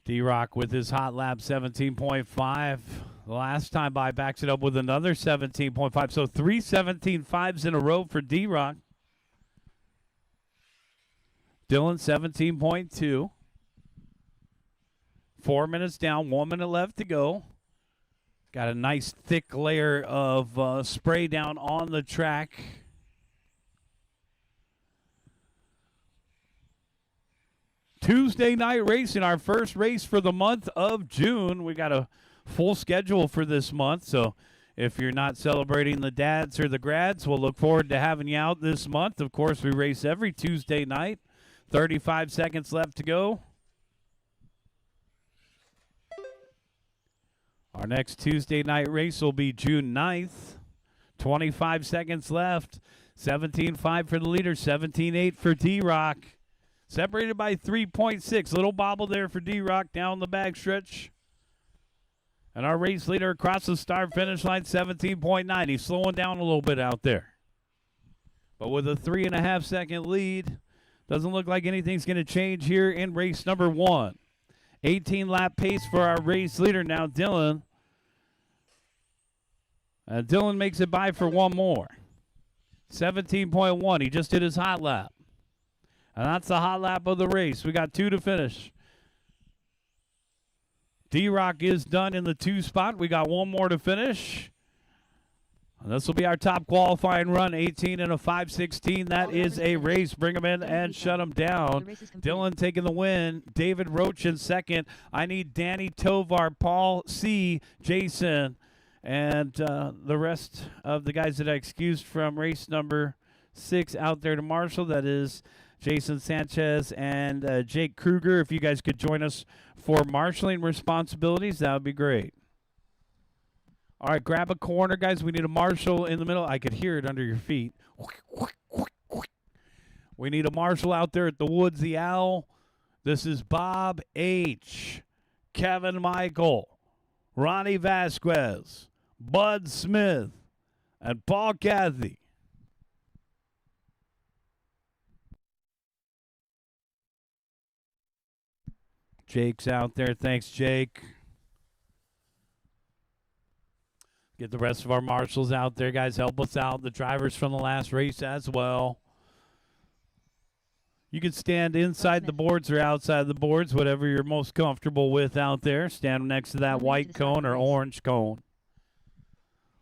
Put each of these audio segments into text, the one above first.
D-Rock with his hot lap 17.5. The last time by backs it up with another 17.5. So 3 17.5s in a row for D-Rock. Dylan 17.2. 4 minutes down, 1 minute left to go. Got a nice thick layer of spray down on the track. Tuesday night racing, our first race for the month of June. We got a full schedule for this month, so if you're not celebrating the dads or the grads, we'll look forward to having you out this month. Of course, we race every Tuesday night. 35 seconds left to go. Our next Tuesday night race will be June 9th. 25 seconds left. 17.5 for the leader, 17.8 for D-Rock. Separated by 3.6. Little bobble there for D-Rock down the backstretch. And our race leader across the start finish line, 17.9. He's slowing down a little bit out there. But with a 3.5 second lead, doesn't look like anything's going to change here in race number 1. 18 lap pace for our race leader now, Dylan. Dylan makes it by for one more. 17.1. He just did his hot lap. And that's the hot lap of the race. We got 2 to finish. D-Rock is done in the 2 spot. We got 1 more to finish. And this will be our top qualifying run, 18 and a 5:16. That is a race. Bring him in and shut him down. Dylan taking the win. David Roach in second. I need Danny Tovar, Paul C., Jason, and the rest of the guys that I excused from race number 6 out there to marshal. That is Jason Sanchez and Jake Kruger. If you guys could join us for marshaling responsibilities, that would be great. All right, grab a corner, guys. We need a marshal in the middle. I could hear it under your feet. We need a marshal out there at the Woods the Owl. This is Bob H., Kevin Michael, Ronnie Vasquez, Bud Smith, and Paul Cathy. Jake's out there. Thanks, Jake. Get the rest of our marshals out there, guys. Help us out. The drivers from the last race as well. You can stand inside the boards or outside the boards, whatever you're most comfortable with out there. Stand next to that white cone or orange cone.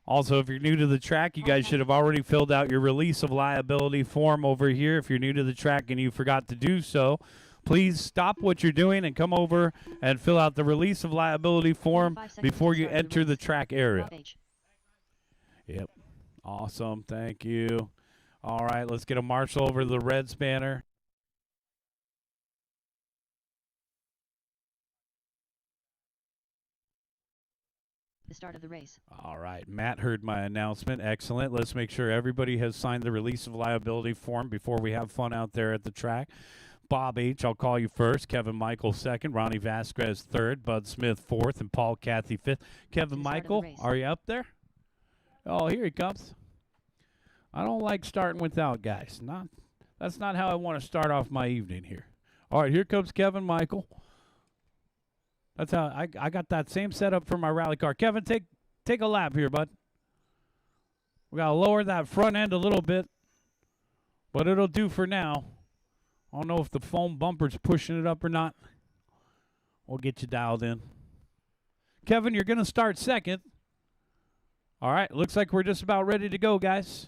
Also, if you're new to the track, you guys should have already filled out your release of liability form over here. If you're new to the track and you forgot to do so, please stop what you're doing and come over and fill out the release of liability form before you enter the track area. Yep. Awesome. Thank you. All right, let's get a marshal over to the red spanner. The start of the race. All right, Matt heard my announcement. Excellent. Let's make sure everybody has signed the release of liability form before we have fun out there at the track. Bob H., I'll call you first. Kevin Michael second. Ronnie Vasquez third. Bud Smith fourth. And Paul Cathy fifth. Kevin Michael, are you up there? Oh, here he comes. I don't like starting without guys. That's not how I want to start off my evening here. All right, here comes Kevin Michael. That's how I got that same setup for my rally car. Kevin, take a lap here, bud. We got to lower that front end a little bit, but it'll do for now. I don't know if the foam bumper's pushing it up or not. We'll get you dialed in. Kevin, you're going to start second. All right, looks like we're just about ready to go, guys.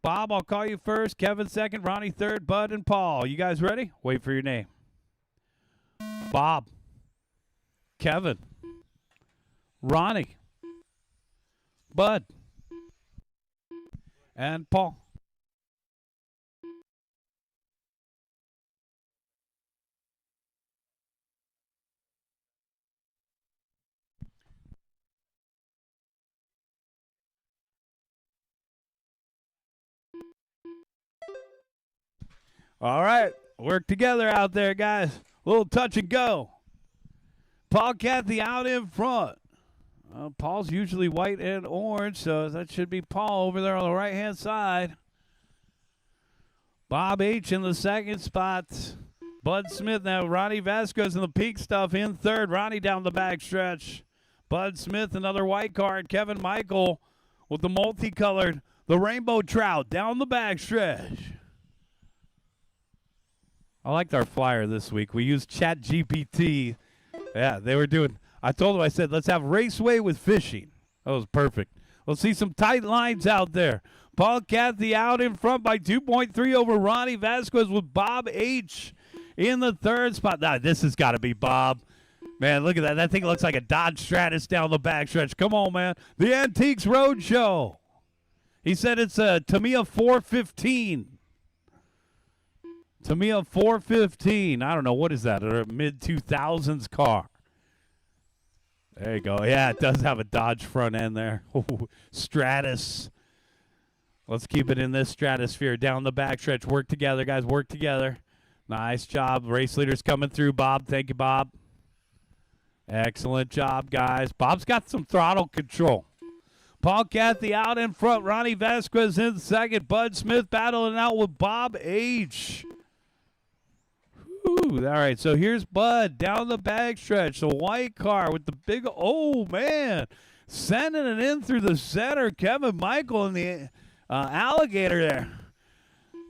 Bob, I'll call you first. Kevin second. Ronnie third. Bud and Paul. You guys ready? Wait for your name. Bob. Kevin. Ronnie. Bud. And Paul. All right, work together out there, guys. A little touch and go. Paul Cathy out in front. Paul's usually white and orange, so that should be Paul over there on the right-hand side. Bob H. in the second spot. Bud Smith now. Ronnie Vasquez in the pink stuff in third. Ronnie down the backstretch. Bud Smith, another white card. Kevin Michael with the multicolored, the rainbow trout down the backstretch. I liked our flyer this week. We used ChatGPT. Yeah, they were doing. I told them, I said, let's have Raceway with fishing. That was perfect. We'll see some tight lines out there. Paul Cathy out in front by 2.3 over Ronnie Vasquez with Bob H. in the third spot. Now, this has got to be Bob. Man, look at that. That thing looks like a Dodge Stratus down the backstretch. Come on, man. The Antiques Roadshow. He said it's a Tamiya 415. Tamiya 415. I don't know. What is that? A mid-2000s car. There you go. Yeah, it does have a Dodge front end there. Ooh, Stratus. Let's keep it in this stratosphere. Down the backstretch. Work together, guys. Work together. Nice job. Race leaders coming through, Bob. Thank you, Bob. Excellent job, guys. Bob's got some throttle control. Paul Cathy out in front. Ronnie Vasquez in second. Bud Smith battling out with Bob H. All right, so here's Bud down the backstretch. The white car with the big, oh, man. Sending it in through the center. Kevin Michael in the alligator there.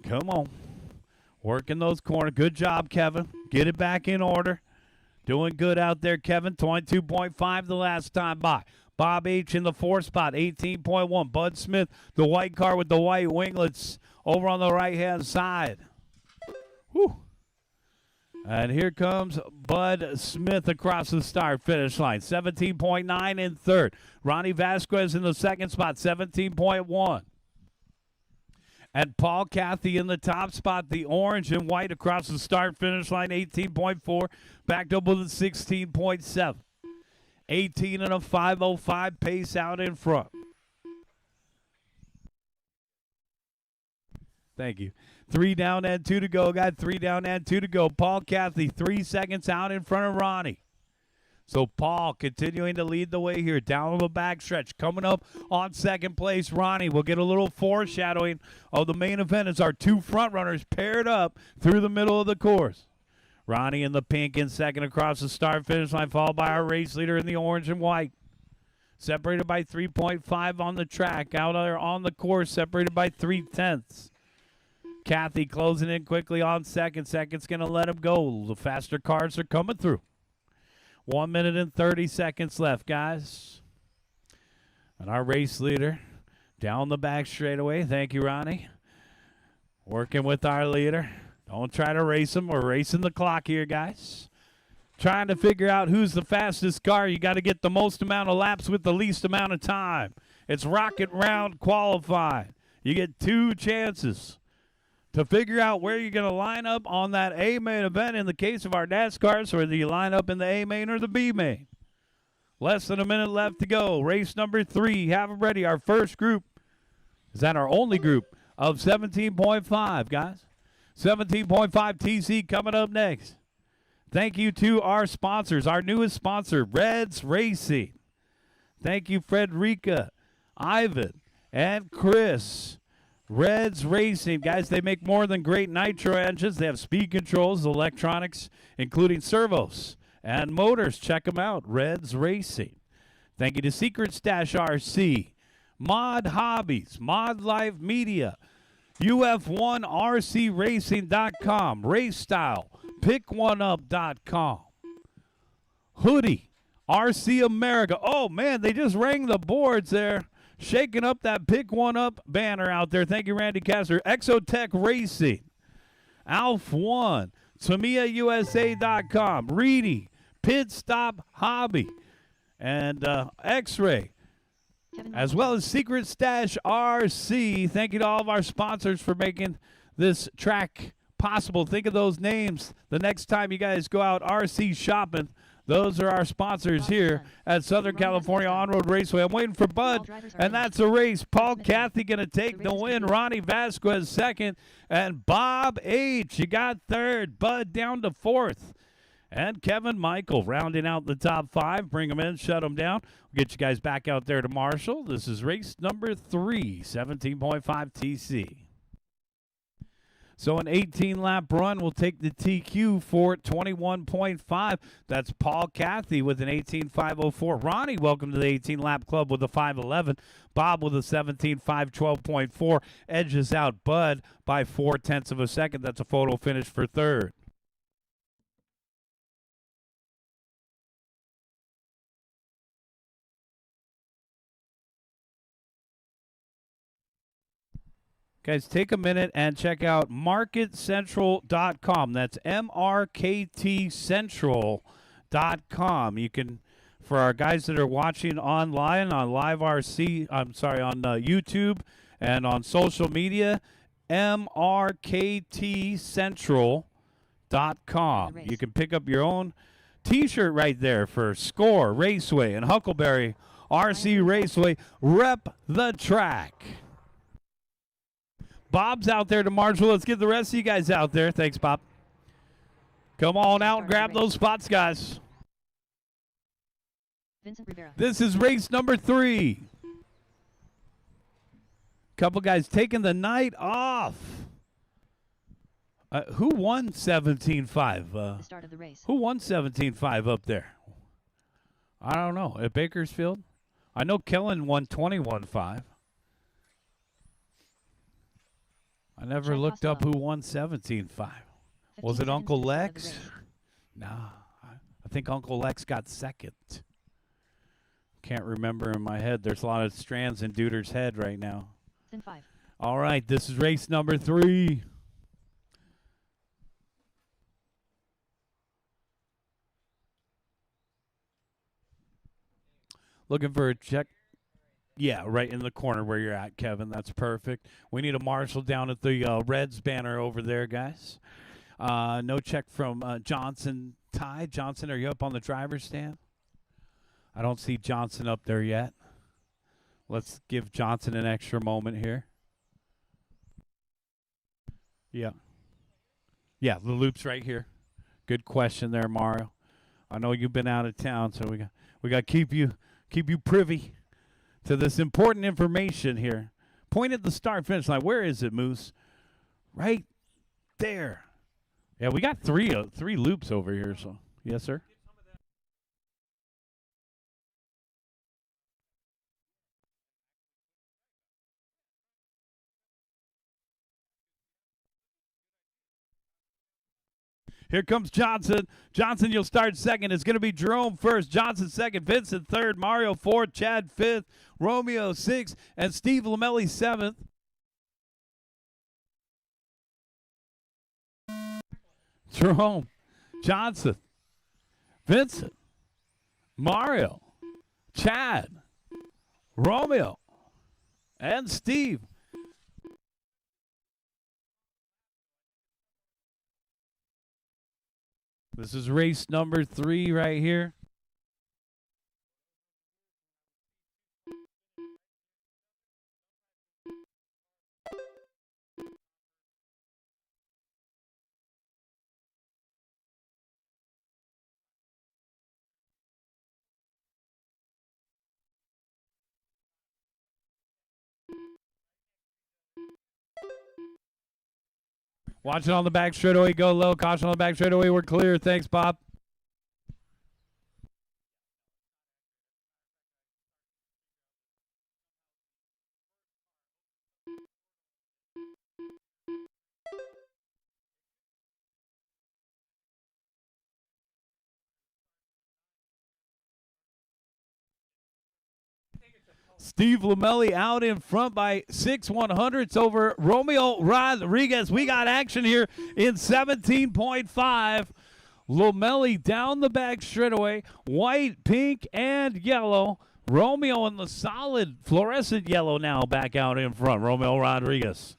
Come on. Working those corners. Good job, Kevin. Get it back in order. Doing good out there, Kevin. 22.5 the last time by. Bob H. in the fourth spot, 18.1. Bud Smith, the white car with the white winglets over on the right-hand side. Whew. And here comes Bud Smith across the start-finish line, 17.9 in third. Ronnie Vasquez in the second spot, 17.1. And Paul Cathy in the top spot, the orange and white across the start-finish line, 18.4. Backed up with a 16.7. 18 and a 5:05 pace out in front. Thank you. 3 down and 2 to go. Got 3 down and 2 to go. Paul Cathy, 3 seconds out in front of Ronnie. So Paul continuing to lead the way here down the backstretch. Coming up on second place, Ronnie. We'll get a little foreshadowing of the main event as our two front runners paired up through the middle of the course. Ronnie in the pink in second across the start-finish line, followed by our race leader in the orange and white. Separated by 3.5 on the track. Out there on the course, separated by 0.3. Cathy closing in quickly on second. Second's going to let him go. The faster cars are coming through. 1 minute and 30 seconds left, guys. And our race leader down the back straightaway. Thank you, Ronnie. Working with our leader. Don't try to race him. We're racing the clock here, guys. Trying to figure out who's the fastest car. You got to get the most amount of laps with the least amount of time. It's rocket round qualifying. You get 2 chances to figure out where you're going to line up on that A main event in the case of our NASCARs, whether you line up in the A main or the B main. Less than a minute left to go. Race number 3. Have them ready. Our first group. Is that our only group of 17.5, guys? 17.5 TC coming up next. Thank you to our sponsors. Our newest sponsor, Reds Racing. Thank you, Frederica, Ivan, and Chris. Reds Racing, guys, they make more than great nitro engines. They have speed controls, electronics, including servos and motors. Check them out, Reds Racing. Thank you to Secret Stash RC, Mod Hobbies, Mod Life Media, UF1RCRacing.com, Race Style, PickOneUp.com, Hoodie, RC America. Oh, man, they just rang the boards there. Shaking up that Pick One Up banner out there. Thank you, Randy Castor. Exotech Racing, Alf One, TamiyaUSA.com, Reedy, Pit Stop Hobby, and X-Ray, as well as Secret Stash RC. Thank you to all of our sponsors for making this track possible. Think of those names the next time you guys go out RC shopping. Those are our sponsors here at Southern California On-Road Raceway. I'm waiting for Bud, and that's a race. Paul Cathy going to take the win. Ronnie Vasquez second, and Bob H. You got third. Bud down to fourth. And Kevin Michael rounding out the top 5. Bring them in, shut them down. We'll get you guys back out there to Marshall. This is race number 3, 17.5 TC. So an 18-lap run will take the TQ for 21.5. That's Paul Cathy with an 18.504. Ronnie, welcome to the 18-lap club with a 5.11. Bob with a 17.512.4. Edges out Bud by 0.4 of a second. That's a photo finish for third. Guys, take a minute and check out marketcentral.com. That's MRKTcentral.com. You can, for our guys that are watching online on Live RC, on YouTube and on social media, MRKTcentral.com. You can pick up your own T-shirt right there for SCOR Raceway and Huckleberry RC Raceway. Rep the track. Bob's out there to marshal. Let's get the rest of you guys out there. Thanks, Bob. Come on out and grab those spots, guys. Vincent Rivera. This is race number 3. Couple guys taking the night off. Who won 17.5? The start of the race. Who won 17.5 up there? I don't know. At Bakersfield? I know Kellen won 21.5. I never looked up who won 17.5. Was it Uncle Lex? Nah. I think Uncle Lex got second. Can't remember in my head. There's a lot of strands in Duder's head right now. Then 5. All right, this is race number 3. Looking for a check. Yeah, right in the corner where you're at, Kevin. That's perfect. We need a marshal down at the Reds banner over there, guys. No check from Johnson. Ty, Johnson, are you up on the driver's stand? I don't see Johnson up there yet. Let's give Johnson an extra moment here. Yeah. Yeah, the loop's right here. Good question there, Mario. I know you've been out of town, so we got to keep you privy to this important information here. Point at the start finish line. Where is it, Moose? Right there. Yeah, we got three loops over here. So yes, sir. Here comes Johnson. Johnson, you'll start second. It's going to be Jerome first. Johnson second. Vincent third. Mario fourth. Chad fifth. Romeo sixth. And Steve Lamelli seventh. Jerome, Johnson, Vincent, Mario, Chad, Romeo, and Steve. This is race number 3 right here. Watch it on the back straightaway. Go low. Caution on the back straightaway. We're clear. Thanks, Bob. Steve Lamelli out in front by 6/100ths over Romeo Rodriguez. We got action here in 17.5. Lamelli down the back straightaway. White, pink, and yellow. Romeo in the solid fluorescent yellow now back out in front. Romeo Rodriguez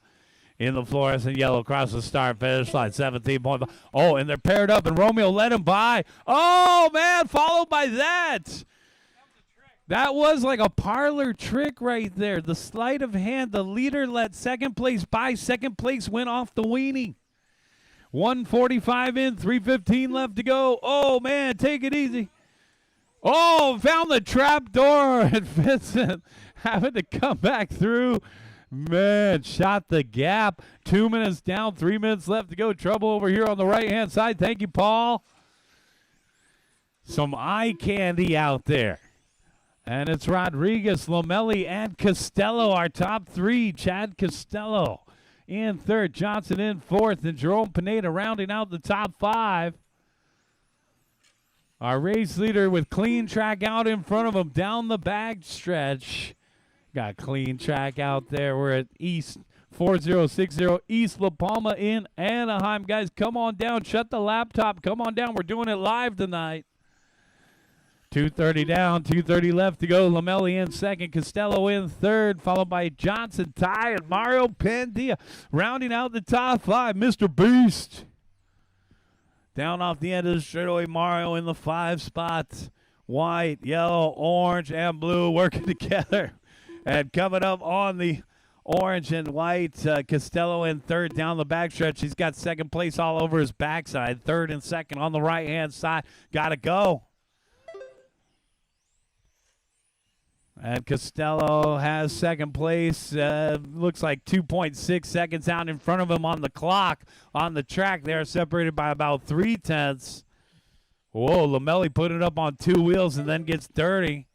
in the fluorescent yellow across the start finish line. 17.5. Oh, and they're paired up, and Romeo let him by. Oh, man, followed by that. That was like a parlor trick right there. The sleight of hand. The leader let second place by. Second place went off the weenie. 1:45 in, 3:15 left to go. Oh, man, take it easy. Oh, found the trap door. And Vincent having to come back through. Man, shot the gap. 2 minutes down, 3 minutes left to go. Trouble over here on the right-hand side. Thank you, Paul. Some eye candy out there. And it's Rodriguez, Lomelli, and Costello, our top three. Chad Costello in third, Johnson in fourth, and Jerome Pineda rounding out the top five. Our race leader with clean track out in front of him down the back stretch. Got clean track out there. We're at East 4060 East La Palma in Anaheim. Guys, come on down. Shut the laptop. Come on down. We're doing it live tonight. 2:30 down, 2:30 left to go. Lomelli in second, Costello in third, followed by Johnson, Ty, and Mario Pandilla. Rounding out the top five, Mr. Beast. Down off the end of the straightaway, Mario in the 5 spots. White, yellow, orange, and blue working together. And coming up on the orange and white, Costello in third down the backstretch. He's got second place all over his backside. Third and second on the right-hand side. Got to go. And Costello has second place. Looks like 2.6 seconds out in front of him on the clock. On the track, they're separated by about 3/10. Whoa, Lomelli put it up on 2 wheels and then gets dirty.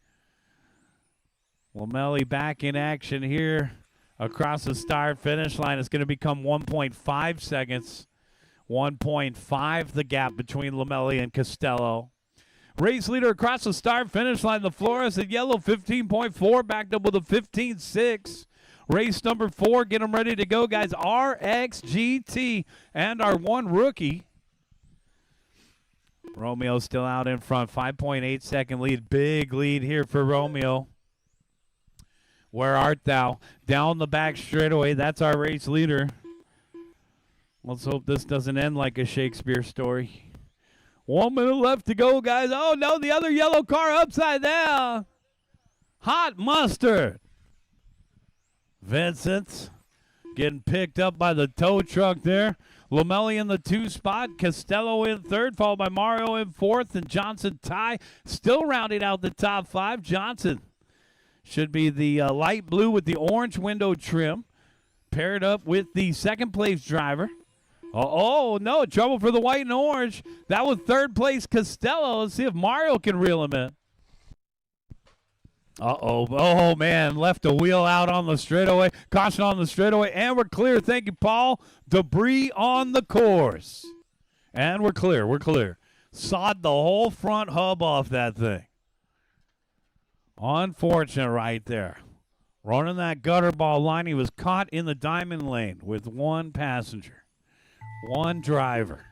Lomelli back in action here across the start-finish line. It's going to become 1.5 seconds. 1.5 the gap between Lomelli and Costello. Race leader across the start-finish line, the Flores in yellow, 15.4, backed up with a 15.6. Race number 4, get them ready to go, guys. RXGT and our one rookie. Romeo still out in front, 5.8 second lead. Big lead here for Romeo. Where art thou? Down the back straightaway, that's our race leader. Let's hope this doesn't end like a Shakespeare story. 1 minute left to go, guys. Oh, no, the other yellow car upside down. Hot mustard. Vincent getting picked up by the tow truck there. Lomelli in the 2 spot. Costello in third, followed by Mario in fourth. And Johnson Ty still rounding out the top 5. Johnson should be the light blue with the orange window trim. Paired up with the second place driver. Oh, no, trouble for the white and orange. That was third place Costello. Let's see if Mario can reel him in. Uh-oh. Oh, man, left a wheel out on the straightaway. Caution on the straightaway, and we're clear. Thank you, Paul. Debris on the course. And we're clear. We're clear. Sawed the whole front hub off that thing. Unfortunate right there. Running that gutter ball line, he was caught in the diamond lane with one passenger. One driver.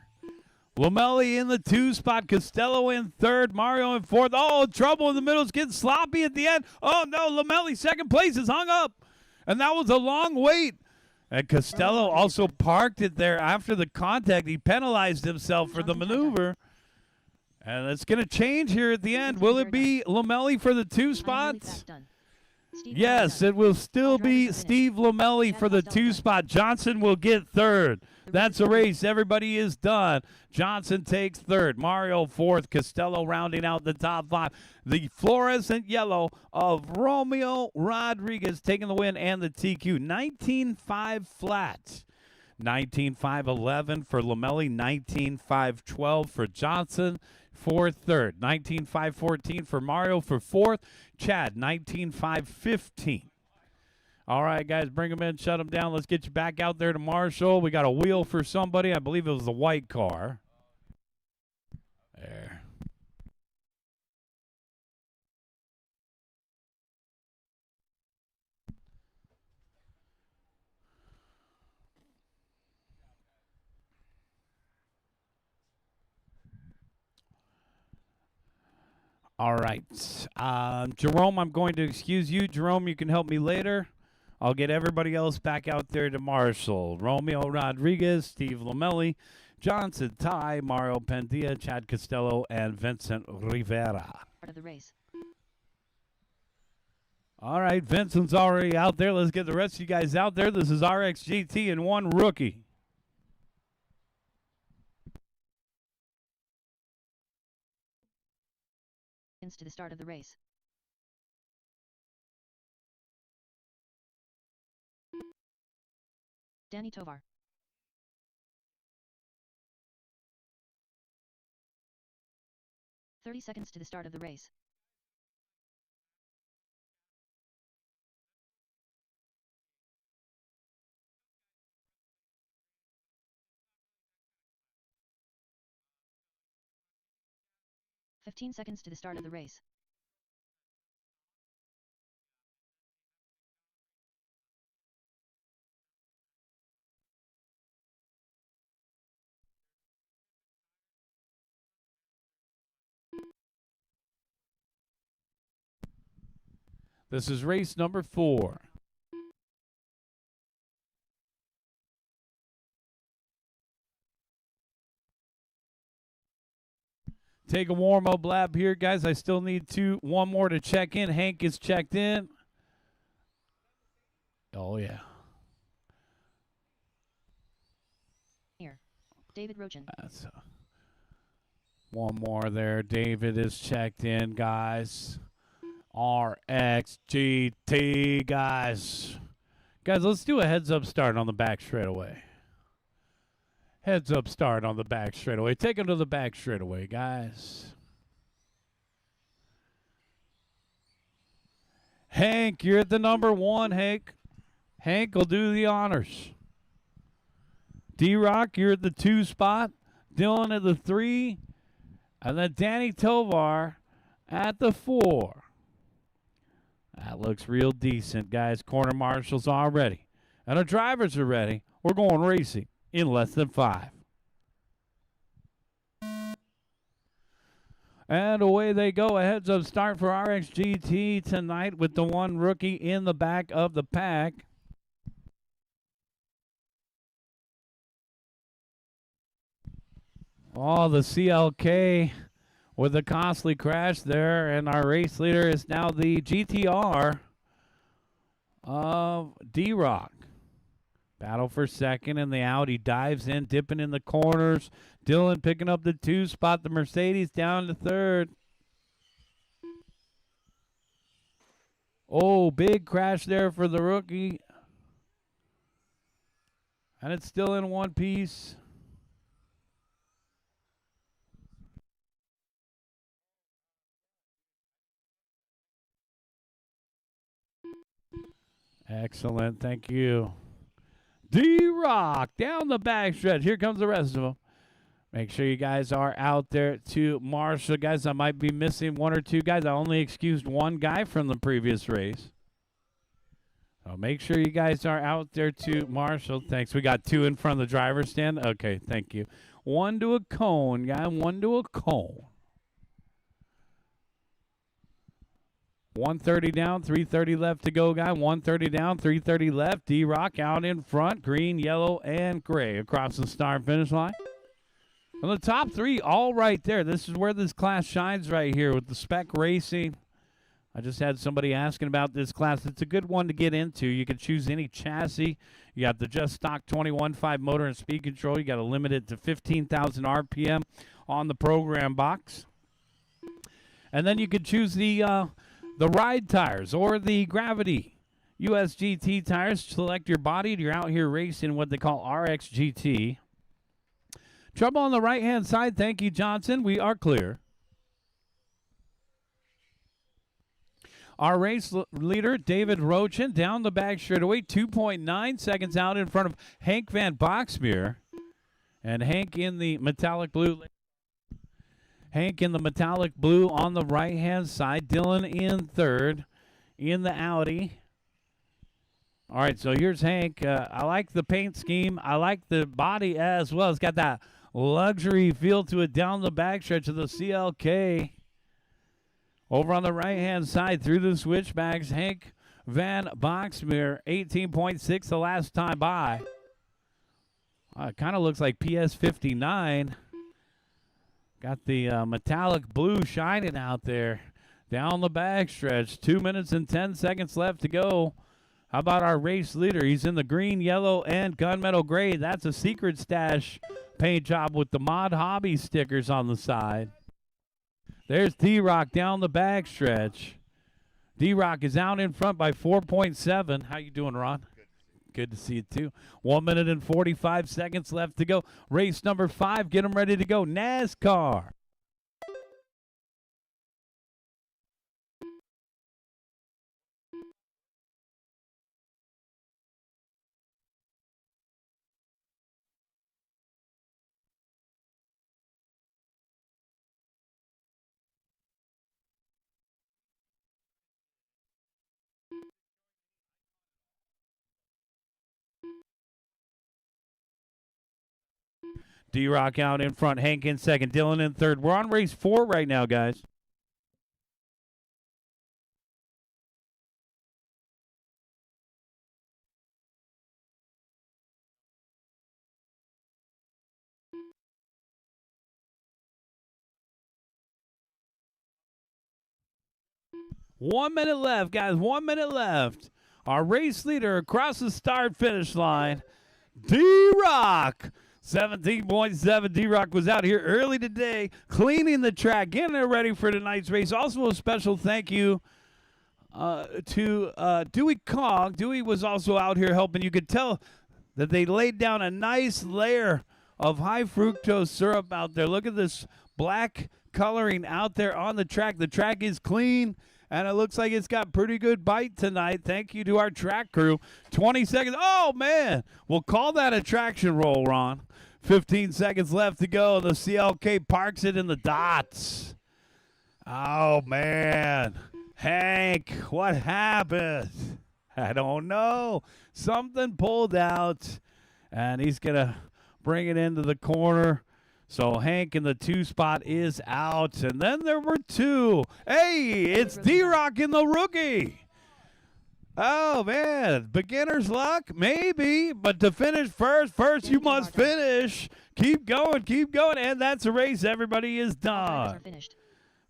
Lomelli in the 2 spot. Costello in third. Mario in fourth. Oh, trouble in the middle. It's getting sloppy at the end. Oh, no. Lomelli, second place, is hung up. And that was a long wait. And Costello also parked it there after the contact. He penalized himself for the maneuver. And it's going to change here at the end. Will it be Lomelli for the 2 spots? Yes, it will still be Steve Lomelli for the 2 spot. Johnson will get third. That's a race. Everybody is done. Johnson takes third. Mario fourth. Costello rounding out the top 5. The fluorescent yellow of Romeo Rodriguez taking the win and the TQ. 19.5 flat. 19.5.11 for Lomelli. 19.5.12 for Johnson for third. 19.5.14 for Mario for fourth. Chad, 19.5.15. All right, guys, bring them in, shut them down. Let's get you back out there to Marshall. We got a wheel for somebody. I believe it was the white car. There. All right. Jerome, I'm going to excuse you. Jerome, you can help me later. I'll get everybody else back out there to Marshall. Romeo Rodriguez, Steve Lomelli, Johnson Ty, Mario Pandilla, Chad Costello, and Vincent Rivera. Part of the race. All right, Vincent's already out there. Let's get the rest of you guys out there. This is RXGT and one rookie. To the start of the race. Danny Tovar. 30 seconds to the start of the race. "15 seconds to the start of the race. This is race number 4. Take a warm-up lap here, guys. I still need one more to check in. Hank is checked in. Oh, yeah. Here. David Rochin. That's one more there. David is checked in, guys. RXGT, guys. Guys, let's do a heads-up start on the back straightaway. Heads-up start on the back straightaway. Take him to the back straightaway, guys. Hank, you're at the number 1, Hank. Hank will do the honors. D-Rock, you're at the 2 spot. Dylan at the 3. And then Danny Tovar at the 4. That looks real decent, guys. Corner marshals are ready. And our drivers are ready. We're going racing in less than 5. And away they go. A heads-up start for RXGT tonight with the 1 rookie in the back of the pack. Oh, the CLK with a costly crash there, and our race leader is now the GTR of D-Rock. Battle for second, and the Audi dives in, dipping in the corners. Dylan picking up the 2 spot. The Mercedes down to 3rd. Oh, big crash there for the rookie. And it's still in one piece. Excellent. Thank you. D-Rock down the backstretch. Here comes the rest of them. Make sure you guys are out there to marshal. Guys, I might be missing 1 or 2 guys. I only excused 1 guy from the previous race. So make sure you guys are out there to marshal. Thanks. We got 2 in front of the driver's stand. Okay, thank you. 1 to a cone, guy. 1 to a cone. 130 down, 330 left to go, guy. 130 down, 330 left. D-Rock out in front. Green, yellow, and gray across the start finish line. And the top 3 all right there. This is where this class shines right here with the spec racing. I just had somebody asking about this class. It's a good one to get into. You can choose any chassis. You got the just stock 21.5 motor and speed control. You got to limit it to 15,000 RPM on the program box. And then you can choose the ride tires or the gravity USGT tires. Select your body. You're out here racing what they call RXGT. Trouble on the right-hand side. Thank you, Johnson. We are clear. Our race leader, David Rochin, down the back straightaway, 2.9 seconds out in front of Hank Van Boxmeer. And Hank in the metallic blue. Hank in the metallic blue on the right-hand side. Dylan in 3rd in the Audi. All right, so here's Hank. I like the paint scheme. I like the body as well. It's got that luxury feel to it down the backstretch of the CLK. Over on the right-hand side through the switchbacks, Hank Van Boxmeer, 18.6 the last time by. It kind of looks like PS59. Got the metallic blue shining out there down the backstretch. 2 minutes and 10 seconds left to go. How about our race leader? He's in the green, yellow, and gunmetal gray. That's a secret stash paint job with the Mod Hobby stickers on the side. There's D-Rock down the backstretch. D-Rock is out in front by 4.7. How you doing, Ron? Good to see you, too. 1 minute and 45 seconds left to go. Race number 5. Get them ready to go. NASCAR. D-Rock out in front. Hank in second. Dylan in third. We're on race 4 right now, guys. One minute left, guys. 1 minute left. Our race leader across the start-finish line, D-Rock. 17.7. D-Rock was out here early today, cleaning the track, getting it ready for tonight's race. Also a special thank you to Dewey Cog. Dewey was also out here helping. You could tell that they laid down a nice layer of high fructose syrup out there. Look at this black coloring out there on the track. The track is clean, and it looks like it's got pretty good bite tonight. Thank you to our track crew. 20 seconds. Oh, man. We'll call that a traction roll, Ron. 15 seconds left to go. The CLK parks it in the dots. Oh, man. Hank, what happened? I don't know. Something pulled out, and he's going to bring it into the corner. So Hank in the 2 spot is out. And then there were 2. Hey, it's D-Rock in the rookie. Oh, man. Beginner's luck? Maybe. But to finish first you must finish. Keep going. And that's a race. Everybody is done.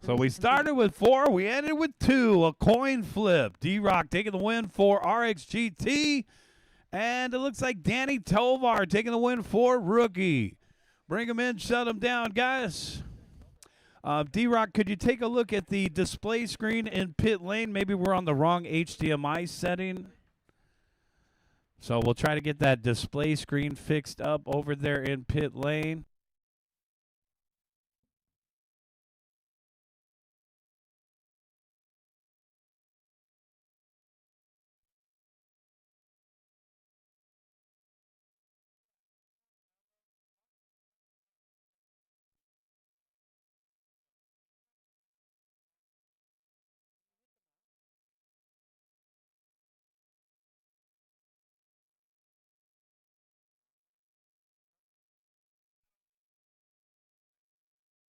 So we started with 4. We ended with 2. A coin flip. D-Rock taking the win for RXGT. And it looks like Danny Tovar taking the win for rookie. Bring him in, shut him down, guys. D-Rock, could you take a look at the display screen in pit lane? Maybe we're on the wrong HDMI setting. So we'll try to get that display screen fixed up over there in pit lane.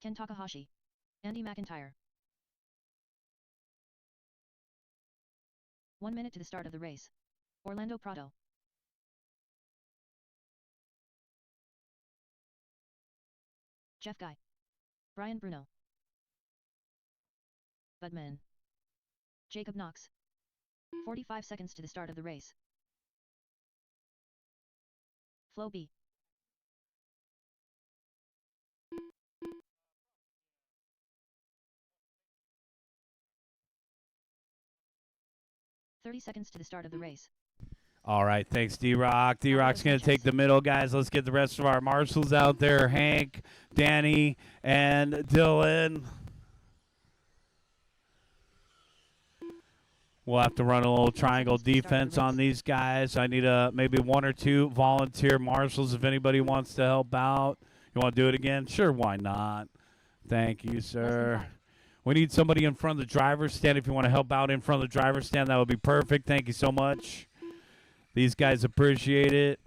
Ken Takahashi. Andy McIntyre. 1 minute to the start of the race. Orlando Prado. Jeff Guy. Brian Bruno. Budman. Jacob Knox. 45 seconds to the start of the race. Flo B. "30 seconds to the start of the race. All right, thanks, D-Rock. D-Rock's going to take the middle, guys. Let's get the rest of our marshals out there. Hank, Danny, and Dylan. We'll have to run a little triangle defense on these guys. I need maybe 1 or 2 volunteer marshals if anybody wants to help out. You want to do it again? Sure, why not? Thank you, sir. We need somebody in front of the driver's stand. If you want to help out in front of the driver's stand, that would be perfect. Thank you so much. These guys appreciate it.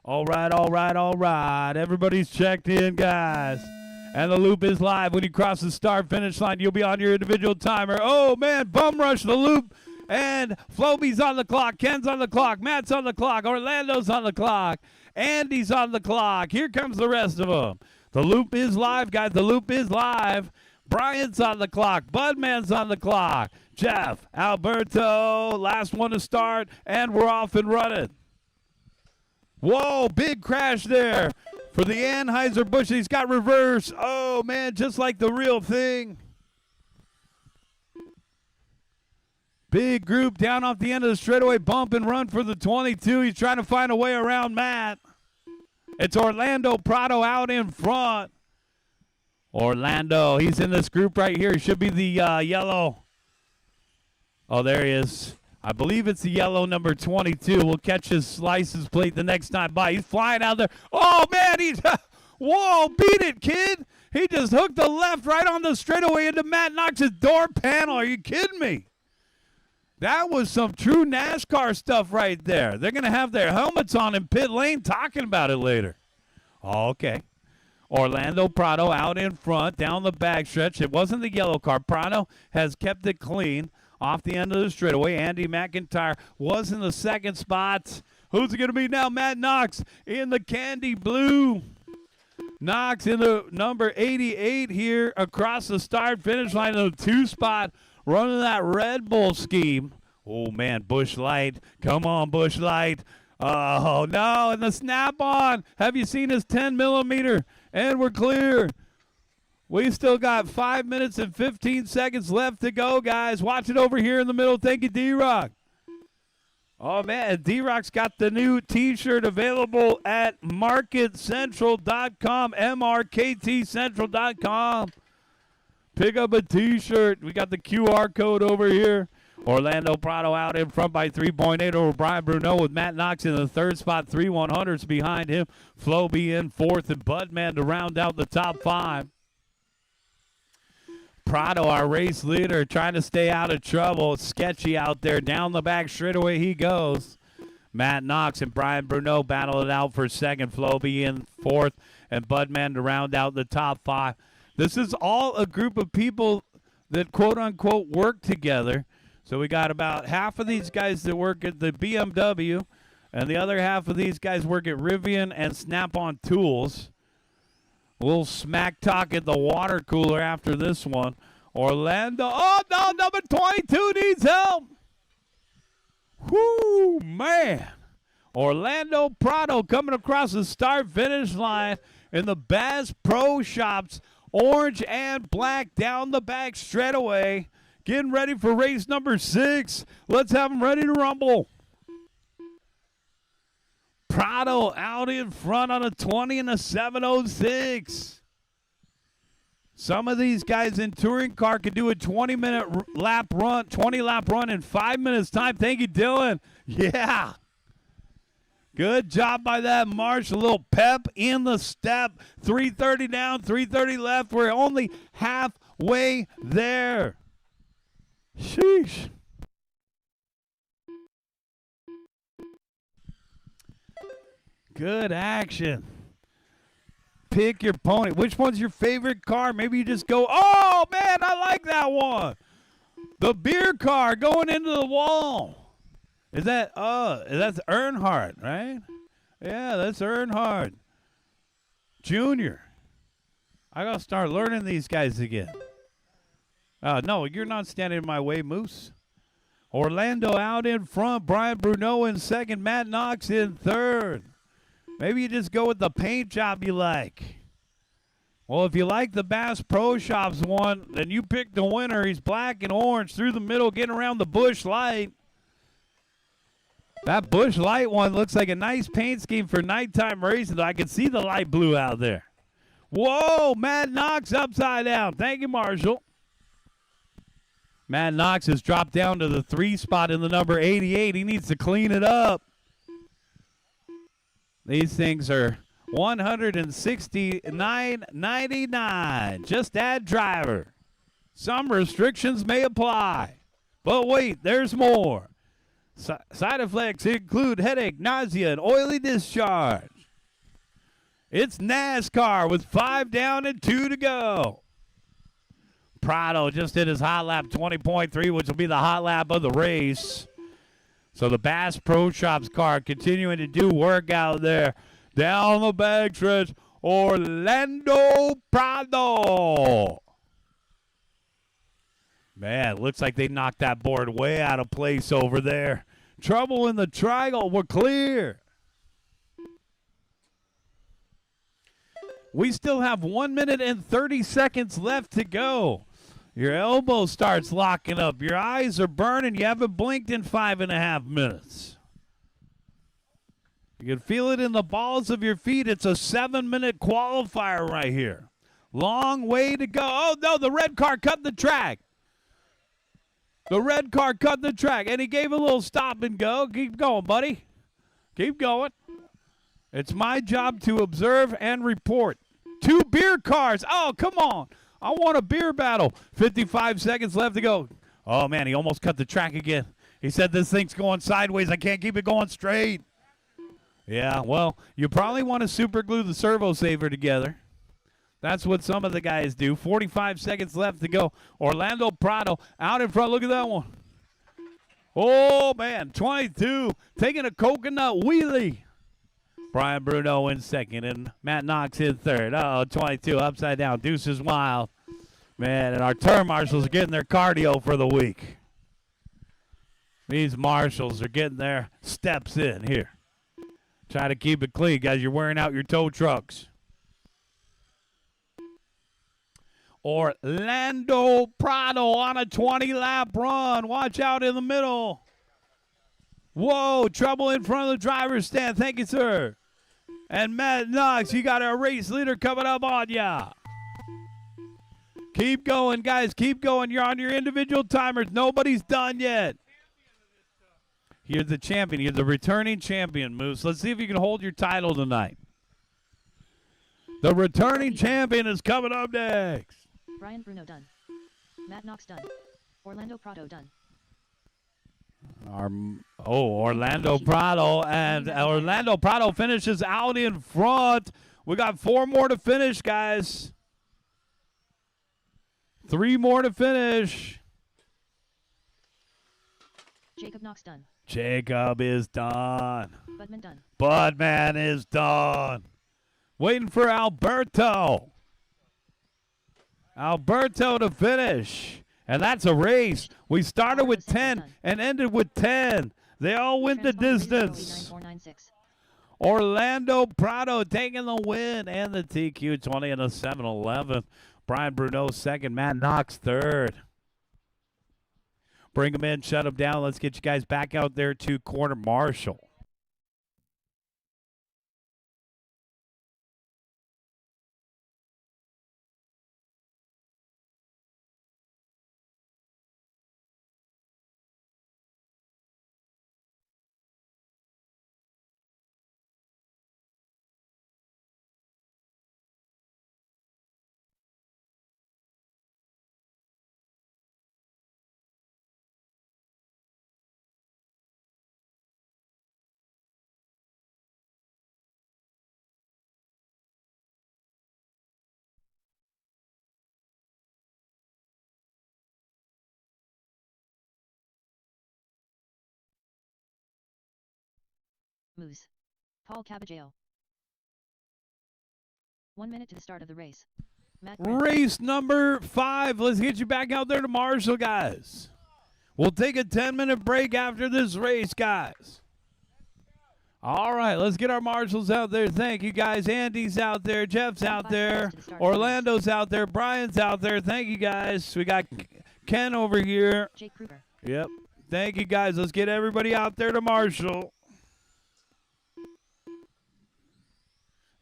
All right, all right, all right. Everybody's checked in, guys. And the loop is live. When you cross the start-finish line, you'll be on your individual timer. Oh, man, bum rush the loop. And Floby's on the clock. Ken's on the clock. Matt's on the clock. Orlando's on the clock. Andy's on the clock. Here comes the rest of them. The loop is live, guys. The loop is live. Brian's on the clock. Budman's on the clock. Jeff, Alberto, last one to start, and we're off and running. Whoa, big crash there for the Anheuser-Busch. He's got reverse. Oh, man, just like the real thing. Big group down off the end of the straightaway, bump and run for the 22. He's trying to find a way around Matt. It's Orlando Prado out in front. Orlando, he's in this group right here. He should be the yellow. Oh, there he is. I believe it's the yellow number 22. We'll catch his license plate the next time by. He's flying out there. Oh, man, he's whoa, beat it, kid. He just hooked the left right on the straightaway into Matt Knox's door panel. Are you kidding me? That was some true NASCAR stuff right there. They're going to have their helmets on in pit lane talking about it later. Okay. Orlando Prado out in front, down the backstretch. It wasn't the yellow car. Prado has kept it clean off the end of the straightaway. Andy McIntyre was in the second spot. Who's it going to be now? Matt Knox in the candy blue. Knox in the number 88 here across the start-finish line in the 2 spot. Running that Red Bull scheme. Oh, man, Busch Light. Come on, Busch Light. Oh, no, and the snap-on. Have you seen his 10-millimeter? And we're clear. We still got 5 minutes and 15 seconds left to go, guys. Watch it over here in the middle. Thank you, D-Rock. Oh, man, D-Rock's got the new T-shirt available at marketcentral.com, mrktcentral.com. Pick up a T-shirt. We got the QR code over here. Orlando Prado out in front by 3.8 over Brian Bruno with Matt Knox in the 3rd spot. 3/100s behind him. Floby in 4th and Budman to round out the top 5. Prado, our race leader, trying to stay out of trouble. It's sketchy out there. Down the back straightaway he goes. Matt Knox and Brian Bruno battle it out for 2nd. Floby in 4th and Budman to round out the top 5. This is all a group of people that, quote-unquote, work together. So we got about half of these guys that work at the BMW, and the other half of theyese guys work at Rivian and Snap-on Tools. We'll smack talk at the water cooler after this one. Orlando, oh, no, number 22 needs help. Whoo, man. Orlando Prado coming across the start-finish line in the Bass Pro Shops. Orange and black down the back straightaway. Getting ready for race number 6. Let's have them ready to rumble. Prado out in front on a 20 and a 7:06. Some of these guys in touring car could do a 20-minute lap run, 20-lap run in 5 minutes time. Thank you, Dylan. Yeah. Good job by that Marsh. A little pep in the step. 330 down, 330 left. We're only halfway there. Sheesh. Good action. Pick your pony. Which one's your favorite car? Maybe you just go, oh, man, I like that one. The beer car going into the wall. Is that, that's Earnhardt, right? Yeah, that's Earnhardt. Junior. I got to start learning these guys again. No, you're not standing in my way, Moose. Orlando out in front. Brian Bruno in 2nd. Matt Knox in 3rd. Maybe you just go with the paint job you like. Well, if you like the Bass Pro Shops one, then you pick the winner. He's black and orange through the middle, getting around the Busch Light. That Busch Light one looks like a nice paint scheme for nighttime racing. I can see the light blue out there. Whoa, Matt Knox upside down. Thank you, Marshall. Matt Knox has dropped down to the 3 spot in the number 88. He needs to clean it up. These things are $169.99. Just add driver. Some restrictions may apply. But wait, there's more. Side effects include headache, nausea, and oily discharge. It's NASCAR with 5 down and 2 to go. Prado just did his hot lap 20.3, which will be the hot lap of the race. So the Bass Pro Shops car continuing to do work out there. Down the backstretch, Orlando Prado. Man, looks like they knocked that board way out of place over there. Trouble in the triangle. We're clear. We still have 1 minute and 30 seconds left to go. Your elbow starts locking up. Your eyes are burning. You haven't blinked in 5.5 minutes. You can feel it in the balls of your feet. It's a 7-minute qualifier right here. Long way to go. Oh, no, the red car cut the track. The red car cut the track, and he gave a little stop and go. Keep going, buddy. Keep going. It's my job to observe and report. 2 beer cars. Oh, come on. I want a beer battle. 55 seconds left to go. Oh, man, he almost cut the track again. He said this thing's going sideways. I can't keep it going straight. Yeah, well, you probably want to super glue the servo saver together. That's what some of the guys do. 45 seconds left to go. Orlando Prado out in front. Look at that one. Oh, man, 22 taking a coconut wheelie. Brian Bruno in second and Matt Knox in third. Uh-oh, 22 upside down. Deuces wild. Man, and our turn marshals are getting their cardio for the week. These marshals are getting their steps in here. Try to keep it clean, guys. You're wearing out your tow trucks. Orlando Prado on a 20-lap run. Watch out in the middle. Whoa, trouble in front of the driver's stand. Thank you, sir. And Matt Knox, you got a race leader coming up on ya. Keep going, guys. Keep going. You're on your individual timers. Nobody's done yet. You're the champion. You're the returning champion, Moose. Let's see if you can hold your title tonight. The returning champion is coming up next. Brian Bruno done. Matt Knox done. Orlando Prado done. Orlando Prado. And Orlando Prado finishes out in front. We got 4 more to finish, guys. 3 more to finish. Jacob Knox done. Jacob is done. Budman done. Budman is done. Waiting for Alberto. Alberto to finish. And that's a race. We started with 10 and ended with 10. They all went the distance. Orlando Prado taking the win and the TQ20 and a 7-11. Brian Bruno second. Matt Knox third. Bring them in, shut them down. Let's get you guys back out there to Corner Marshall. Moose. Paul Caballero. 1 minute to the start of the race. Race number 5. Let's get you back out there to Marshall, guys. We'll take a 10-minute break after this race, guys. All right, let's get our marshals out there. Thank you, guys. Andy's out there. Jeff's out there. Orlando's out there. Brian's out there. Thank you, guys. We got Ken over here. Jake Kruger. Yep. Thank you, guys. Let's get everybody out there to Marshall.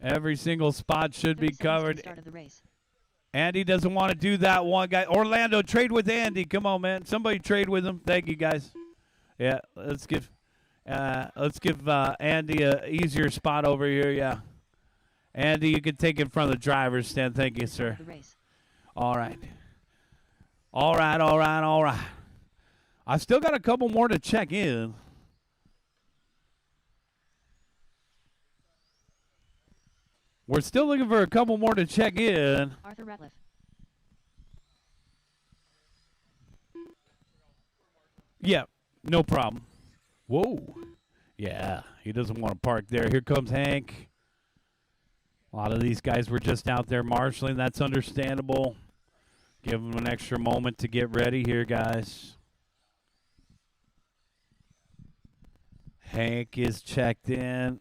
Every single spot should be covered. Andy doesn't want to do that one guy. Orlando, trade with Andy. Come on, man. Somebody trade with him. Thank you, guys. Yeah, let's give Andy a easier spot over here. Yeah, Andy, you can take it from the driver's stand. Thank you, sir. All right. I still got a couple more to check in. We're still looking for a couple more to check in. Arthur Ratliff. Yeah, no problem. Whoa. Yeah, he doesn't want to park there. Here comes Hank. A lot of these guys were just out there marshaling. That's understandable. Give them an extra moment to get ready here, guys. Hank is checked in.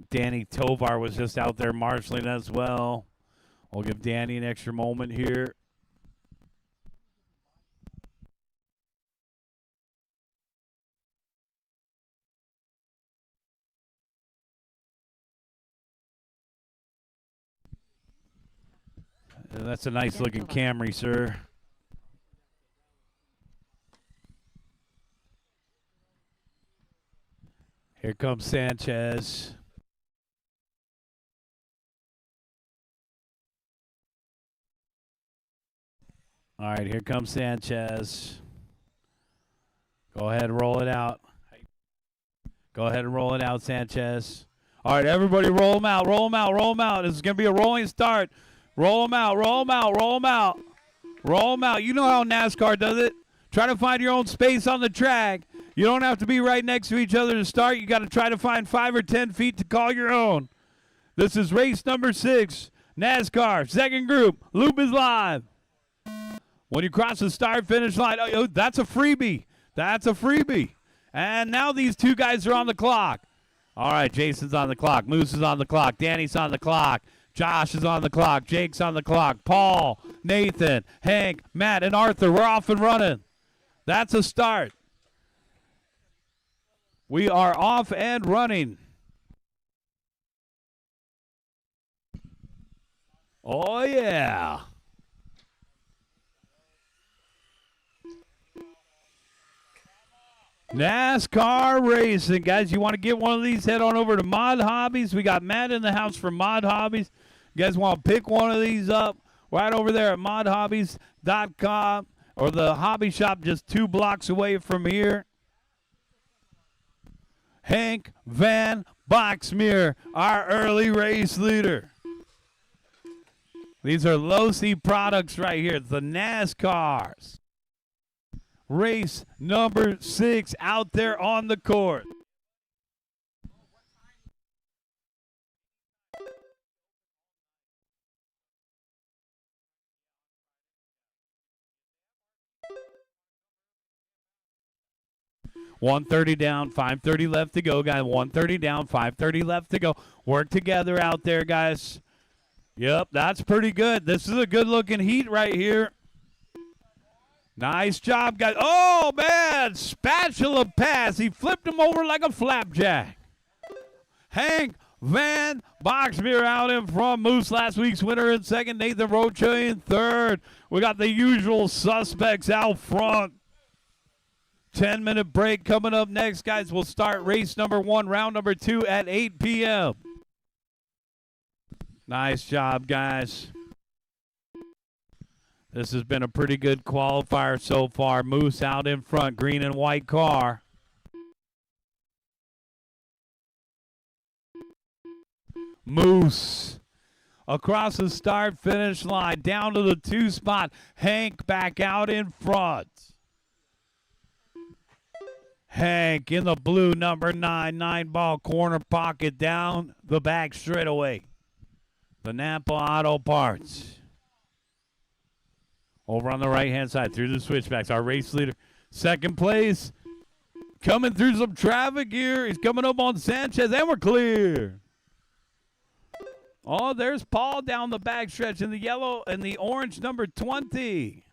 Danny Tovar was just out there marshaling as well. We'll give Danny an extra moment here. That's a nice looking Camry, sir. Here comes Sanchez. All right, here comes Sanchez. Go ahead and roll it out. Go ahead and roll it out, Sanchez. All right, everybody roll them out, roll them out, roll them out. This is going to be a rolling start. Roll them out, roll them out, roll them out. Roll them out. You know how NASCAR does it. Try to find your own space on the track. You don't have to be right next to each other to start. You got to try to find 5 or 10 feet to call your own. This is race number 6, NASCAR, second group. Loop is live. When you cross the start-finish line, oh, that's a freebie. That's a freebie. And now these two guys are on the clock. All right, Jason's on the clock. Moose is on the clock. Danny's on the clock. Josh is on the clock. Jake's on the clock. Paul, Nathan, Hank, Matt, and Arthur, we're off and running. That's a start. We are off and running. Oh, yeah. NASCAR racing. Guys, you want to get one of these, head on over to Mod Hobbies. We got Matt in the house from Mod Hobbies. You guys want to pick one of these up right over there at modhobbies.com or the hobby shop just 2 blocks away from here. Hank Van Boxmeer, our early race leader. These are low-C products right here. It's the NASCARs. Race number 6 out there on the court. $130 down, $530 left to go, guys. $130 down, $530 left to go. Work together out there, guys. Yep, that's pretty good. This is a good-looking heat right here. Nice job, guys. Oh, man, spatula pass. He flipped him over like a flapjack. Hank Van Boxmeer out in front. Moose, last week's winner, in second. Nathan Rocha in third. We got the usual suspects out front. 10-minute break coming up next, guys. We'll start race number 1, round number 2 at 8 p.m. Nice job, guys. This has been a pretty good qualifier so far. Moose out in front, green and white car. Moose across the start-finish line, down to the 2 spot. Hank back out in front. Hank in the blue number 9, 9-ball corner pocket down the back straightaway. The Napa Auto Parts. Over on the right-hand side, through the switchbacks, our race leader. Second place, coming through some traffic here. He's coming up on Sanchez, and we're clear. Oh, there's Paul down the backstretch in the yellow and the orange number 20.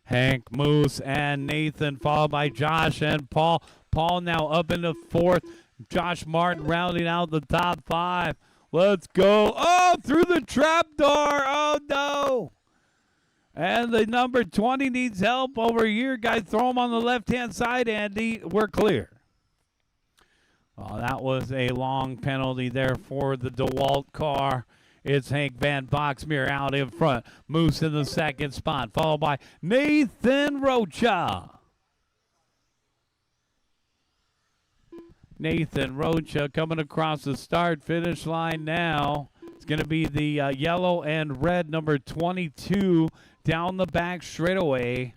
Hank, Moose, and Nathan, followed by Josh and Paul. Paul now up in the 4th. Josh Martin rounding out the top 5. Let's go. Oh, through the trap door. Oh, no. And the number 20 needs help over here. Guys, throw him on the left-hand side, Andy. We're clear. Oh, that was a long penalty there for the DeWalt car. It's Hank Van Boxmeer out in front. Moose in the 2nd spot, followed by Nathan Rocha. Nathan Rocha coming across the start-finish line now. It's going to be the yellow and red number 22 down the back straightaway.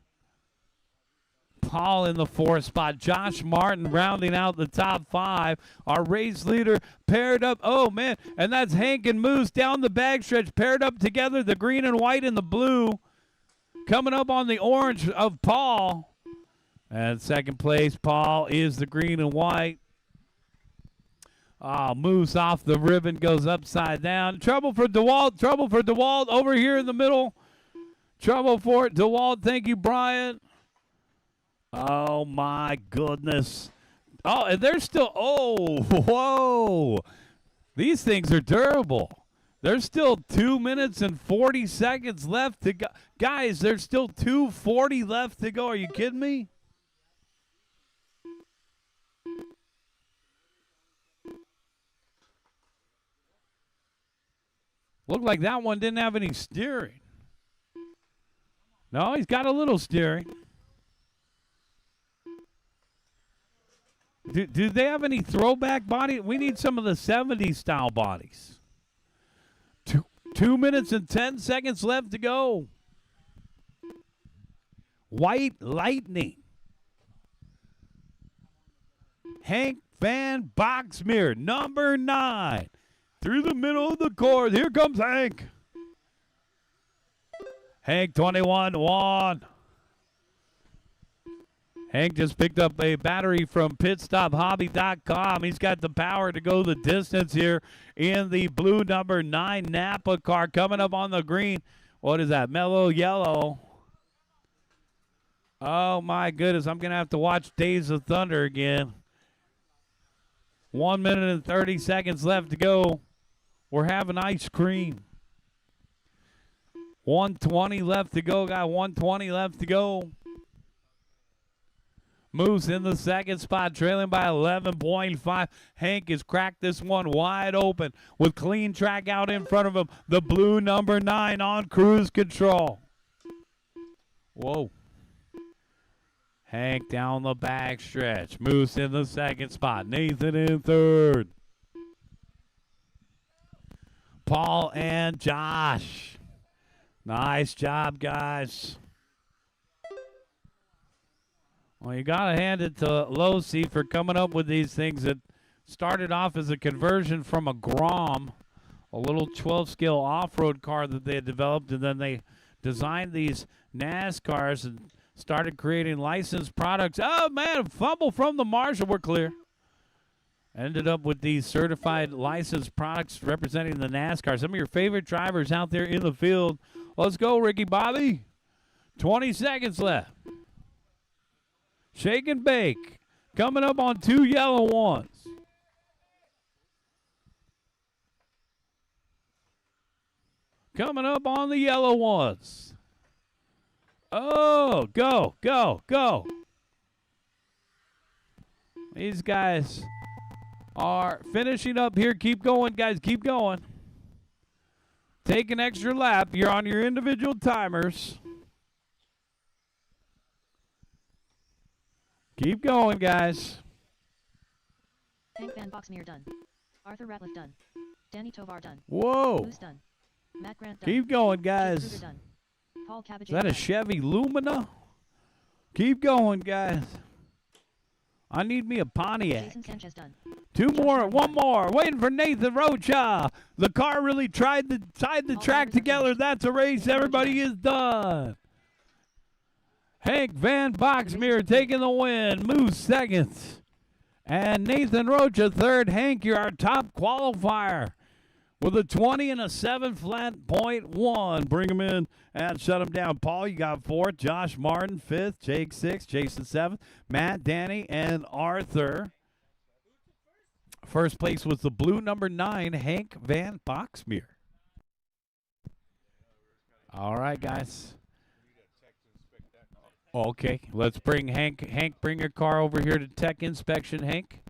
Paul in the 4th spot. Josh Martin rounding out the top 5. Our race leader paired up. Oh, man. And that's Hank and Moose down the backstretch, paired up together, the green and white and the blue. Coming up on the orange of Paul. And second place, Paul, is the green and white. Moves off the ribbon, goes upside down. Trouble for DeWalt. Trouble for DeWalt over here in the middle. Trouble for DeWalt. Thank you, Brian. Oh, my goodness. Oh, and they're still, oh, whoa. These things are durable. There's still 2 minutes and 40 seconds left to go. Guys, there's still 2:40 left to go. Are you kidding me? Looked like that one didn't have any steering. No, he's got a little steering. Do they have any throwback body? We need some of the 70s style bodies. 2 minutes and 10 seconds left to go. White Lightning. Hank Van Boxmeer, number 9. Through the middle of the course. Here comes Hank. Hank 21-1. Hank just picked up a battery from pitstophobby.com. He's got the power to go the distance here in the blue number 9 Napa car coming up on the green. What is that? Mellow yellow. Oh, my goodness. I'm going to have to watch Days of Thunder again. 1 minute and 30 seconds left to go. We're having ice cream. 120 left to go. Got 120 left to go. Moose in the second spot, trailing by 11.5. Hank has cracked this one wide open with clean track out in front of him. The blue number 9 on cruise control. Whoa. Hank down the back stretch. Moose in the second spot. Nathan in third. Paul and Josh. Nice job, guys. Well, you got to hand it to Losi for coming up with these things that started off as a conversion from a Grom, a little 12-scale off-road car that they had developed, and then they designed these NASCARs and started creating licensed products. Oh, man, a fumble from the marshal. We're clear. Ended up with these certified licensed products representing the NASCAR. Some of your favorite drivers out there in the field. Let's go, Ricky Bobby. 20 seconds left. Shake and bake. Coming up on 2 yellow ones. Coming up on the yellow ones. Oh, go, go, go. These guys are finishing up here. Keep going, guys. Keep going. Take an extra lap. You're on your individual timers. Keep going, guys. Hank Van Boxmeer done. Arthur Ratliff done. Danny Tovar done. Whoa. Who's done? Matt Grant done. Keep going, Jake guys. Kruger done. Paul Cabbage Is that a done. Chevy Lumina? Keep going, guys. I need me a Pontiac. Jason Sanchez done. Two Josh more, Martin one done. more. Waiting for Nathan Rocha. The car really tied the All track drivers are together. finished. That's a race. Nathan Rocha Everybody done. is done. Hank Van Boxmeer taking the win. Moose second. And Nathan Rocha third. Hank, you're our top qualifier with a 20 and a 7 flat .1. Bring him in and shut him down. Paul, you got fourth. Josh Martin fifth. Jake sixth. Jason seventh. Matt, Danny, and Arthur. First place was the blue number 9, Hank Van Boxmeer. All right, guys. Okay, let's bring Hank. Hank, bring your car over here to tech inspection, Hank.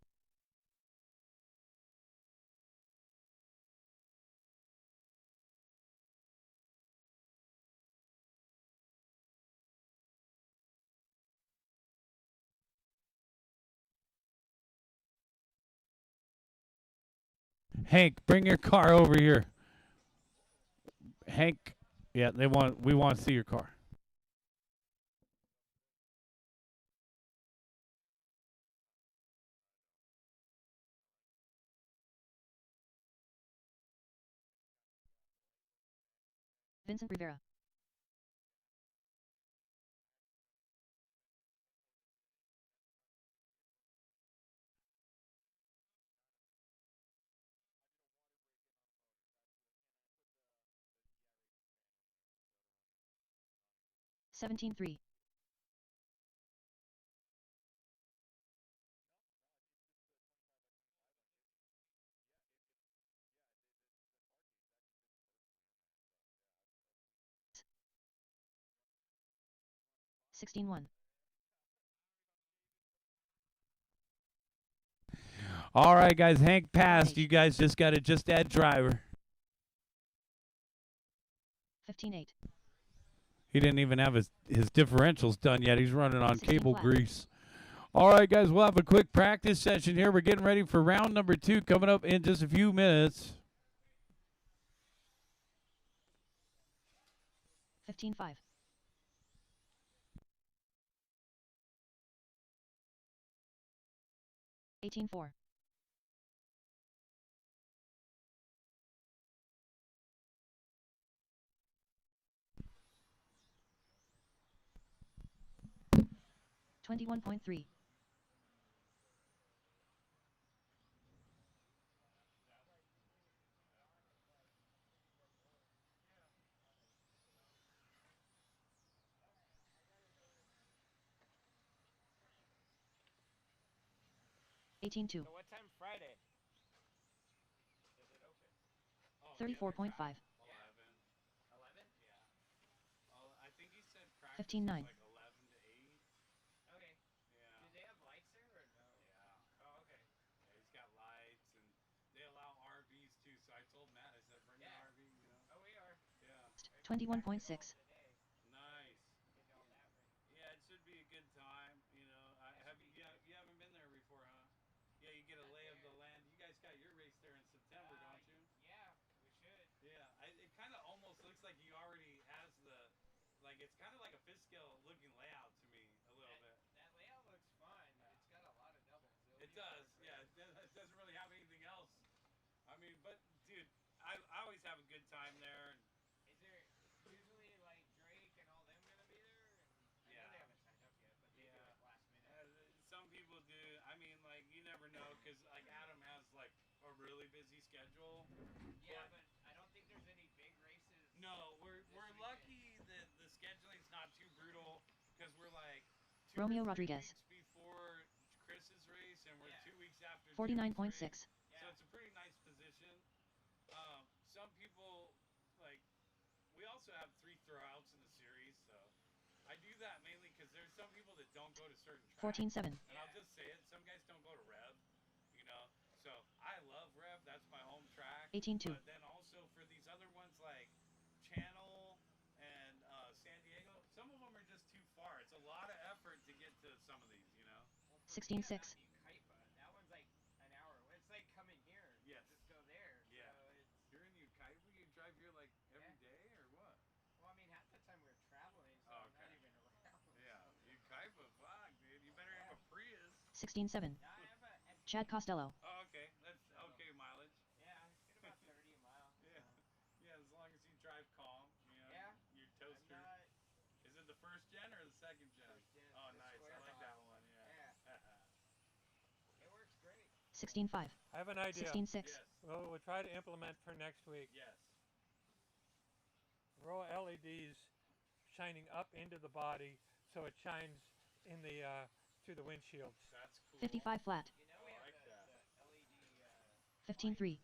Hank, bring your car over here. Hank, yeah, we want to see your car. Vincent Rivera. 17-3. Sixteen one. All right, guys. Hank passed. Eight. You guys just got to just add driver. 15-8. He didn't even have his differentials done yet. He's running on 16 cable flat. grease. All right, guys. We'll have a quick practice session here. We're getting ready for round number 2 coming up in just a few minutes. 15-5. 18-4. 21.3. 18-2. So what time Friday? 34.5. 11. 11? Yeah. I think he said practice 15-9. like 11 to 8. Okay. Yeah. Do they have lights there or no? Yeah. Oh, okay. Yeah, he's got lights and they allow RVs too. So I told Matt, I said, bring an RV, you know. Oh, we are. Yeah. 21.6. Nice. Getting all that ready. Yeah, it should be a good time. You know, you haven't been there before, huh? Yeah, you get a lay of the land. You guys got your race there in September, don't you? Yeah, we should. Yeah, it kind of almost looks like he already has like it's kind of like a fifth scale looking layout to me a little bit. That layout looks fun. Yeah. It's got a lot of doubles. It does, yeah. It doesn't really have anything else. I mean, but dude, I always have a good time there. And is there usually like Drake and all them gonna be there? And I know they haven't signed up yet, but they do it last minute. Some people do. I mean, like you never know because like Adam has like a really busy schedule. Yeah, but I don't think there's any big races. No, we're lucky that the scheduling's not too brutal because we're like Romeo Rodriguez. weeks before Chris's race and we're 2 weeks after 49.6. So it's a pretty nice position. Some people like we also have 3 throwouts in the series, so I do that mainly because there's some people that don't go to certain tracks. 14-7. And I'll just say it, some guys don't go to Rev, you know. So I love Rev, that's my home track. 18-2. But then also for these other ones like Channel and San Diego, some of them are just too far. It's a lot of effort to get to some of these, you know. 16-6. That one's like an hour. It's like coming here. Yes. Just go there. Yeah. So it's, You're in Ukaipa? You drive here like every day or what? well, I mean, half the time we're traveling, so I'm not even around. Yeah. Ukaipa, fuck, dude. You better have a Prius. 16-7. No, I have a Chad Costello. Oh, okay. That's okay mileage. Yeah, get about 30 a mile. Yeah. Yeah, as long as you drive calm, you know. Yeah. Your toaster. Is it the first gen or the second gen? First gen. Oh, nice. I like that one. Yeah. It works great. 16-5. I have an idea. 16-6. Yes. Well, we'll try to implement for next week. Yes. Row LEDs shining up into the body so it shines in the through the windshields. That's cool. 55 flat. You know, we I have like that. the LED. 15-3.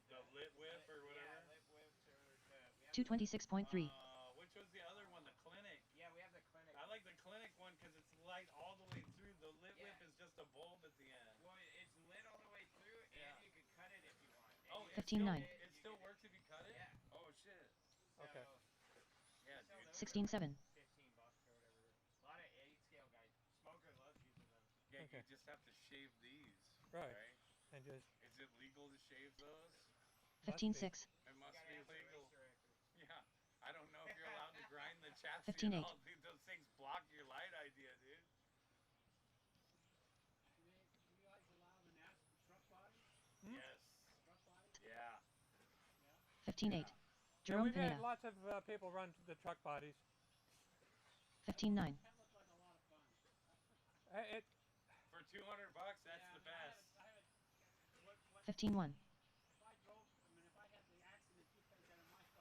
The lit whip or whatever. Yeah, lip whips or we have 226.3. Which was the other one? The clinic. Yeah, we have the clinic. I like the clinic one because it's light all the way through. The lit whip is just a bulb at the end. Well, it's lit all the way through, and you can cut it if you want. Oh, 15-9. It still works if you cut it? Yeah. Oh, shit. Okay. Yeah, dude. 16-7. $15 or whatever. A lot of 8-scale guys. Smoker loves using them. Yeah, Okay. you just have to shave these. Right. And just Is it legal to shave those? 15-6. It must Gotta be ask the legal. race director. Yeah. I don't know if you're allowed to grind the chassis 15-8. at all, dude. Those things block your light idea, dude. Yes. Yeah. 15-8. yeah, Jerome we've had Pineda. lots of people run the truck bodies. 15-9. It For $200, that's the best. 15-1.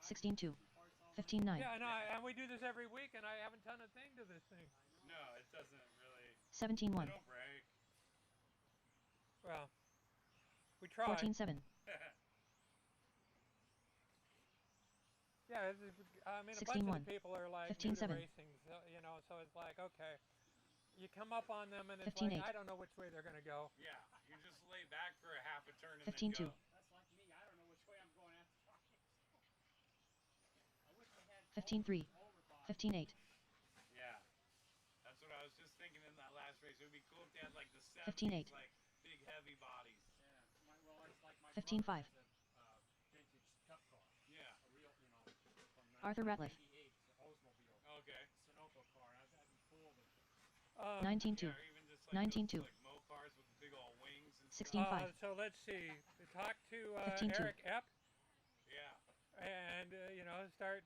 16-2. 15-9. Yeah, and we do this every week, and I haven't done a thing to this thing. No, it doesn't really. 17-1. They don't break. Well, we try. 14-7. Yeah, I mean, a bunch of 16-1. the people are like new to 15-7. racing, so, you know, so it's like, okay, you come up on them, and it's 15-8. like, I don't know which way they're going to go. Yeah, you just lay back for a half a turn and 15-2. then go. That's like me. I don't know which way I'm going after talking. I wish they had 15-3. overbought. 15-8. Yeah, that's what I was just thinking in that last race. It would be cool if they had like the 15-8. 70s, like big heavy bodies. Yeah. Well, it's like my 15-5. brother has a vintage cup car. Yeah. A real, you know, from Arthur Ratliff. 1988. It's an Oldsmobile. Okay. Sunoco car. I've had them full with 19-2. Yeah, or even just like 19-2. those, like mo cars with the big old wings and stuff. 16-5. So let's see. Talk to 15-2. Eric Epp, Yeah. and you know, start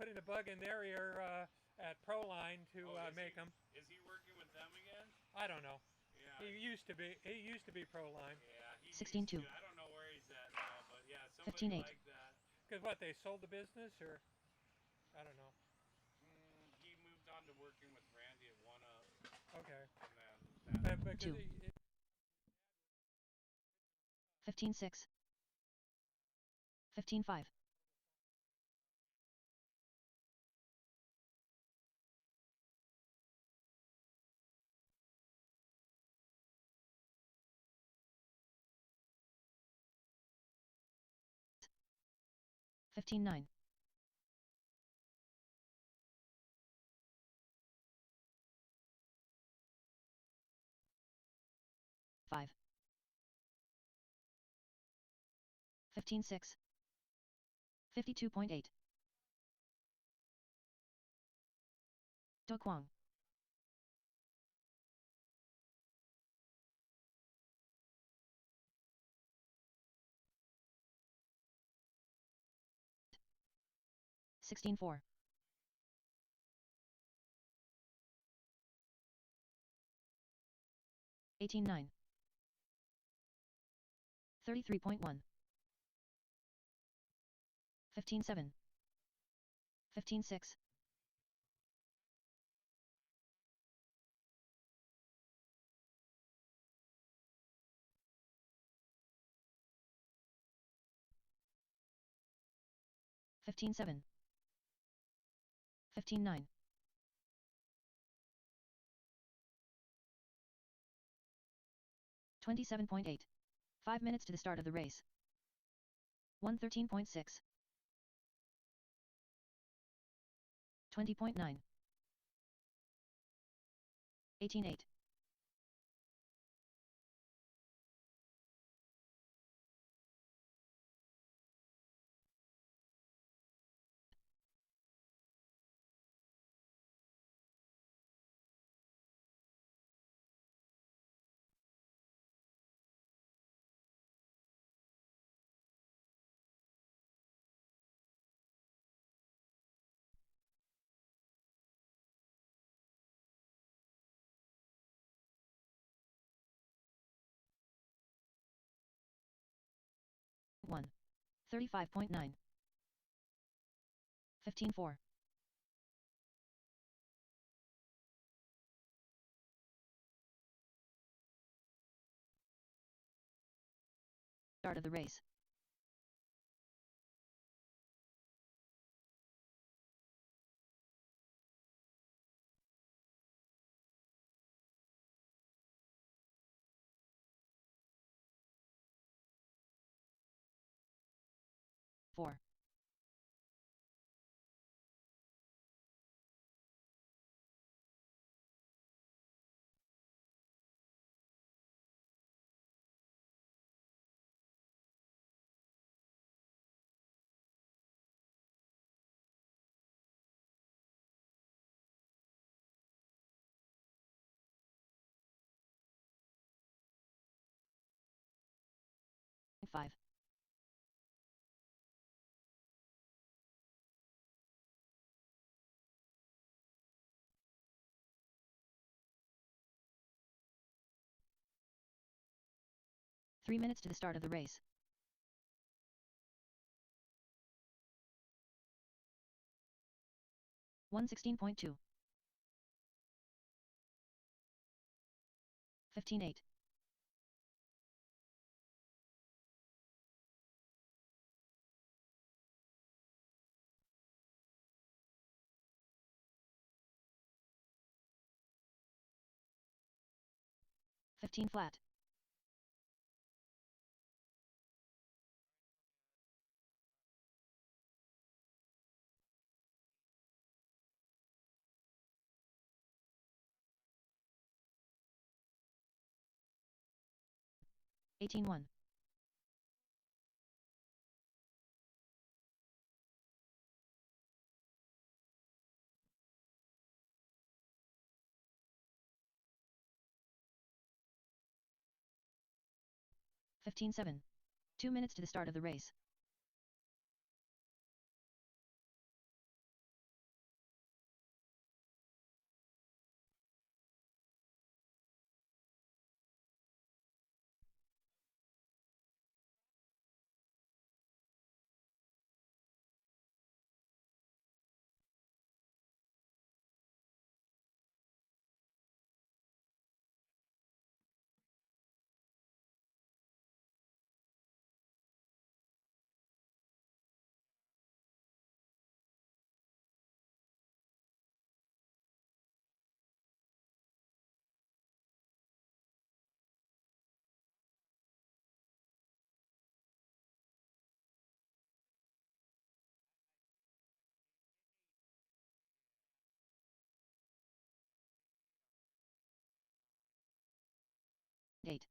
putting the bug in their ear at Proline to make them. Is he working with them again? I don't know. Yeah. He used to be. He used to be Proline. Yeah. He 16-2. used to. I don't know where he's at now, but yeah, somebody 15-8. like that. Because what, they sold the business, or I don't know. He moved on to working with Randy at One Up, Okay. and then Because 2. 15-6. 15-5. 15-9. 5. 15-6. 52.8. Do Kwang. 16-4. 18-9. 33.1. 15-7. 15-6. 15-7. 15-9. 27.8. 5 minutes to the start of the race. 113.6. 20.9. 18.8. 1. 35.9. 15-4. Start of the race. Four. Five. 3 minutes to the start of the race. 116.2. 15.8. 15 flat. 18.1. 15.7. 2 minutes to the start of the race. Date.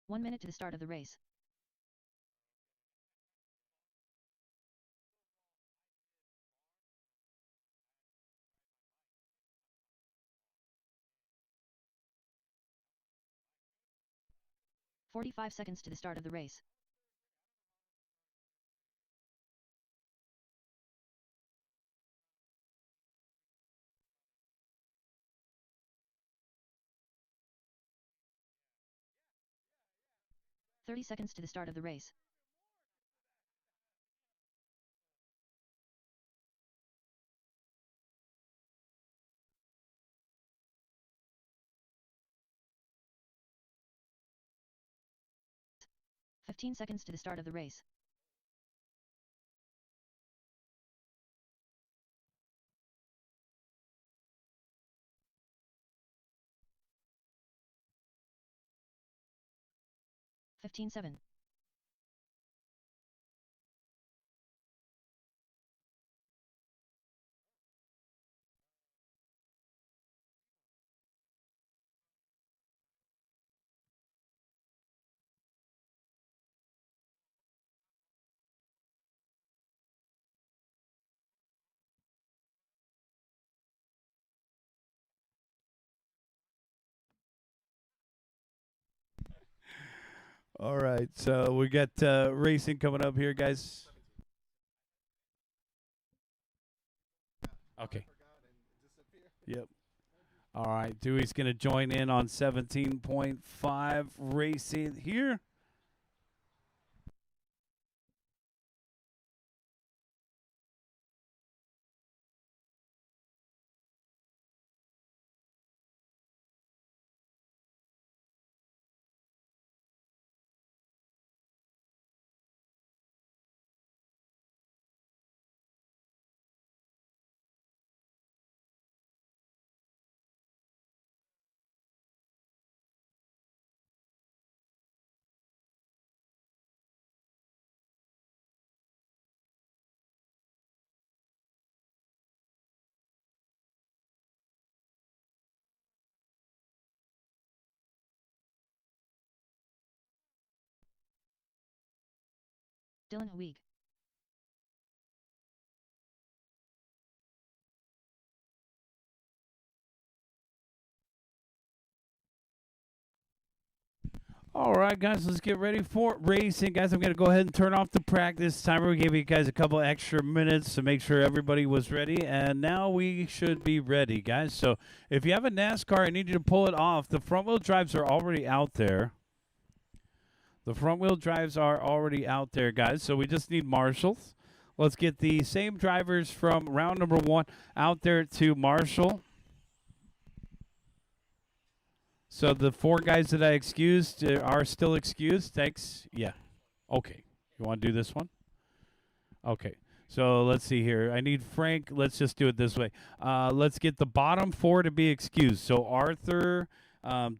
1 minute to the start of the race. "45 seconds to the start of the race. Yeah. 30 seconds to the start of the race. "15 seconds to the start of the race. "15.7. All right, so we got racing coming up here, guys. Okay. Yep. All right, Dewey's going to join in on 17.5 racing here. Dylan Huig. All right, guys, let's get ready for racing. Guys, I'm going to go ahead and turn off the practice timer. We gave you guys a couple extra minutes to make sure everybody was ready, and now we should be ready, guys. So if you have a NASCAR, I need you to pull it off. The front-wheel drives are already out there. The front-wheel drives are already out there, guys, so we just need marshals. Let's get the same drivers from round number 1 out there to Marshall. So the 4 guys that I excused are still excused. Thanks. Yeah. Okay. You want to do this one? Okay. So let's see here. I need Frank. Let's just do it this way. Let's get the bottom 4 to be excused. So Arthur,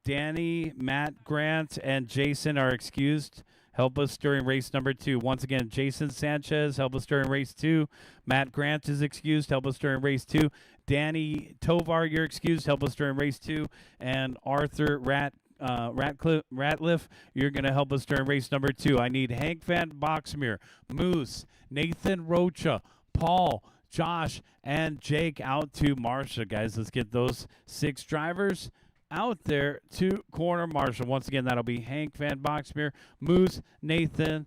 Danny, Matt, Grant, and Jason are excused. Help us during race number 2. Once again, Jason Sanchez, help us during race 2. Matt Grant is excused. Help us during race 2. Danny Tovar, you're excused. Help us during race 2. And Arthur Ratliff, you're going to help us during race number 2. I need Hank Van Boxmeer, Moose, Nathan Rocha, Paul, Josh, and Jake out to Marcia, guys. Let's get those 6 drivers out there to corner Marshall. Once again, that'll be Hank Van Boxmeer, Moose, Nathan,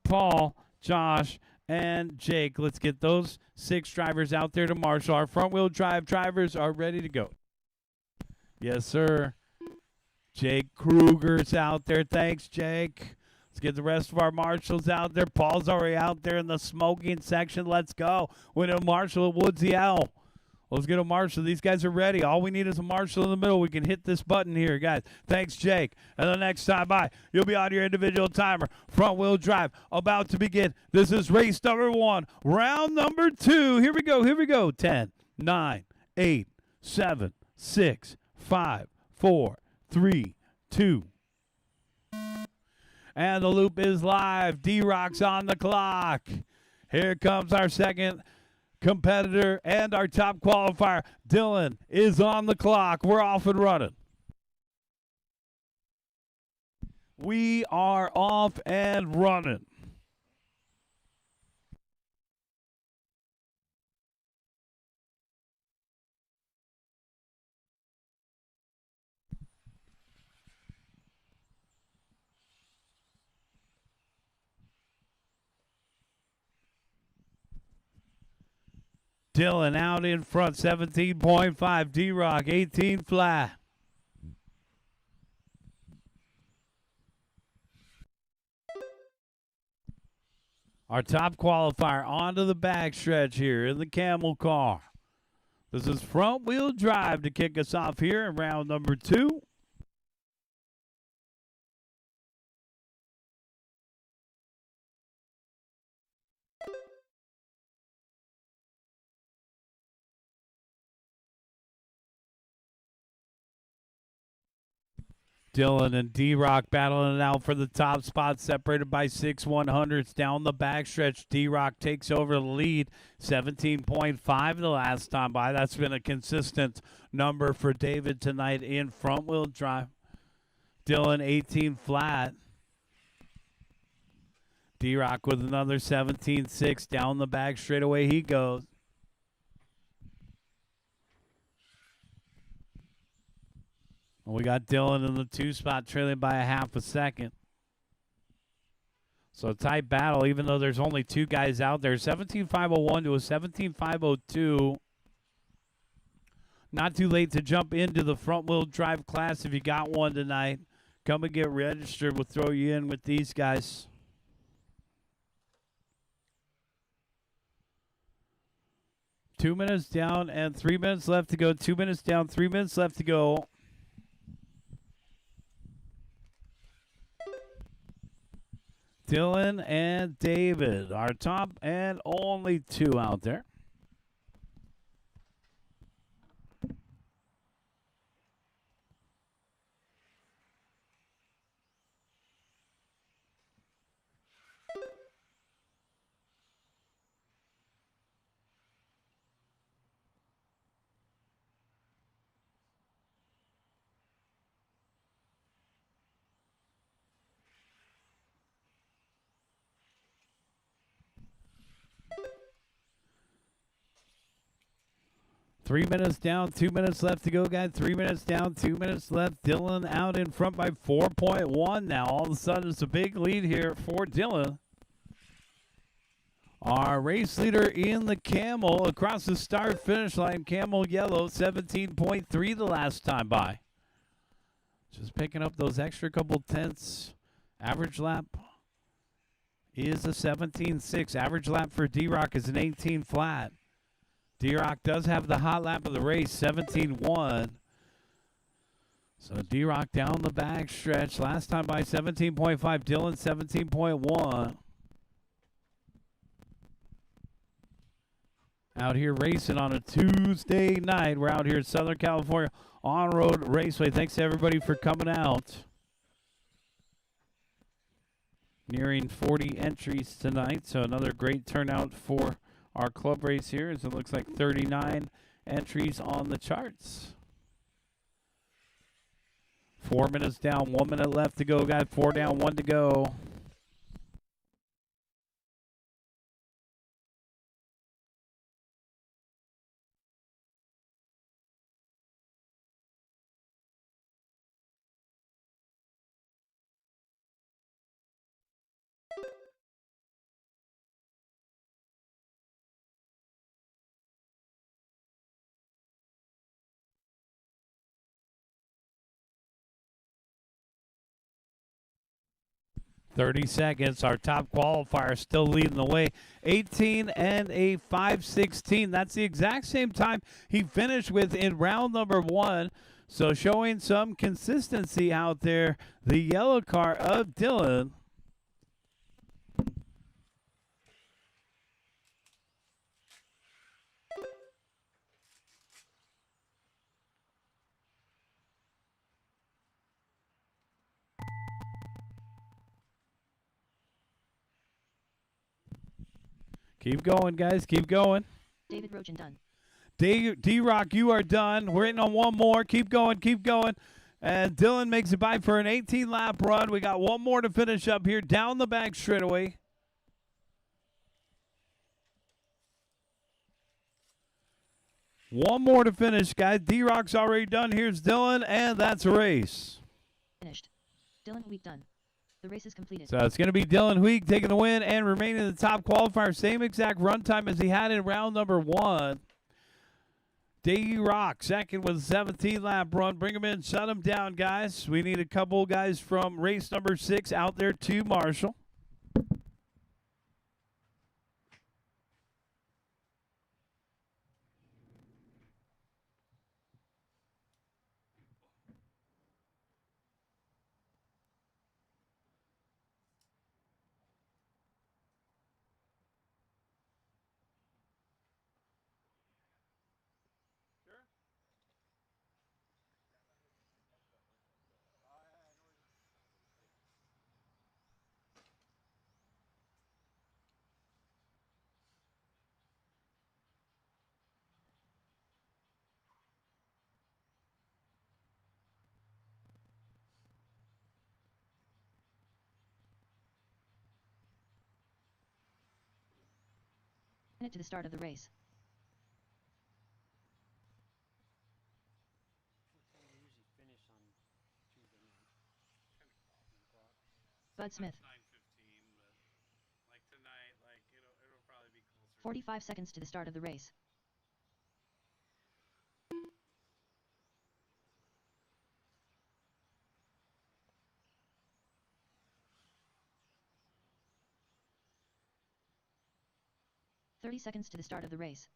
Paul, Josh, and Jake. Let's get those 6 drivers out there to Marshall. Our front-wheel drive drivers are ready to go. Yes, sir. Jake Kruger's out there. Thanks, Jake. Let's get the rest of our marshals out there. Paul's already out there in the smoking section. Let's go. We need a marshal at Woodsy Owl. Let's get a marshal. These guys are ready. All we need is a marshal in the middle. We can hit this button here, guys. Thanks, Jake. And the next time by, you'll be on your individual timer. Front-wheel drive about to begin. This is race number 1, round number 2. Here we go. Here we go. 10, 9, 8, 7, 6, 5, 4, 3, 2. And the loop is live. D-Rock's on the clock. Here comes our second competitor and our top qualifier. Dylan is on the clock. We're off and running. We are off and running. Dylan out in front, 17.5. D-Rock, 18 flat. Our top qualifier onto the backstretch here in the camel car. This is front wheel drive to kick us off here in round number 2. Dylan and D-Rock battling it out for the top spot, separated by 6 100s down the backstretch. D-Rock takes over the lead, 17.5 the last time by. That's been a consistent number for David tonight in front-wheel drive. Dylan 18 flat. D-Rock with another 17.6 down the back straightaway he goes. We got Dylan in the 2 spot, trailing by a half a second. So tight battle, even though there's only 2 guys out there. 17.501 to a 17.502. Not too late to jump into the front-wheel drive class if you got one tonight. Come and get registered. We'll throw you in with these guys. Two minutes down and 3 minutes left to go. 2 minutes down, 3 minutes left to go. Dylan and David, our top and only 2 out there. Three minutes down, 2 minutes left to go, guys. 3 minutes down, 2 minutes left. Dylan out in front by 4.1 now. All of a sudden, it's a big lead here for Dylan. Our race leader in the Camel across the start-finish line. Camel yellow, 17.3 the last time by. Just picking up those extra couple tenths. Average lap is a 17.6. Average lap for D-Rock is an 18 flat. D-Rock does have the hot lap of the race, 17.1. So D-Rock down the back stretch. Last time by 17.5. Dylan 17.1. Out here racing on a Tuesday night. We're out here in Southern California on-road raceway. Thanks to everybody for coming out. Nearing 40 entries tonight, so another great turnout for our club race here, as it looks like 39 entries on the charts. 4 minutes down, 1 minute left to go, guys. 4 down, 1 to go. Thirty seconds. Our top qualifier still leading the way. 18 and a 5:16. That's the exact same time he finished with in round number 1. So showing some consistency out there. The yellow car of Dylan. Keep going, guys. Keep going. David Rogen done. D-Rock, you are done. We're hitting on one more. Keep going. Keep going. And Dylan makes it by for an 18-lap run. We got one more to finish up here down the back straightaway. One more to finish, guys. D-Rock's already done. Here's Dylan, and that's a race. Finished. Dylan Week done. The race is completed. So it's going to be Dylan Huig taking the win and remaining the top qualifier. Same exact run time as he had in round number 1. D-Rock second with a 17-lap run. Bring him in, shut him down, guys. We need a couple guys from race number 6 out there to Marshall. Minute to the start of the race. Bud Smith. 45 seconds to the start of the race. "30 seconds to the start of the race.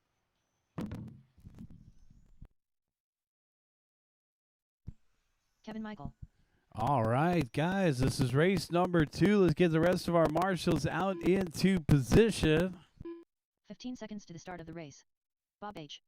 Kevin Michael. All right, guys, this is race number 2. Let's get the rest of our marshals out into position. 15 seconds to the start of the race. Bob H.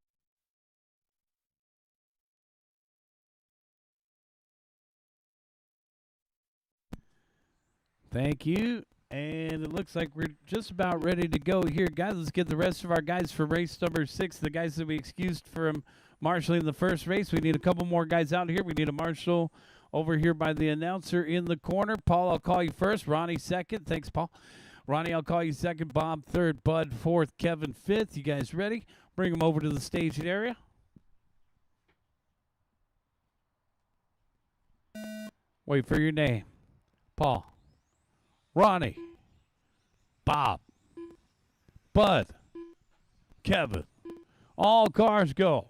Thank you. And it looks like we're just about ready to go here. Guys, let's get the rest of our guys for race number 6, the guys that we excused from marshaling the first race. We need a couple more guys out here. We need a marshal over here by the announcer in the corner. Paul, I'll call you first. Ronnie second. Thanks, Paul. Ronnie, I'll call you second. Bob third. Bud fourth. Kevin fifth. You guys ready? Bring them over to the staging area. Wait for your name. Paul. Ronnie. Bob. Bud. Kevin. All cars go.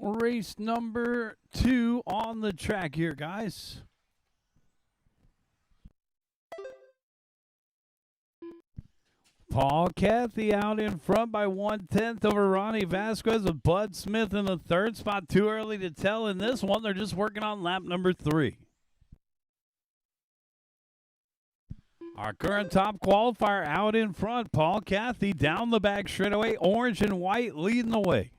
Race number 2 on the track here, guys. Paul Cathy out in front by 1/10 over Ronnie Vasquez with Bud Smith in the third spot. Too early to tell in this one. They're just working on lap number 3. Our current top qualifier out in front, Paul Cathy down the back straightaway, orange and white leading the way.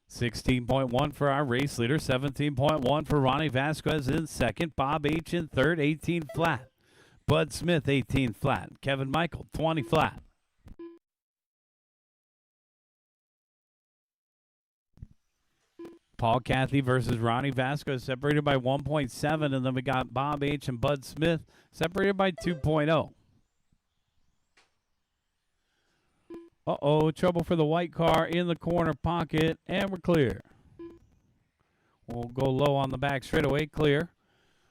16.1 for our race leader, 17.1 for Ronnie Vasquez in second, Bob H in third, 18 flat. Bud Smith, 18 flat. Kevin Michael, 20 flat. Paul Cathy versus Ronnie Vasquez separated by 1.7, and then we got Bob H and Bud Smith separated by 2.0. Uh-oh, trouble for the white car in the corner pocket, and we're clear. We'll go low on the back straightaway, clear.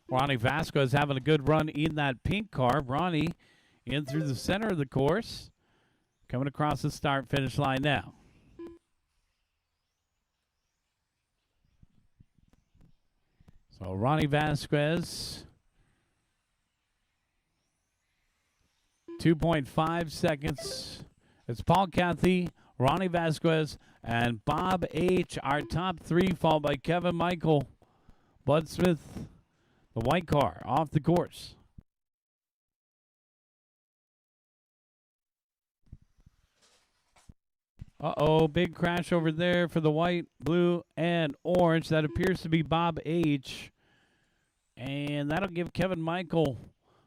Ronnie Vasquez having a good run in that pink car. Ronnie in through the center of the course, coming across the start-finish line now. So Ronnie Vasquez, 2.5 seconds. It's Paul Cathy, Ronnie Vasquez, and Bob H. Our top 3, followed by Kevin Michael, Bud Smith, the white car, off the course. Uh-oh, big crash over there for the white, blue, and orange. That appears to be Bob H. And that'll give Kevin Michael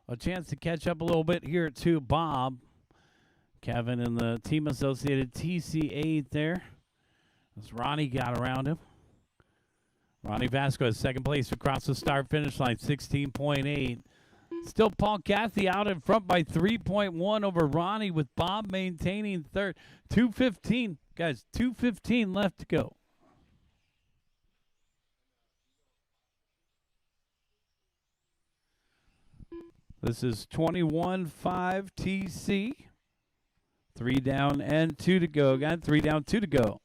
a chance to catch up a little bit here to Bob. Kevin in the Team Associated TC8 there, as Ronnie got around him. Ronnie Vasquez, second place across the start-finish line, 16.8. Still Paul Cathy out in front by 3.1 over Ronnie, with Bob maintaining third. 2:15, guys, 2:15 left to go. This is 21.5 TC. 3 down and 2 to go. Got 3 down, 2 to go.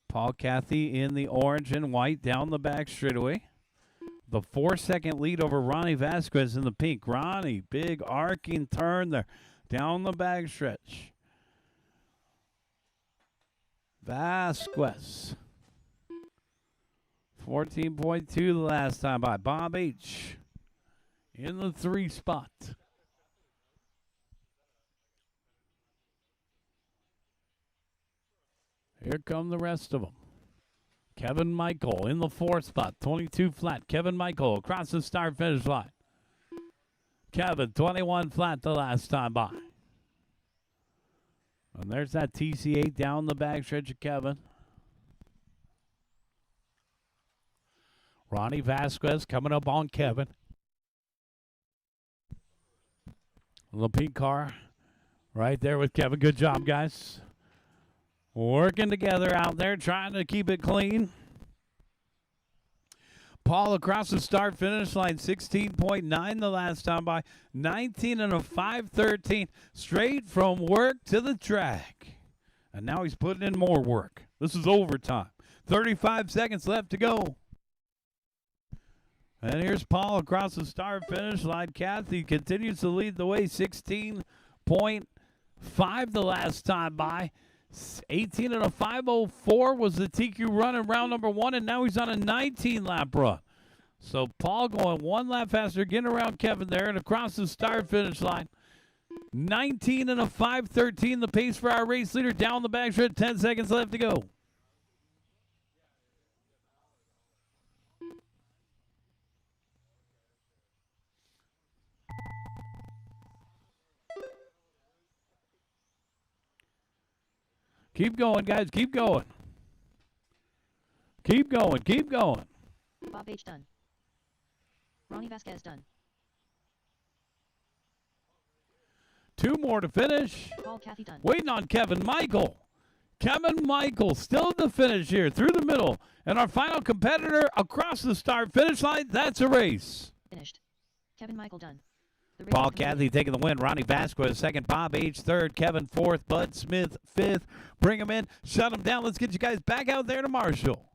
Paul Cathy in the orange and white down the back straightaway. The 4-second lead over Ronnie Vasquez in the pink. Ronnie, big arcing turn there down the back stretch. Vasquez. 14.2 the last time by Bob H. in the 3 spot. Here come the rest of them. Kevin Michael in the 4th spot, 22 flat. Kevin Michael across the start-finish line. Kevin, 21 flat the last time by. And there's that TC8 down the back stretch of Kevin. Ronnie Vasquez coming up on Kevin. The pink car right there with Kevin. Good job, guys. Working together out there, trying to keep it clean. Paul across the start-finish line, 16.9 the last time by. 19 and a 5.13. Straight from work to the track. And now he's putting in more work. This is overtime. 35 seconds left to go. And here's Paul across the start-finish line. Cathy continues to lead the way, 16.5 the last time by. 18 and a 5.04 was the TQ run in round number 1, and now he's on a 19-lap run. So Paul going 1 lap faster, getting around Kevin there, and across the start-finish line. 19 and a 5.13 the pace for our race leader down the back stretch. 10 seconds left to go. Keep going, guys. Keep going. Keep going. Keep going. Bob H. done. Ronnie Vasquez done. 2 more to finish. Paul Cathy done. Waiting on Kevin Michael. Kevin Michael still at the finish here through the middle. And our final competitor across the start-finish line, that's a race. Finished. Kevin Michael done. The race Paul is completed. Cathy taking the win. Ronnie Vasquez second. Bob H third. Kevin fourth. Bud Smith fifth. Bring him in. Shut him down. Let's get you guys back out there to Marshall.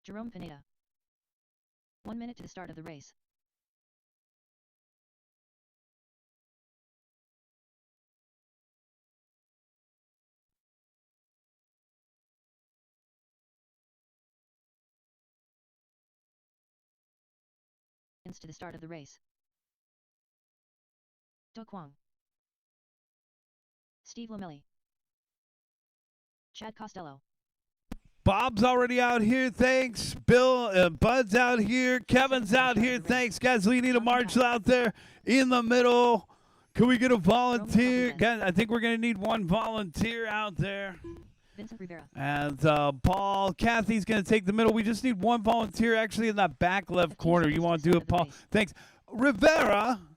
Jerome Pineda. 1 minute to the start of the race. To the start of the race. Do Kwang. Steve Lamelli. Chad Costello. Bob's already out here. Thanks. Bill, Bud's out here. Kevin's out here. Thanks, guys. We need a marshal out there in the middle. Can we get a volunteer? Guys, I think we're going to need one volunteer out there. Vincent Rivera. And Paul, Kathy's going to take the middle. We just need one volunteer actually in that back left corner. You want to do it, Paul? Thanks. Rivera's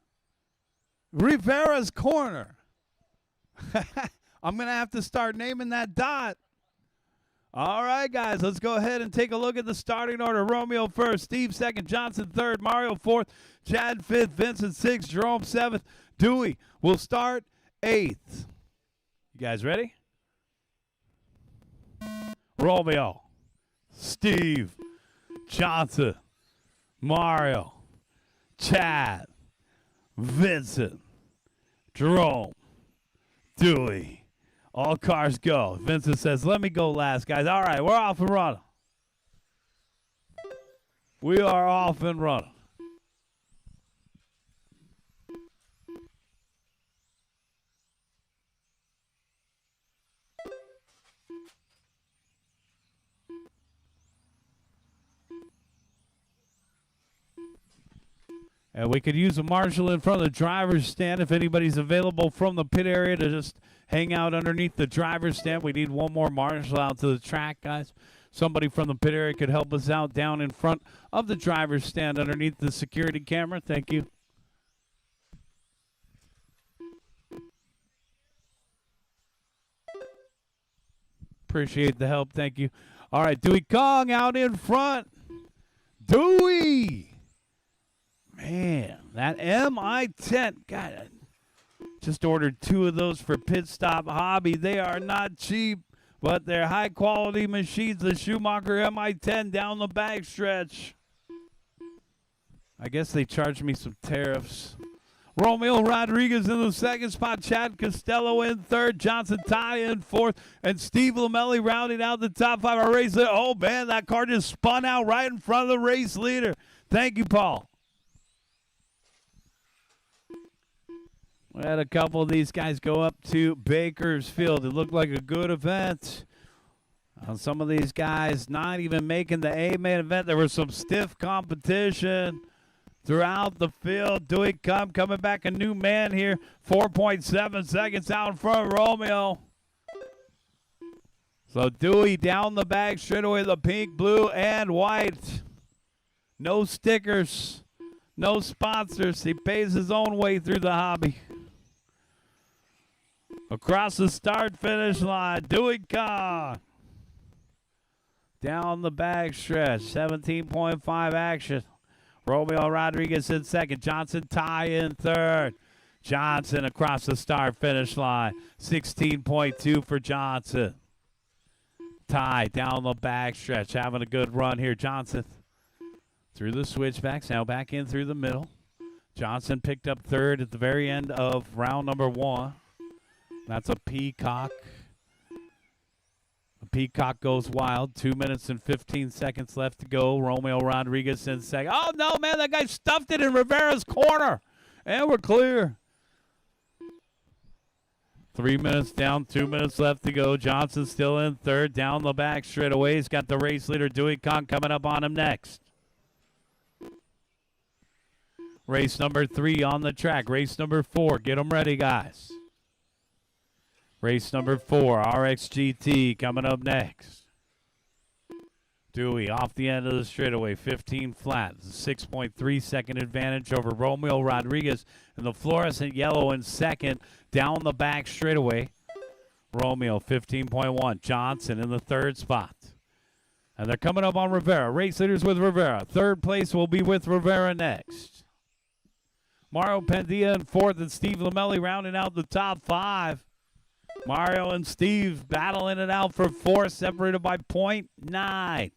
corner. I'm going to have to start naming that dot. All right, guys, let's go ahead and take a look at the starting order. Romeo first, Steve second, Johnson third, Mario fourth, Chad fifth, Vincent sixth, Jerome seventh, Dewey will start eighth. You guys ready? Romeo, Steve, Johnson, Mario, Chad, Vincent, Jerome, Dewey. All cars go. Vincent says, let me go last, guys. All right, we're off and running. We are off and running. And we could use a marshal in front of the driver's stand if anybody's available from the pit area to just hang out underneath the driver's stand. We need one more marshal out to the track, guys. Somebody from the pit area could help us out down in front of the driver's stand underneath the security camera. Thank you. Appreciate the help. Thank you. All right, Dewey Kong out in front. Dewey. Man, that MI-10. God, I just ordered 2 of those for Pit Stop Hobby. They are not cheap, but they're high-quality machines. The Schumacher MI-10 down the backstretch. I guess they charged me some tariffs. Romeo Rodriguez in the second spot. Chad Costello in third. Johnson Ty in fourth. And Steve Lamelli rounding out the top 5. Our race leader. Oh, man, that car just spun out right in front of the race leader. Thank you, Paul. We had a couple of these guys go up to Bakersfield. It looked like a good event. Some of these guys not even making the A-main event. There was some stiff competition throughout the field. Dewey coming back a new man here. 4.7 seconds out in front of Romeo. So Dewey down the back straightaway, the pink, blue, and white. No stickers. No sponsors. He pays his own way through the hobby. Across the start-finish line, Dewey Kong. Down the back stretch, 17.5 action. Romeo Rodriguez in second. Johnson Ty in third. Johnson across the start-finish line, 16.2 for Johnson. Ty down the back stretch, having a good run here. Johnson through the switchbacks, now back in through the middle. Johnson picked up third at the very end of round number 1. That's a peacock. A Peacock goes wild. 2 minutes and 15 seconds left to go. Romeo Rodriguez in second. Oh, no, man, that guy stuffed it in Rivera's corner. And we're clear. 3 minutes down, 2 minutes left to go. Johnson still in third. Down the back straight away. He's got the race leader, Dewey Kong, coming up on him next. Race number 3 on the track. Race number 4. Get them ready, guys. Race number 4, RXGT, coming up next. Dewey off the end of the straightaway, 15 flat. 6.3 second advantage over Romeo Rodriguez in the fluorescent yellow in second. Down the back straightaway. Romeo, 15.1. Johnson in the third spot. And they're coming up on Rivera. Race leaders with Rivera. Third place will be with Rivera next. Mario Pendia in fourth and Steve Lamelli rounding out the top 5. Mario and Steve battling it out for fourth, separated by .9.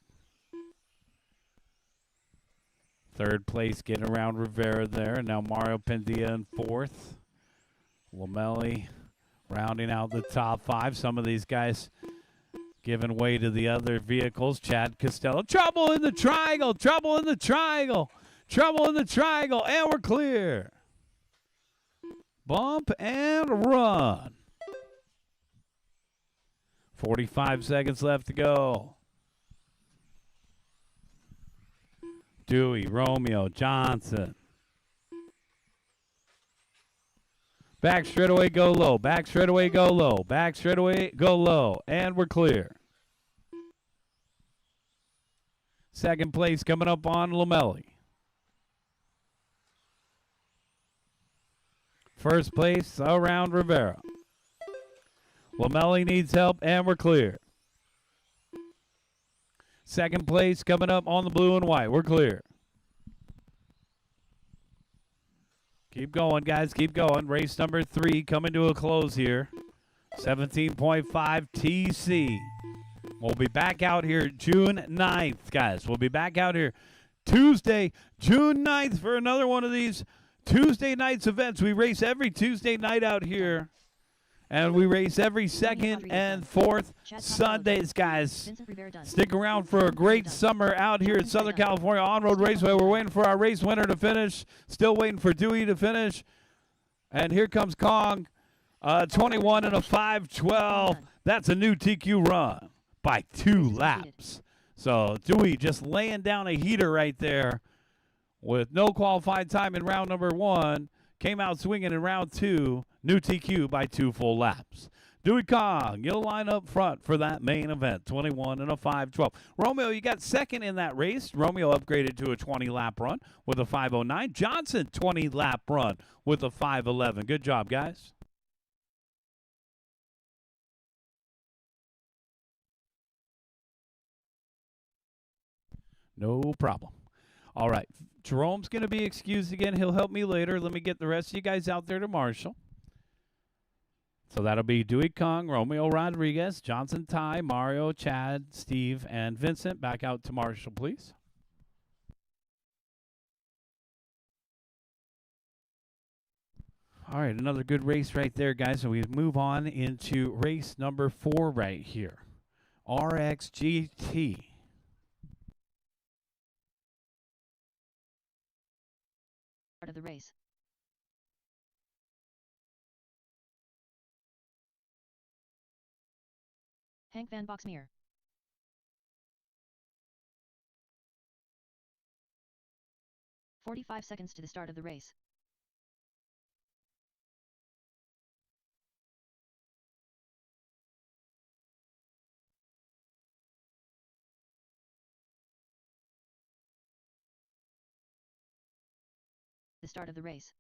Third place getting around Rivera there. And now Mario Pendia in fourth. Lamelli rounding out the top 5. Some of these guys giving way to the other vehicles. Chad Costello. Trouble in the triangle. Trouble in the triangle. Trouble in the triangle. And we're clear. Bump and run. 45 seconds left to go. Dewey, Romeo, Johnson. Back straightaway, go low. Back straightaway, go low. Back straightaway, go low. And we're clear. Second place coming up on Lamelli. First place around Rivera. Lamelli needs help, and we're clear. Second place coming up on the blue and white. We're clear. Keep going, guys. Keep going. Race number 3 coming to a close here. 17.5 TC. We'll be back out here June 9th, guys. We'll be back out here Tuesday, June 9th for another one of these Tuesday nights events. We race every Tuesday night out here. And we race every second and fourth Sundays, guys. Stick around for a great summer out here at Southern California On-Road Raceway. We're waiting for our race winner to finish. Still waiting for Dewey to finish. And here comes Kong. 21 and a 5:12. That's a new TQ run by 2 laps. So Dewey just laying down a heater right there with no qualified time in round number 1. Came out swinging in round 2. New TQ by 2 full laps. Dewey Kong, you'll line up front for that main event. 21 and a 5:12. Romeo, you got second in that race. Romeo upgraded to a 20-lap run with a 5:09. Johnson, 20-lap run with a 5:11. Good job, guys. No problem. All right. Jerome's going to be excused again. He'll help me later. Let me get the rest of you guys out there to Marshall. So that'll be Dewey Kong, Romeo Rodriguez, Johnson Ty, Mario, Chad, Steve, and Vincent. Back out to Marshall, please. All right, another good race right there, guys. So we move on into race number 4 right here. RXGT. Start of the race. Hank Van Boxmeer. "45 seconds to the start of the race. The start of the race.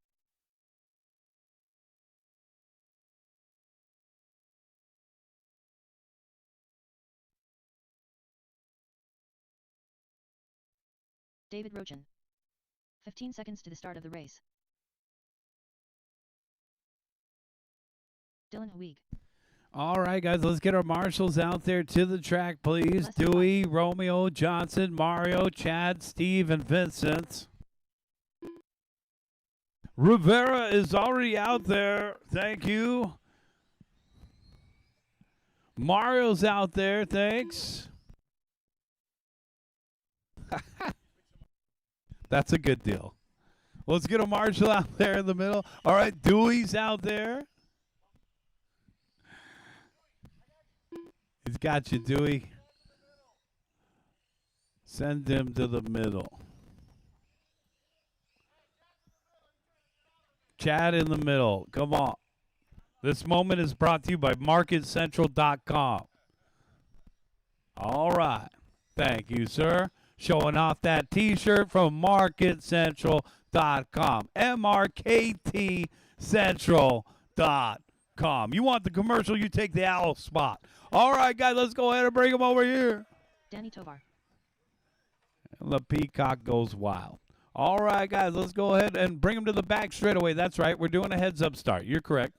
David Rochin. 15 seconds to the start of the race. Dylan Huig. All right, guys, let's get our marshals out there to the track, please. Dewey, Romeo, Johnson, Mario, Chad, Steve, and Vincent. Rivera is already out there. Thank you. Mario's out there. Thanks. That's a good deal. Let's get a Marshall out there in the middle. All right, Dewey's out there. He's got you, Dewey. Send him to the middle. Chad in the middle. Come on. This moment is brought to you by MarketCentral.com. All right. Thank you, sir. Showing off that T-shirt from MarketCentral.com. MRKTCentral.com. You want the commercial, you take the owl spot. All right, guys, let's go ahead and bring him over here. Danny Tovar. And the peacock goes wild. All right, guys, let's go ahead and bring him to the back straight away. That's right. We're doing a heads-up start. You're correct.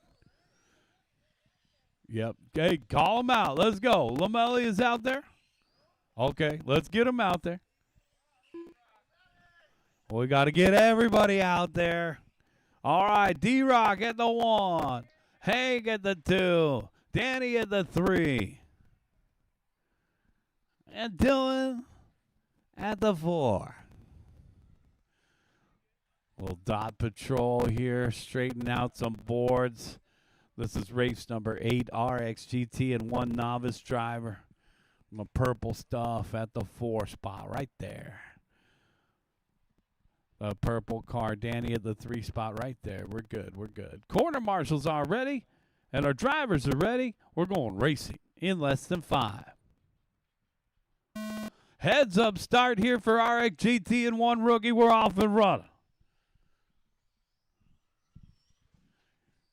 Yep. Okay, call him out. Let's go. Lamelli is out there. Okay, let's get him out there. We got to get everybody out there. All right, D-Rock at the 1. Hank at the 2. Danny at the 3. And Dylan at the 4. Little dot patrol here, straighten out some boards. This is race number 8, RXGT, and 1 novice driver. The purple stuff at the 4 spot right there. The purple car, Danny at the 3 spot right there. We're good, we're good. Corner marshals are ready, and our drivers are ready. We're going racing in less than 5. Heads up start here for RXGT and 1 rookie. We're off and running.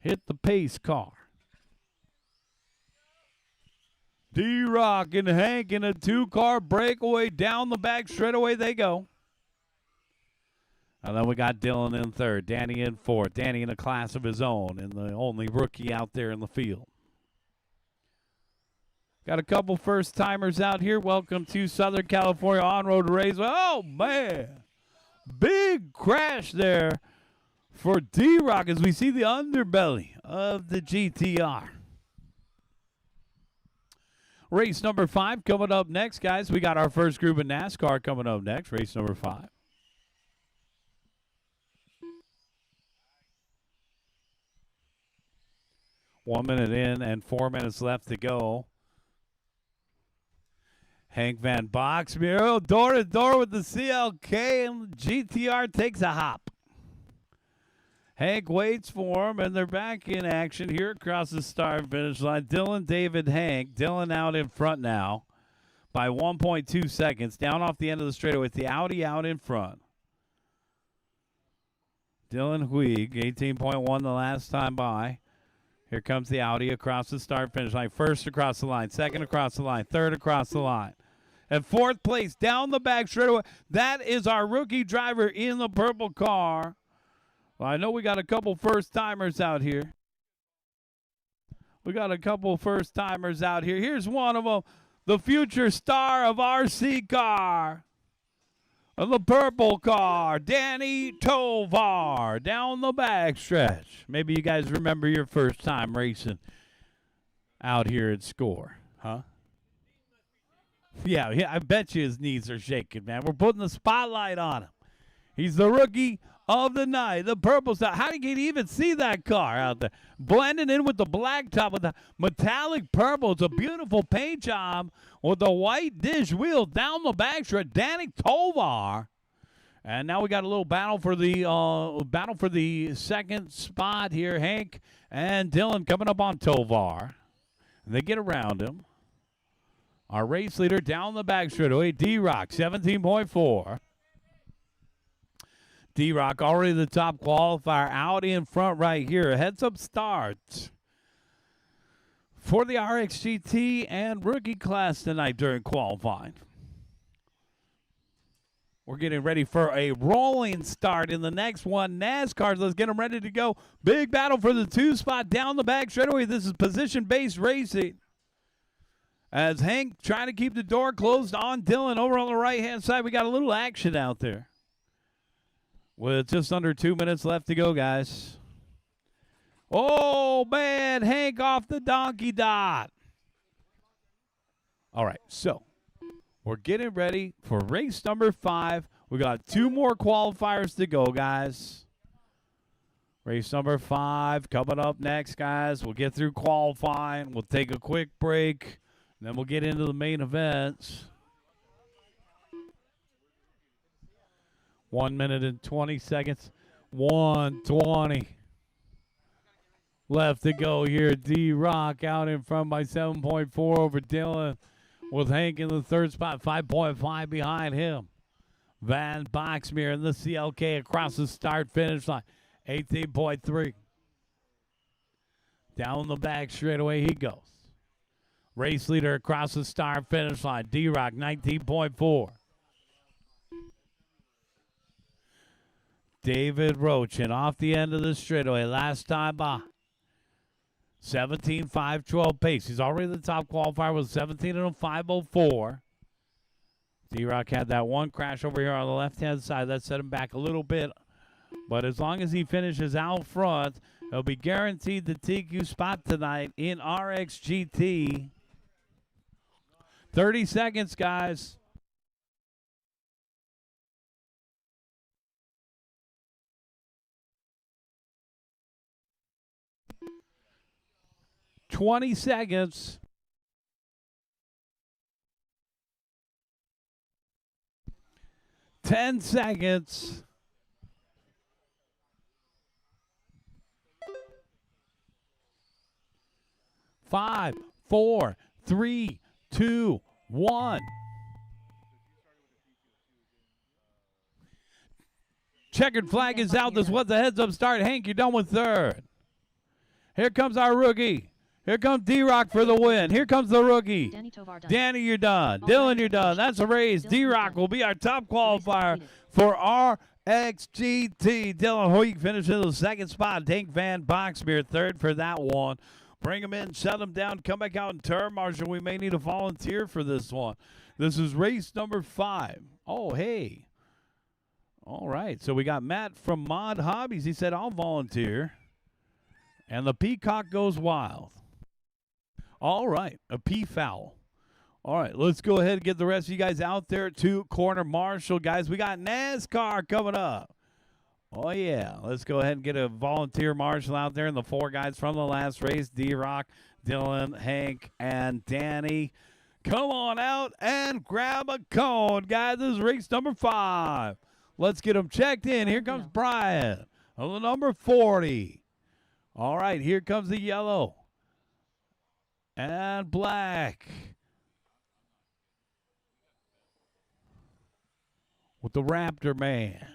Hit the pace car. D-Rock and Hank in a 2-car breakaway down the back. Straight away they go. And then we got Dylan in 3rd. Danny in 4th. Danny in a class of his own and the only rookie out there in the field. Got a couple first-timers out here. Welcome to Southern California On-Road Raceway. Oh, man. Big crash there for D-Rock as we see the underbelly of the GTR. Race number 5 coming up next, guys. We got our first group of NASCAR coming up next, race number 5. One minute in and 4 minutes left to go. Hank Van Boxmeer, door to door with the CLK, and GTR takes a hop. Hank waits for him, and they're back in action here across the start finish line. Dylan, David, Hank. Dylan out in front now by 1.2 seconds. Down off the end of the straightaway with the Audi out in front. Dylan Huig, 18.1 the last time by. Here comes the Audi across the start finish line. First across the line, second across the line, third across the line. And 4th place down the back straightaway. That is our rookie driver in the purple car. Well, I know we got a couple first-timers out here. We got a couple first-timers out here. Here's one of them, the future star of RC car. Of the purple car, Danny Tovar, down the back stretch. Maybe you guys remember your first time racing out here at SCOR, huh? Yeah, I bet you his knees are shaking, man. We're putting the spotlight on him. He's the rookie of the night, the purple stuff. How did you even see that car out there? Blending in with the black top with the metallic purple. It's a beautiful paint job with the white dish wheel down the back stretch. Danny Tovar. And now we got a little battle for the second spot here. Hank and Dylan coming up on Tovar. And they get around him. Our race leader down the back straightaway, D-Rock, 17.4. D-Rock already the top qualifier, out in front right here. Heads up start for the RXGT and rookie class tonight during qualifying. We're getting ready for a rolling start in the next one. NASCAR, let's get them ready to go. Big battle for the 2 spot down the back straightaway. This is position-based racing. As Hank trying to keep the door closed on Dylan over on the right-hand side. We got a little action out there. With just under 2 minutes left to go, guys. Oh, man, Hank off the donkey dot. All right, so we're getting ready for race number 5. We got 2 more qualifiers to go, guys. Race number 5 coming up next, guys. We'll get through qualifying. We'll take a quick break. And then we'll get into the main events. 1 minute and 20 seconds. 1:20 left to go here. D-Rock out in front by 7.4 over Dylan, with Hank in the third spot, 5.5 behind him. Van Boxmeer in the CLK across the start-finish line, 18.3. Down the back straightaway he goes. Race leader across the start-finish line, D-Rock, 19.4. David Rochin off the end of the straightaway, last time by. 17.512 pace. He's already the top qualifier with 17 and a 504. D-Rock had that one crash over here on the left-hand side. That set him back a little bit. But as long as he finishes out front, he'll be guaranteed the TQ spot tonight in RXGT. 30 seconds, guys. $20 seconds. $10 seconds. 5, 4, 3, 2, 1. Checkered flag is out. This was the heads-up start. Hank, you're done with third. Here comes our rookie. Here comes D-Rock for the win. Here comes the rookie. Danny Tovar done. Danny, you're done. Dylan, you're done. That's a race. D-Rock will be our top qualifier for RXGT. Dylan Hoyt finishes in the second spot. Hank Van Boxmeer third for that one. Bring him in, shut him down, come back out and turn marshal. We may need a volunteer for this one. This is race number 5. Oh, hey. All right, so we got Matt from Mod Hobbies. He said, I'll volunteer. And the peacock goes wild. All right, a pea foul. All right, let's go ahead and get the rest of you guys out there to corner marshal. Guys, we got NASCAR coming up. Oh, yeah. Let's go ahead and get a volunteer marshal out there and the 4 guys from the last race, D-Rock, Dylan, Hank, and Danny. Come on out and grab a cone, guys. This is race number 5. Let's get them checked in. Here comes Brian on the number 40. All right, here comes the yellow and black with the Raptor man.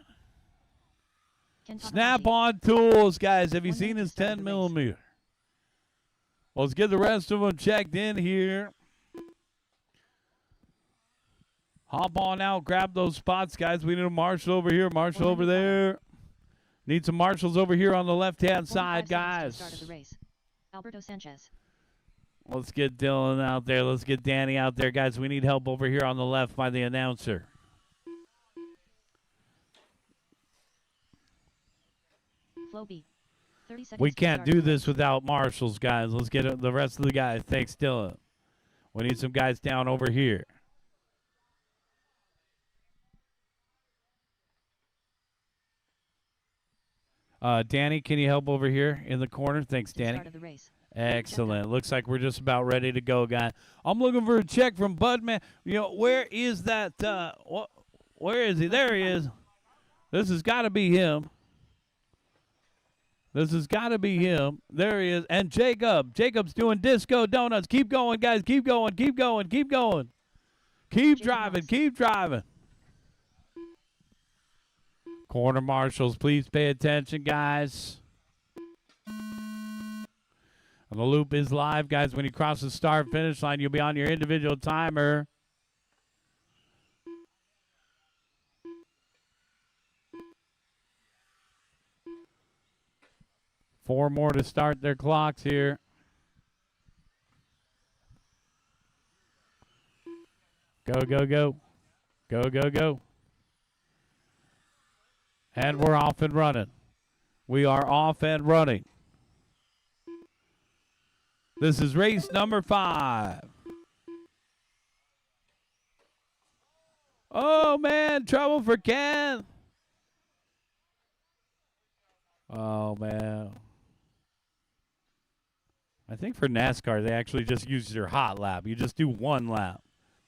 Snap-on tools, guys. Have you seen his 10 millimeter? Well, let's get the rest of them checked in here. Hop on out, grab those spots, guys. We need a marshal over here, marshal over there. Need some marshals over here on the left-hand side, guys. Start of the race. Alberto Sanchez. Let's get Dylan out there. Let's get Danny out there, guys. We need help over here on the left by the announcer. Floby. 30 seconds. We can't do this without marshals, guys. Let's get the rest of the guys. Thanks, Dylan. We need some guys down over here. Danny, can you help over here in the corner? Thanks, Danny. Start of the race. Excellent. Looks like we're just about ready to go, guys. I'm looking for a check from Budman. You know, where is that? Where is he? There he is. This has got to be him. This has got to be him. There he is. And Jacob. Jacob's doing disco donuts. Keep going, guys. Keep going. Keep going. Keep going. Keep driving. Keep driving. Corner marshals, please pay attention, guys. And the loop is live, guys. When you cross the start-finish line, you'll be on your individual timer. Four more to start their clocks here. Go, go, go. Go, go, go. And we're off and running. We are off and running. This is race number 5. Oh, man, trouble for Ken. Oh, man. I think for NASCAR, they actually just use your hot lap. You just do one lap.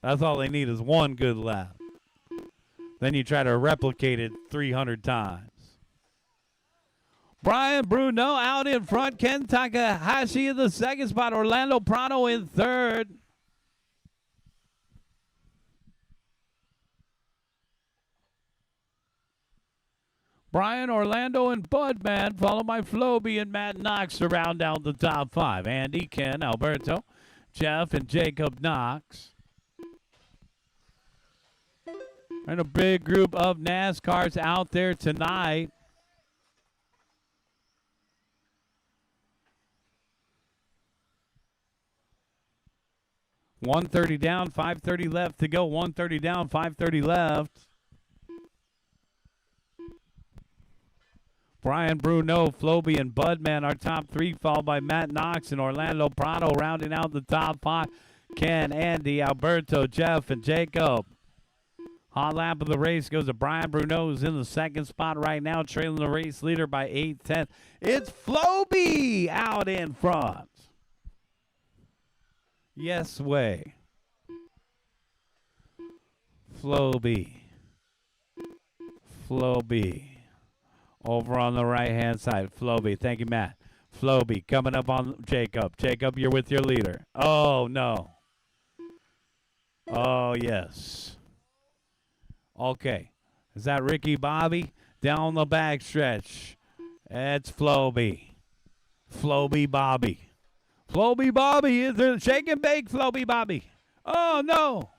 That's all they need is one good lap. Then you try to replicate it 300 times. Brian Bruno out in front. Ken Takahashi in the second spot. Orlando Prado in third. Brian, Orlando, and Budman, followed by Floby and Matt Knox to round out the top five. Andy, Ken, Alberto, Jeff, and Jacob Knox. And a big group of NASCARs out there tonight. $130 down, $530 left to go. $130 down, $530 left. Brian Bruno, Floby, and Budman are top three, followed by Matt Knox and Orlando Prado rounding out the top five. Ken, Andy, Alberto, Jeff, and Jacob. Hot lap of the race goes to Brian Bruno, who's in the second spot right now, trailing the race leader by 8/10. It's Floby out in front. Yes way. Floby. Over on the right-hand side, Floby. Thank you, Matt. Floby coming up on Jacob. Jacob, you're with your leader. Oh, no. Oh, yes. Okay. Is that Ricky Bobby? Down the backstretch. It's Floby. Floby Bobby. Floby Bobby is there. Shake and bake, Floby Bobby. Oh, no.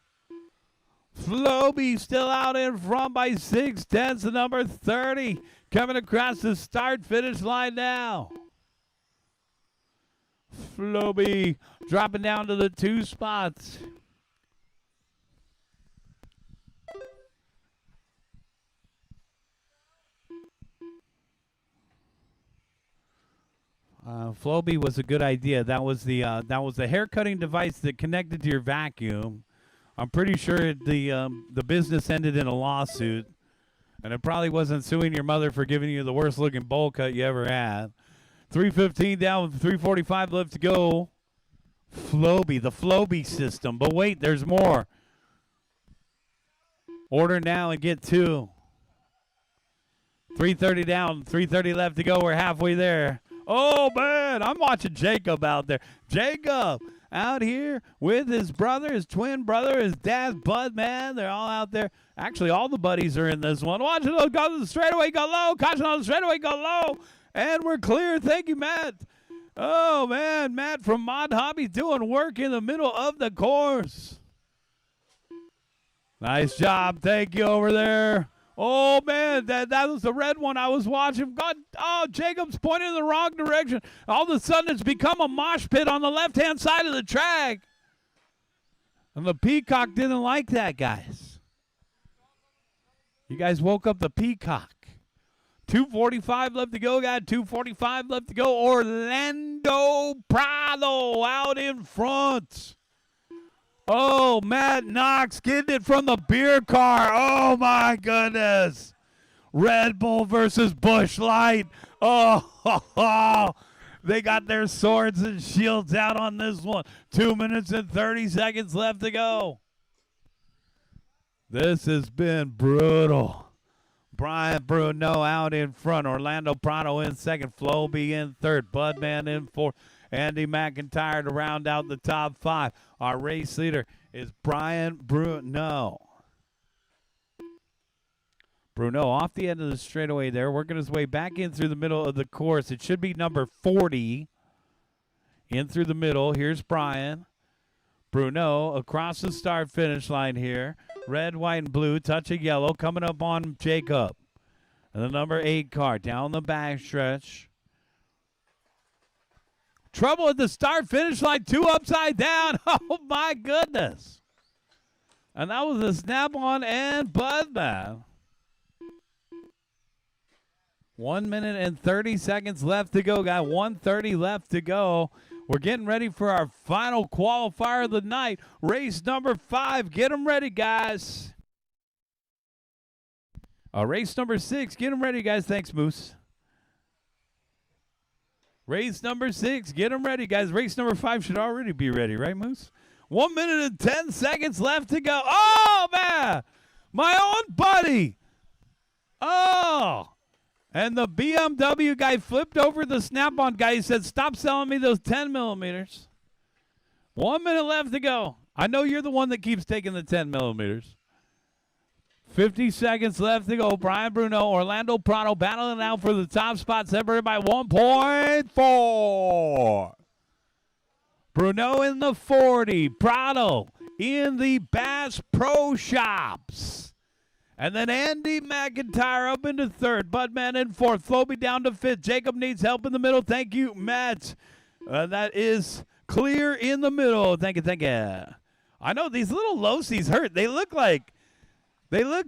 Floby still out in front by 6/10 to number 30. Coming across the start-finish line now. Floby dropping down to the 2 spots. Floby was a good idea. That was the hair cutting device that connected to your vacuum. I'm pretty sure the business ended in a lawsuit, and it probably wasn't suing your mother for giving you the worst looking bowl cut you ever had. 3:15 down with 3:45 left to go. Floby, the Floby system. But wait, there's more. Order now and get 2. 3:30 down, 3:30 left to go. We're halfway there. Oh, man, I'm watching Jacob out there. Jacob out here with his brother, his twin brother, his dad's Bud, man. They're all out there. Actually, all the buddies are in this one. Watch it go to the straightaway, go low. Caution on the straightaway, go low. And we're clear. Thank you, Matt. Oh, man, Matt from Mod Hobby doing work in the middle of the course. Nice job. Thank you over there. Oh, man, that was the red one I was watching. God, oh, Jacob's pointing in the wrong direction. All of a sudden, it's become a mosh pit on the left-hand side of the track. And the Peacock didn't like that, guys. You guys woke up the Peacock. 2:45 left to go, guys. 2:45 left to go. Orlando Prado out in front. Oh, Matt Knox getting it from the beer car. Oh, my goodness. Red Bull versus Busch Light. Oh, they got their swords and shields out on this one. 2 minutes and 30 seconds left to go. This has been brutal. Brian Bruno out in front. Orlando Prado in second. Floby in third. Budman in fourth. Andy McIntyre to round out the top 5. Our race leader is Brian Bruno. Bruno off the end of the straightaway there, working his way back in through the middle of the course. It should be number 40. In through the middle. Here's Brian. Bruno across the start-finish line here. Red, white, and blue. Touch of yellow coming up on Jacob. And the number 8 car down the backstretch. Trouble at the start-finish line, 2 upside down. Oh, my goodness. And that was a snap-on and Budman. 1 minute and 30 seconds left to go, guys. 1:30 left to go. We're getting ready for our final qualifier of the night. Race number 5. Get them ready, guys. Race number 6. Get them ready, guys. Thanks, Moose. Race number 6. Get them ready, guys. Race number 5 should already be ready, right, Moose? 1 minute and 10 seconds left to go. Oh, man. My own buddy. Oh. And the BMW guy flipped over the Snap-on guy. He said, stop selling me those 10 millimeters. 1 minute left to go. I know you're the one that keeps taking the 10 millimeters. 50 seconds left to go. Brian Bruno, Orlando Prado battling out for the top spot, separated by 1.4. Bruno in the 40. Prado in the Bass Pro Shops. And then Andy McIntyre up into third. Budman in fourth. Floby down to fifth. Jacob needs help in the middle. Thank you, Matt. That is clear in the middle. Thank you, thank you. I know these little Losies hurt. They look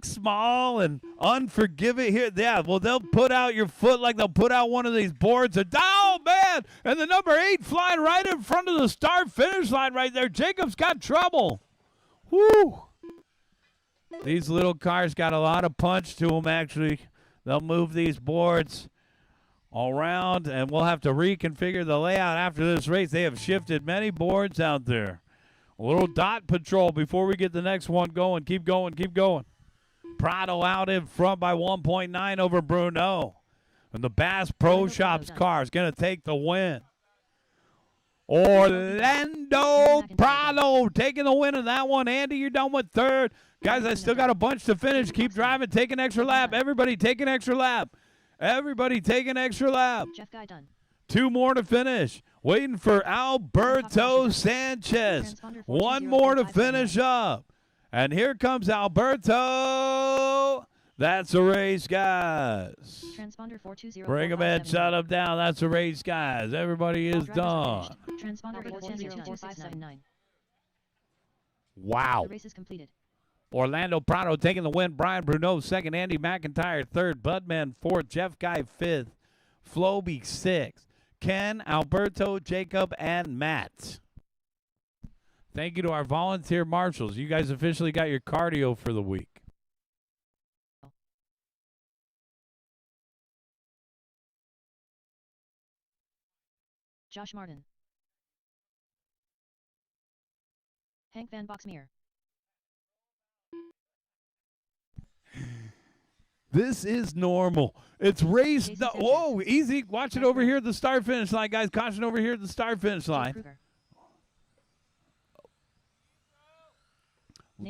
small and unforgiving here. Yeah, well, they'll put out your foot like they'll put out one of these boards. Oh, man. And the number 8 flying right in front of the start-finish line right there. Jacob's got trouble. Woo. These little cars got a lot of punch to them, actually. They'll move these boards around, and we'll have to reconfigure the layout after this race. They have shifted many boards out there. A little dot patrol before we get the next one going. Keep going, keep going. Prado out in front by 1.9 over Bruno. And the Bass Pro Shops car is going to take the win. Orlando Prado taking the win in that one. Andy, you're done with third. Guys, I still got a bunch to finish. Keep driving. Take an extra lap. Everybody take an extra lap. Everybody take an extra lap. Jeff Guy done. 2 more to finish. Waiting for Alberto Sanchez. 1 more to finish up. And here comes Alberto. That's a race, guys. Transponder 420. Bring him in, shut him down. That's a race, guys. Everybody is done. Transponder 420. Wow. The race is completed. Orlando Prado taking the win. Brian Bruno second. Andy McIntyre third. Budman fourth. Jeff Guy fifth. Floby sixth. Ken, Alberto, Jacob, and Matt. Thank you to our volunteer marshals. You guys officially got your cardio for the week. Josh Martin. Hank Van Boxmeer. This is normal. It's race. Whoa, easy. Watch it over here at the start finish line, guys. Caution over here at the start finish line.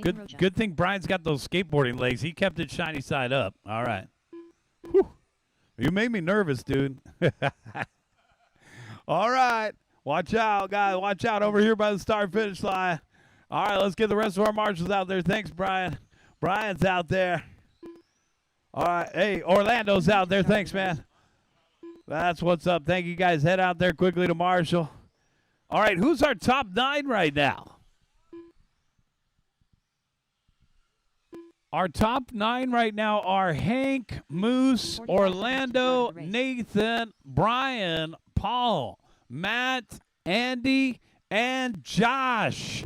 Good thing Brian's got those skateboarding legs. He kept it shiny side up. All right. Whew. You made me nervous, dude. All right. Watch out, guys. Watch out over here by the start finish line. All right, let's get the rest of our marshals out there. Thanks, Brian. Brian's out there. All right. Hey, Orlando's out there. Thanks, man. That's what's up. Thank you, guys. Head out there quickly to Marshall. All right, who's our top 9 right now? Our top 9 right now are Hank, Moose, Orlando, Nathan, Brian, Paul, Matt, Andy, and Josh.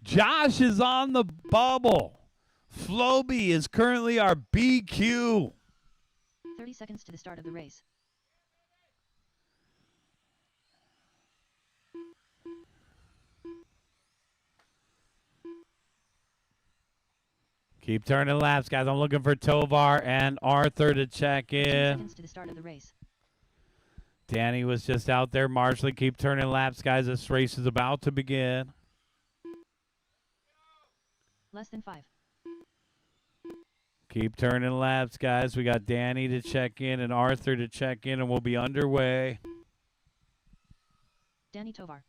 Josh is on the bubble. Floby is currently our BQ. 30 seconds to the start of the race. Keep turning laps, guys. I'm looking for Tovar and Arthur to check 10 in. seconds to the start of the race. Danny was just out there marshalling. Keep turning laps, guys. This race is about to begin. Less than 5. Keep turning laps, guys. We got Danny to check in and Arthur to check in, and we'll be underway. Danny Tovar.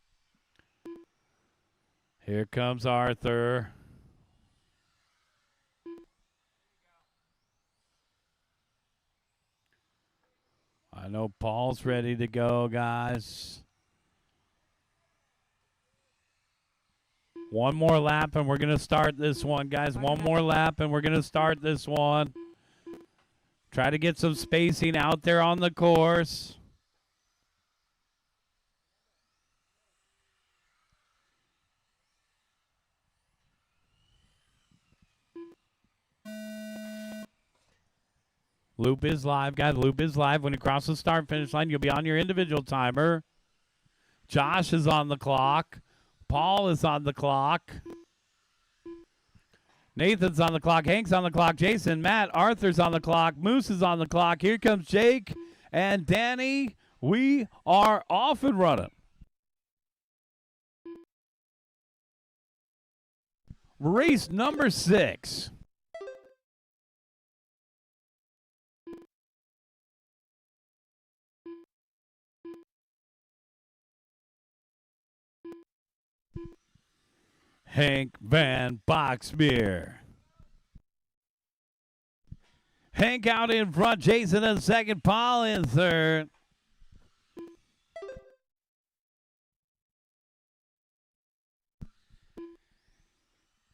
Here comes Arthur. I know Paul's ready to go, guys. One more lap, and we're going to start this one, guys. One more lap, and we're going to start this one. Try to get some spacing out there on the course. Loop is live, guys. Loop is live. When you cross the start-finish line, you'll be on your individual timer. Josh is on the clock. Paul is on the clock. Nathan's on the clock. Hank's on the clock. Jason, Matt, Arthur's on the clock. Moose is on the clock. Here comes Jake and Danny. We are off and running. Race number 6. Hank Van Boxmeer. Hank out in front. Jason in second. Paul in third.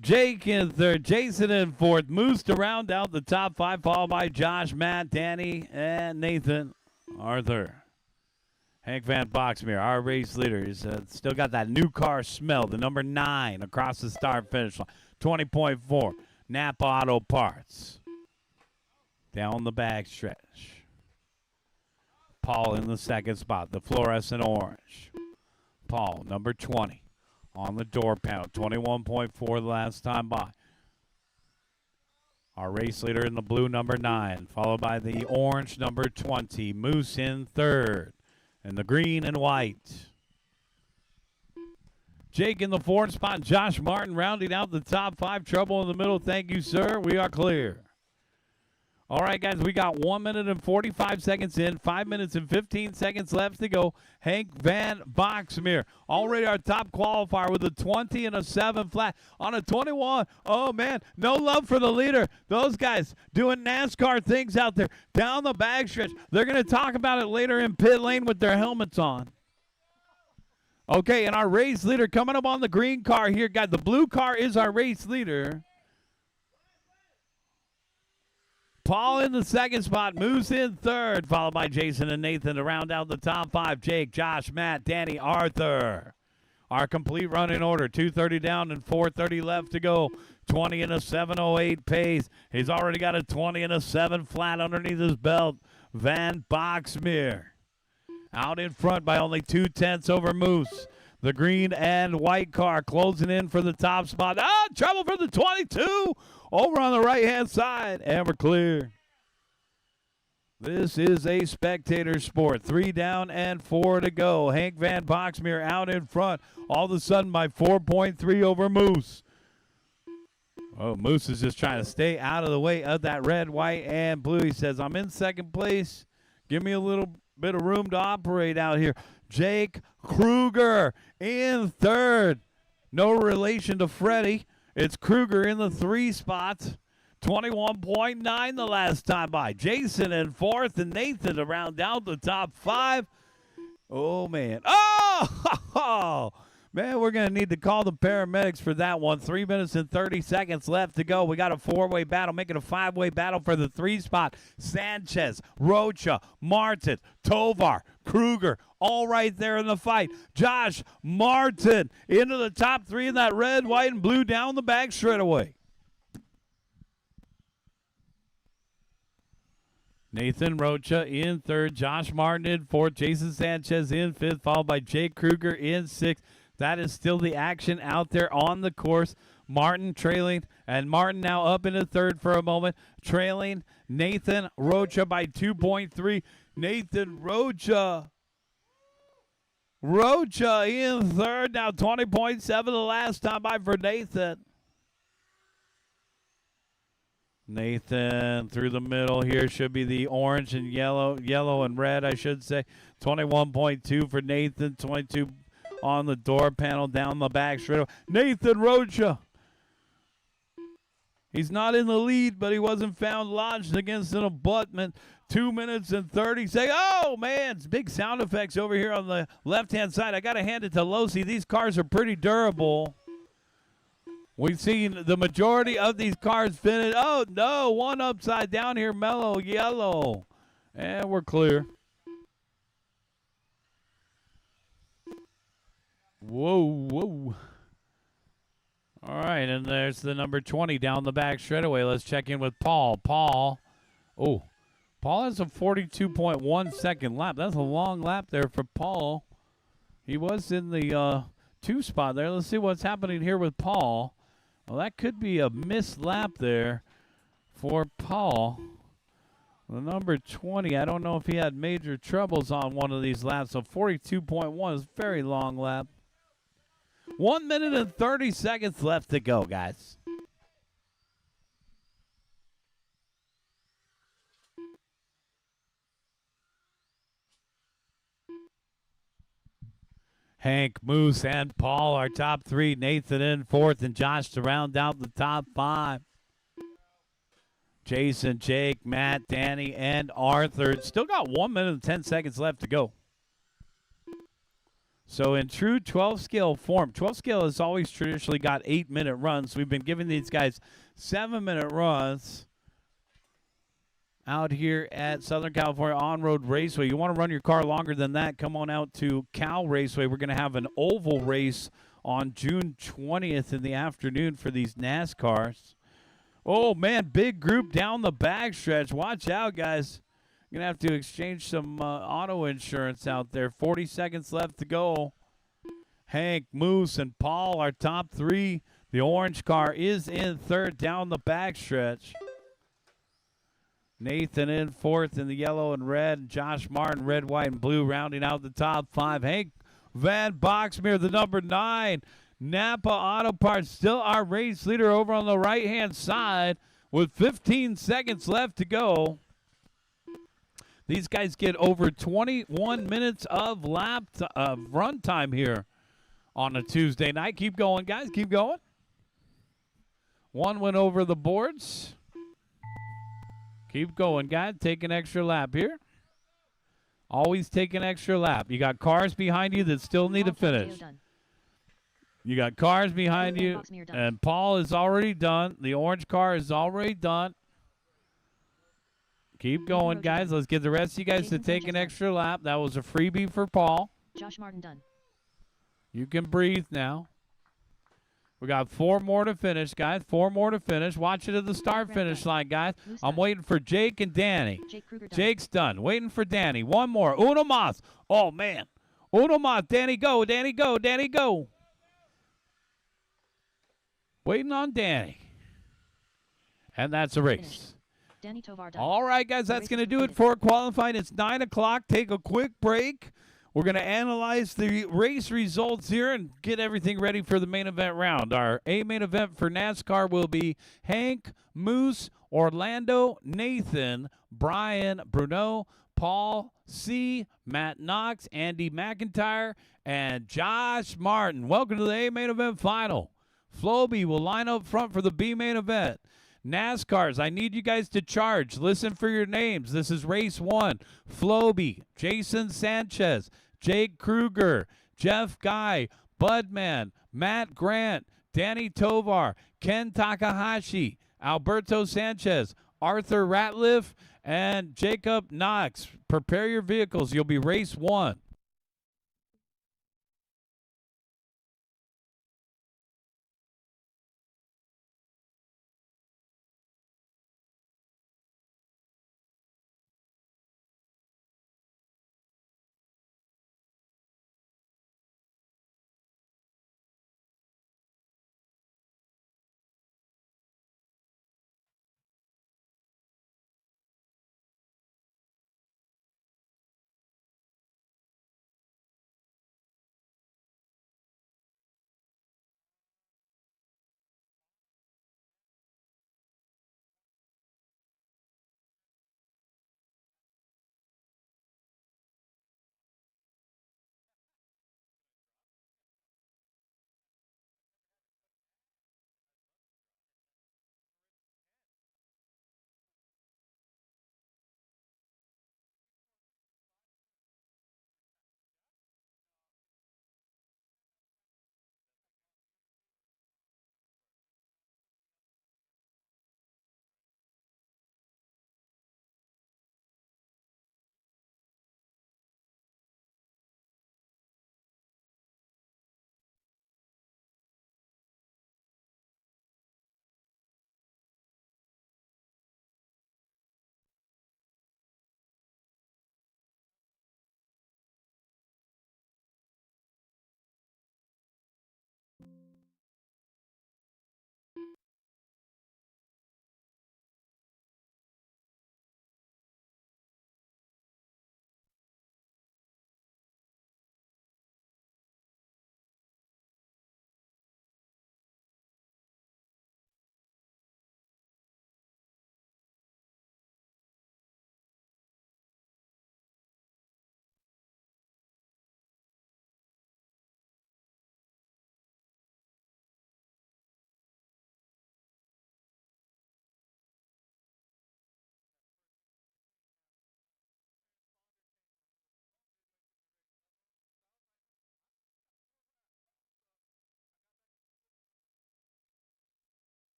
Jake in third. Jason in fourth. Moose to round out the top 5, followed by Josh, Matt, Danny, and Nathan. Arthur. Hank Van Boxmeer, our race leader, is still got that new car smell. The number 9 across the start finish line. 20.4. Napa Auto Parts. Down the back stretch. Paul in the second spot. The fluorescent orange. Paul, number 20. On the door panel. 21.4 the last time by. Our race leader in the blue, number 9. Followed by the orange, number 20. Moose in third. And the green and white. Jake in the 4th spot. Josh Martin rounding out the top 5. Trouble in the middle. Thank you, sir. We are clear. All right, guys, we got 1 minute and 45 seconds in. 5 minutes and 15 seconds left to go. Hank Van Boxmeer, already our top qualifier with a 20 and a 7 flat on a 21. Oh, man, no love for the leader. Those guys doing NASCAR things out there down the backstretch. They're going to talk about it later in pit lane with their helmets on. Okay, and our race leader coming up on the green car here, guys. The blue car is our race leader. Paul in the second spot, Moose in third, followed by Jason and Nathan to round out the top 5. Jake, Josh, Matt, Danny, Arthur. Our complete running order, 2:30 down and 4:30 left to go. 20 and a 7:08 pace. He's already got a 20 and a 7 flat underneath his belt. Van Boxmeer out in front by only 2/10 over Moose. The green and white car closing in for the top spot. Ah, trouble for the 22 over on the right-hand side, and we're clear. This is a spectator sport. 3 down and 4 to go. Hank Van Boxmeer out in front, all of a sudden by 4.3 over Moose. Oh, Moose is just trying to stay out of the way of that red, white, and blue. He says, I'm in second place. Give me a little bit of room to operate out here. Jake Kruger in third. No relation to Freddie. It's Kruger in the 3 spot. 21.9 the last time by. Jason in fourth and Nathan to round out the top 5. Oh, man. Oh, man, we're going to need to call the paramedics for that one. 3 minutes and 30 seconds left to go. We got a 4-way battle, making a 5-way battle for the 3 spot. Sanchez, Rocha, Martin, Tovar, Kruger, all right there in the fight. Josh Martin into the top 3 in that red, white, and blue down the back straightaway. Nathan Rocha in third, Josh Martin in fourth, Jason Sanchez in fifth, followed by Jake Kruger in sixth. That is still the action out there on the course. Martin trailing, and Martin now up into third for a moment, trailing Nathan Rocha by 2.3. Nathan Rocha in third, now 20.7 the last time by for Nathan. Nathan through the middle here should be the orange and yellow and red, I should say. 21.2 for Nathan, 22 on the door panel down the back straight. Nathan Rocha. He's not in the lead, but he wasn't found lodged against an abutment. 2 minutes and 30 seconds. Oh, man, it's big sound effects over here on the left-hand side. I got to hand it to Losi. These cars are pretty durable. We've seen the majority of these cars finish. Oh, no, one upside down here, mellow yellow. And we're clear. Whoa. All right, and there's the number 20 down the back straightaway. Let's check in with Paul. Paul, oh, Paul has a 42.1 second lap. That's a long lap there for Paul. He was in the 2 spot there. Let's see what's happening here with Paul. Well, that could be a missed lap there for Paul. The number 20, I don't know if he had major troubles on one of these laps. So 42.1 is a very long lap. 1 minute and 30 seconds left to go, guys. Hank, Moose, and Paul are top 3. Nathan in 4th, and Josh to round out the top 5. Jason, Jake, Matt, Danny, and Arthur. Still got 1 minute and 10 seconds left to go. So in true 12-scale form, 12-scale has always traditionally got 8-minute runs. We've been giving these guys 7-minute runs out here at Southern California On-Road Raceway. You want to run your car longer than that, come on out to Cal Raceway. We're going to have an oval race on June 20th in the afternoon for these NASCARs. Oh, man, big group down the backstretch. Watch out, guys. You're going to have to exchange some auto insurance out there. 40 seconds left to go. Hank, Moose, and Paul are top 3. The orange car is in 3rd down the backstretch. Nathan in 4th in the yellow and red. Josh Martin, red, white, and blue, rounding out the top 5. Hank Van Boxmeer, the number 9. Napa Auto Parts, still our race leader over on the right-hand side with 15 seconds left to go. These guys get over 21 minutes of run time here on a Tuesday night. Keep going, guys. Keep going. One went over the boards. Keep going, guys. Take an extra lap here. Always take an extra lap. You got cars behind you that still need to finish. You got cars behind you, and Paul is already done. The orange car is already done. Keep going, guys. Let's get the rest of you guys to take an extra lap. That was a freebie for Paul. Josh Martin done. You can breathe now. We got 4 more to finish, guys. 4 more to finish. Watch it at the start-finish line, guys. I'm waiting for Jake and Danny. Jake's done. Waiting for Danny. One more. Uno Mas. Oh, man. Uno Mas. Danny, go. Danny, go. Danny, go. Waiting on Danny. And that's a race. Danny Tovar done. All right, guys, that's going to do it for qualifying. It's 9 o'clock. Take a quick break. We're going to analyze the race results here and get everything ready for the main event round. Our main event for NASCAR will be Hank, Moose, Orlando, Nathan, Brian, Bruno, Paul C., Matt Knox, Andy McIntyre, and Josh Martin. Welcome to the A main event final. Floby will line up front for the B main event. NASCARs, I need you guys to charge. Listen for your names. This is race 1. Floby, Jason Sanchez, Jake Kruger, Jeff Guy, Budman, Matt Grant, Danny Tovar, Ken Takahashi, Alberto Sanchez, Arthur Ratliff, and Jacob Knox. Prepare your vehicles. You'll be race 1.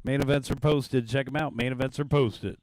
Main events are posted. Check them out. Main events are posted.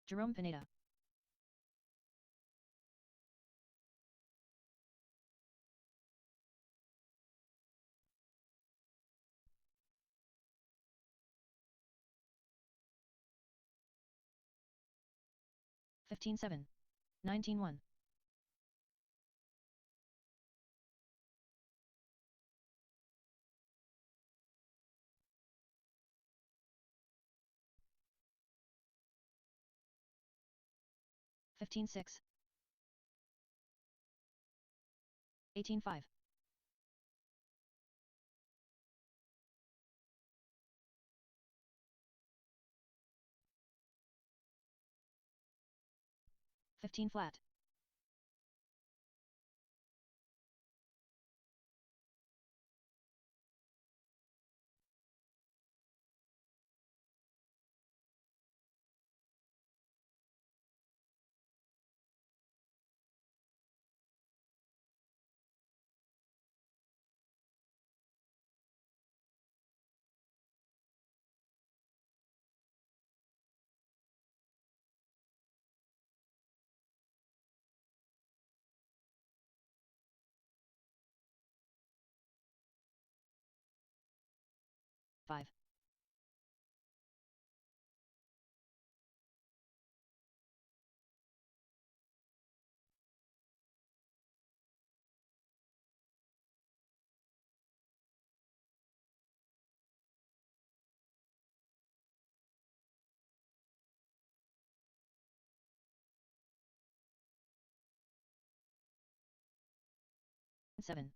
Jerome Pineda. $15.7. 19.1. $15.6. 18.5. $15 flat. Five. Seven.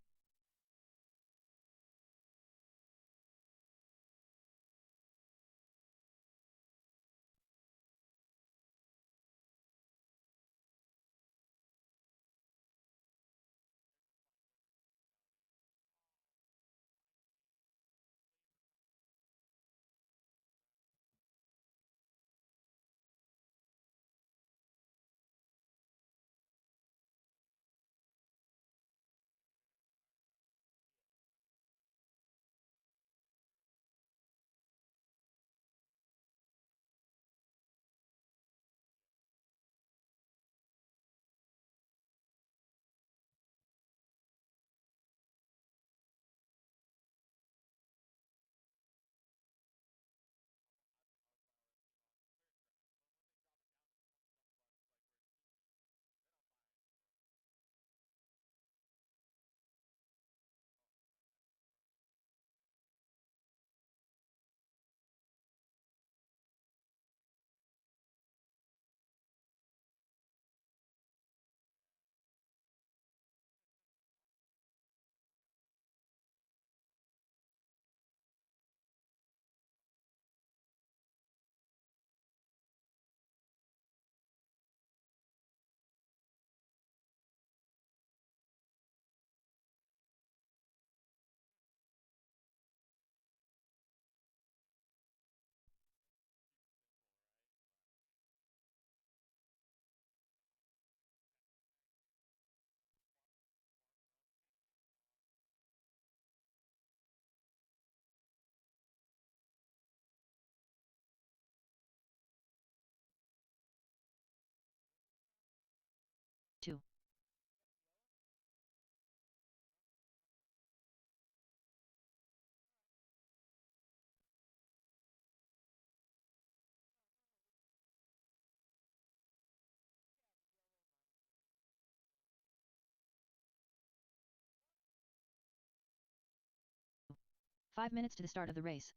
5 minutes to the start of the race.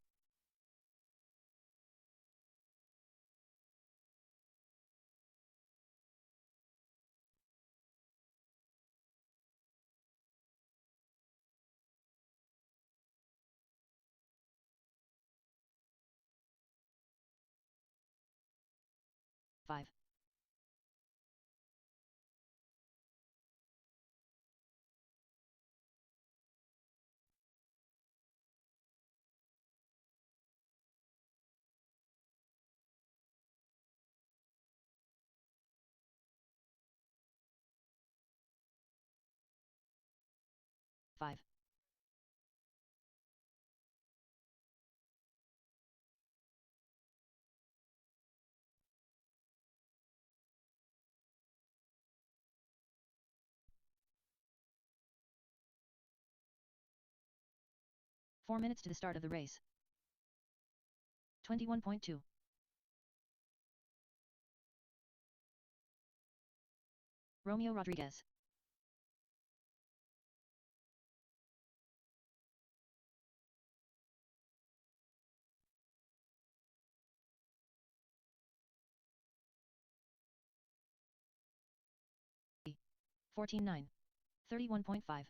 Five. Five. Four minutes to the start of the race. 21.2. Romeo Rodriguez. E. 14.9. 31.5.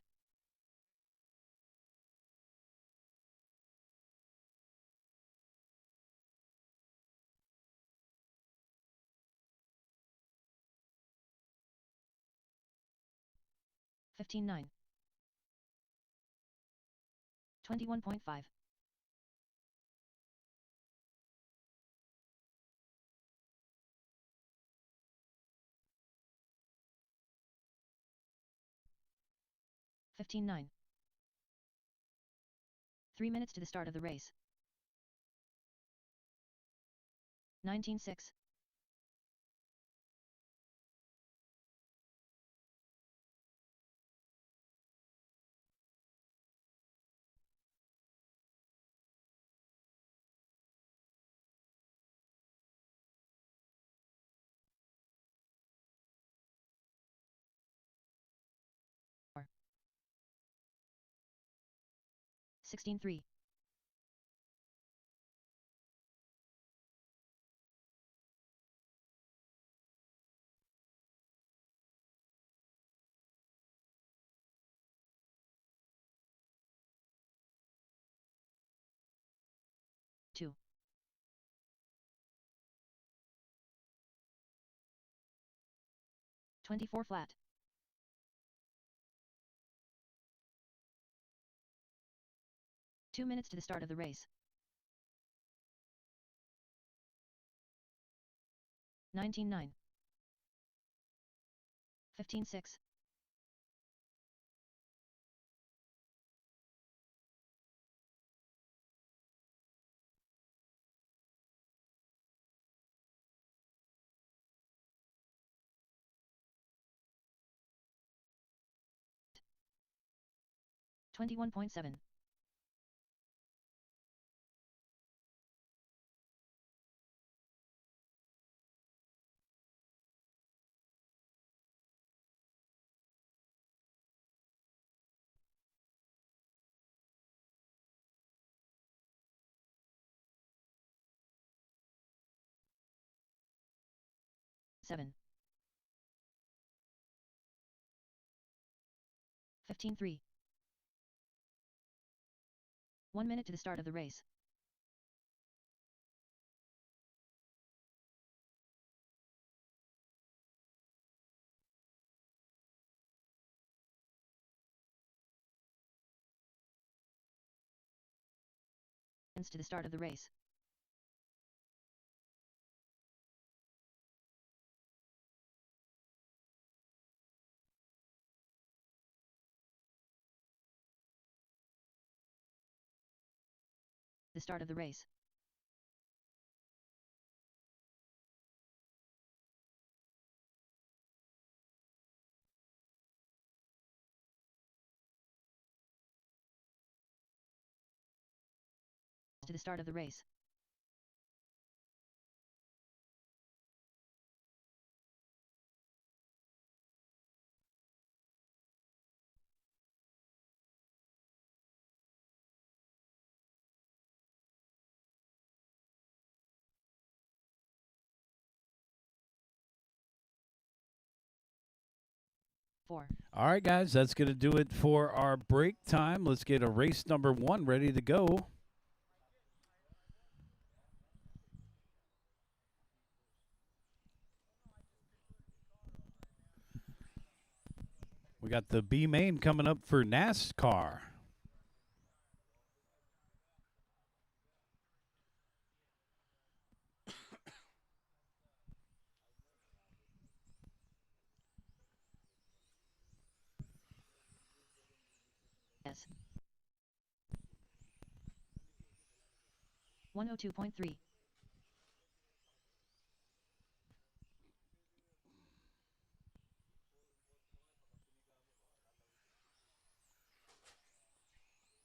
Fifteen nine. 21.5. 15.9. 3 minutes to the start of the race. 19.6. 16.3. 2. 24 flat. 2 minutes to the start of the race. 19.9. 15.6. 21.7. 7. 15.3. 1 minute to the start of the race. To the start of the race. The start of the race. To the start of the race. 4. All right, guys, that's going to do it for our break time. Let's get a race number 1 ready to go. We got the B main coming up for NASCAR. S. 102.3.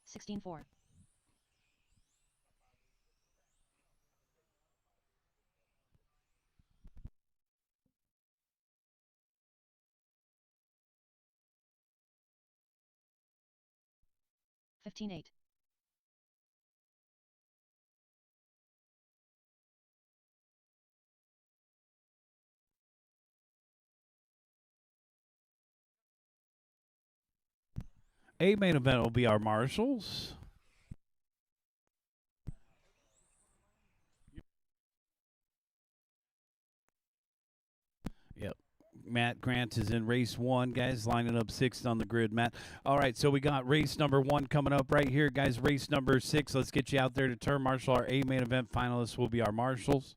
$16.4. $15.8. A main event will be our marshals. Yep. Matt Grant is in race 1, guys, lining up 6th on the grid, Matt. All right, so we got race number 1 coming up right here, guys. Race number 6, let's get you out there to turn marshal. Our A main event finalists will be our marshals.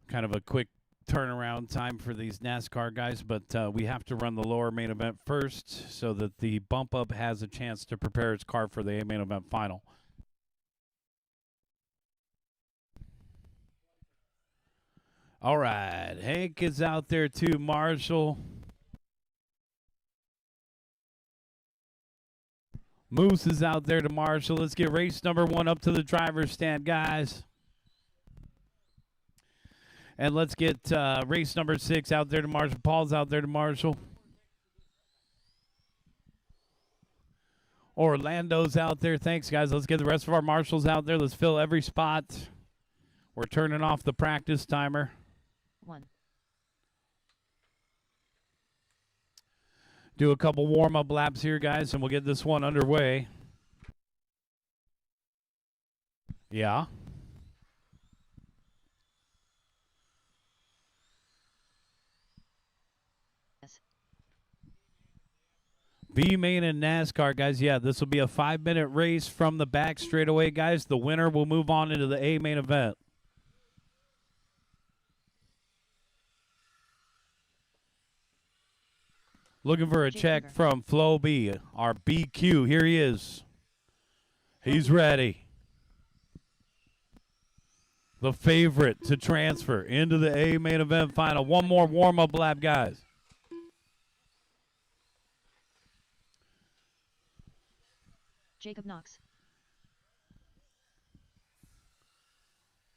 Kind of a quick turnaround time for these NASCAR guys, but we have to run the lower main event first so that the bump up has a chance to prepare its car for the A main event final. All right, Hank is out there too, Marshall. Moose is out there to Marshall. Let's get race number 1 up to the driver's stand, guys. And let's get race number 6 out there to Marshall. Paul's out there to Marshall. Orlando's out there. Thanks, guys. Let's get the rest of our marshals out there. Let's fill every spot. We're turning off the practice timer. 1. Do a couple warm-up laps here, guys, and we'll get this one underway. Yeah. S. B main and NASCAR, guys. Yeah, this will be a 5-minute race from the back straightaway, guys. The winner will move on into the A main event. Looking for a check from Flo B, our BQ. Here he is. He's ready. The favorite to transfer into the A main event final. One more warm-up lap, guys. Jacob Knox.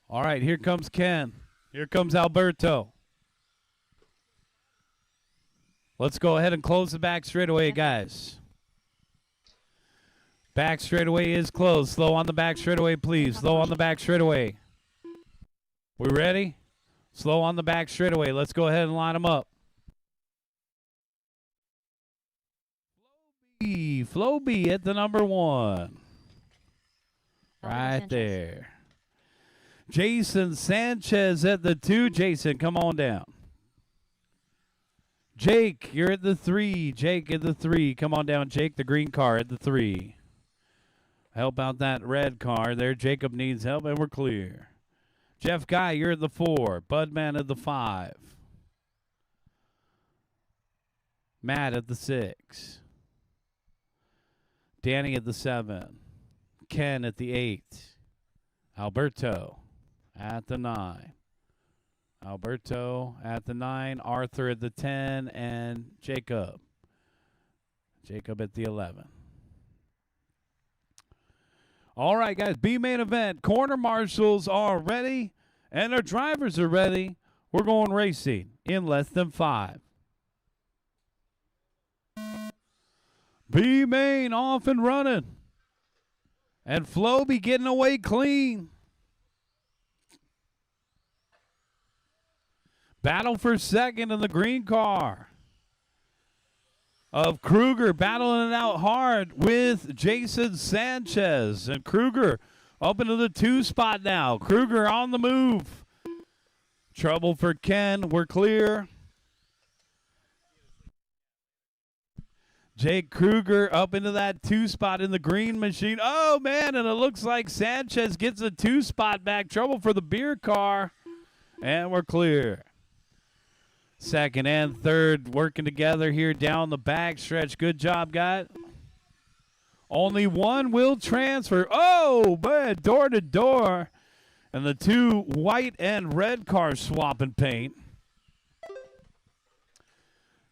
All right, here comes Ken. Here comes Alberto. Let's go ahead and close the back straightaway, guys. Back straightaway is closed. Slow on the back straightaway, please. Slow on the back straightaway. We ready? Slow on the back straightaway. Let's go ahead and line them up. Flo B at the number 1. Right there. Jason Sanchez at the 2. Jason, come on down. Jake, you're at the 3. Jake at the 3. Come on down, Jake. The green car at the 3. Help out that red car there. Jacob needs help, and we're clear. Jeff Guy, you're at the 4. Budman at the 5. Matt at the 6. Danny at the 7. Ken at the 8. Alberto at the 9. Alberto at the 9, Arthur at the 10, and Jacob. Jacob at the 11. All right, guys, B main event. Corner marshals are ready, and our drivers are ready. We're going racing in less than 5. B main off and running. And Flo be getting away clean. Battle for second in the green car. of Kruger battling it out hard with Jason Sanchez. And Kruger up into the 2 spot now. Kruger on the move. Trouble for Ken. We're clear. Jake Kruger up into that 2 spot in the green machine. Oh, man, and it looks like Sanchez gets a 2 spot back. Trouble for the beer car. And we're clear. Second and third working together here down the back stretch. Good job, guys. Only one will transfer. Oh, man, door to door. And the 2 white and red cars swapping paint.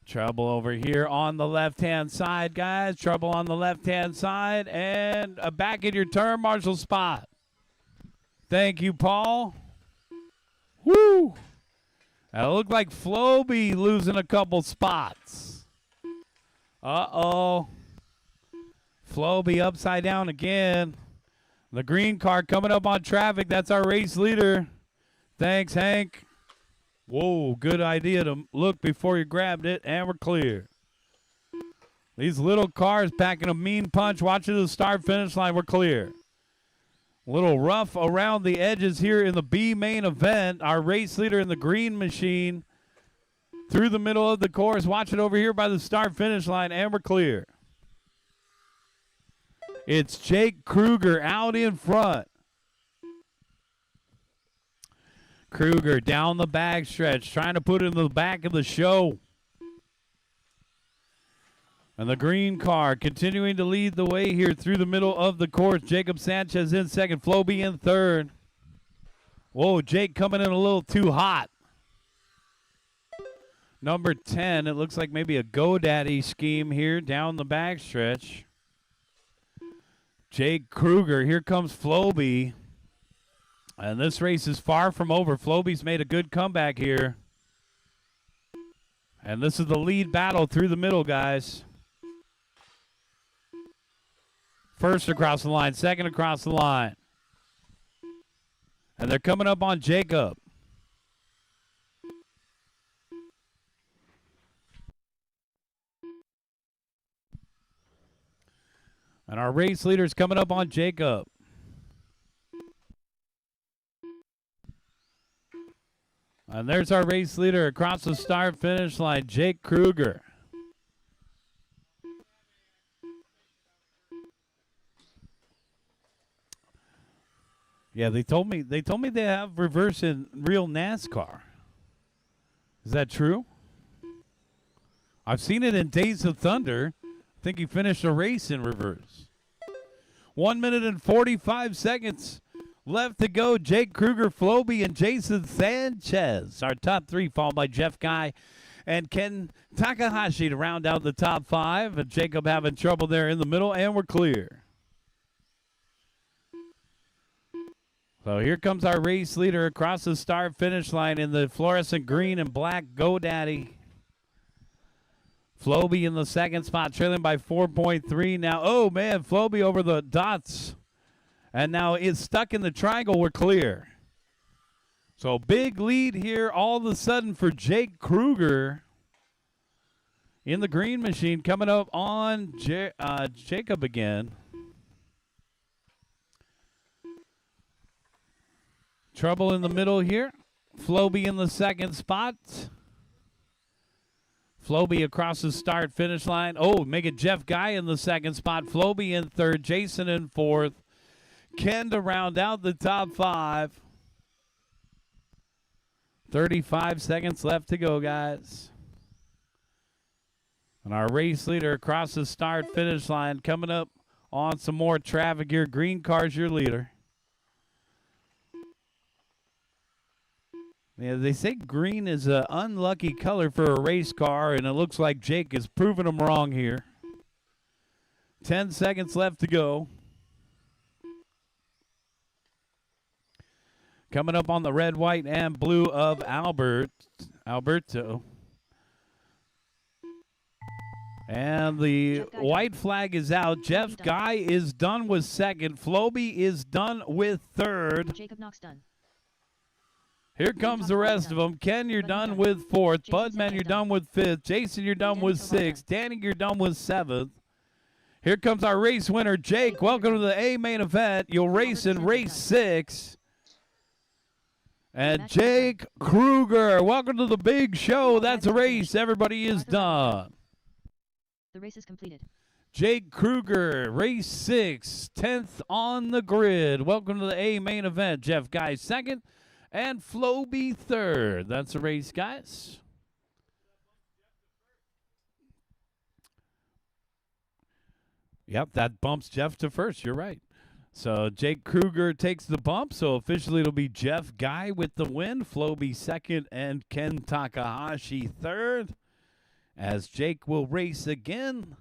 Trouble over here on the left-hand side, guys. Trouble on the left-hand side. And back in your turn, Marshall spot. Thank you, Paul. Woo! It looked like Floby losing a couple spots. Uh-oh. Floby upside down again. The green car coming up on traffic. That's our race leader. Thanks, Hank. Whoa, good idea to look before you grabbed it, and we're clear. These little cars packing a mean punch. Watching the start-finish line, we're clear. A little rough around the edges here in the B main event. Our race leader in the green machine through the middle of the course. Watch it over here by the start-finish line, and we're clear. It's Jake Kruger out in front. Kruger down the back stretch, trying to put it in the back of the show. And the green car continuing to lead the way here through the middle of the course. Jacob Sanchez in second, Floby in third. Whoa, Jake coming in a little too hot. Number 10, it looks like maybe a GoDaddy scheme here down the backstretch. Jake Kruger, here comes Floby. And this race is far from over. Floby's made a good comeback here. And this is the lead battle through the middle, guys. First across the line, second across the line. And they're coming up on Jacob. And our race leader's coming up on Jacob. And there's our race leader across the start-finish line, Jake Kruger. Yeah, they told me they have reverse in real NASCAR. Is that true? I've seen it in Days of Thunder. I think he finished a race in reverse. 1 minute and 45 seconds left to go. Jake Kruger, Floby, and Jason Sanchez. Our top three, followed by Jeff Guy and Ken Takahashi to round out the top five. And Jacob having trouble there in the middle, and we're clear. So here comes our race leader across the start-finish line in the fluorescent green and black GoDaddy. Floby in the second spot, trailing by 4.3 now. Oh, man, Floby over the dots. And now it's stuck in the triangle. We're clear. So big lead here all of a sudden for Jake Kruger in the green machine, coming up on Jacob again. Trouble in the middle here. Floby in the second spot. Floby across the start-finish line. Oh, make it Jeff Guy in the second spot. Floby in third. Jason in fourth. Ken to round out the top five. 35 seconds left to go, guys. And our race leader across the start-finish line coming up on some more traffic here. Green car's your leader. Yeah, they say green is an unlucky color for a race car, and it looks like Jake is proving them wrong here. 10 seconds left to go. Coming up on the red, white, and blue of Alberto. And the white flag is out. Jeff Guy is done with second. Floby is done with third. Jacob Knox done. Here comes the rest of them. Ken, you're done with fourth. Budman, you're done with fifth. Jason, you're done with sixth. Danny, you're done with seventh. Here comes our race winner, Jake. Welcome to the A main event. You'll race in race 6. And Jake Kruger, welcome to the big show. That's a race. Everybody is done. The race is completed. Jake Kruger, race 6, 10th on the grid. Welcome to the A main event. Jeff Guy second and Floby third. That's the race, guys. Yep, that bumps Jeff to first. You're right. So Jake Kruger takes the bump. So officially it'll be Jeff Guy with the win, Floby second, and Ken Takahashi third. As Jake will race again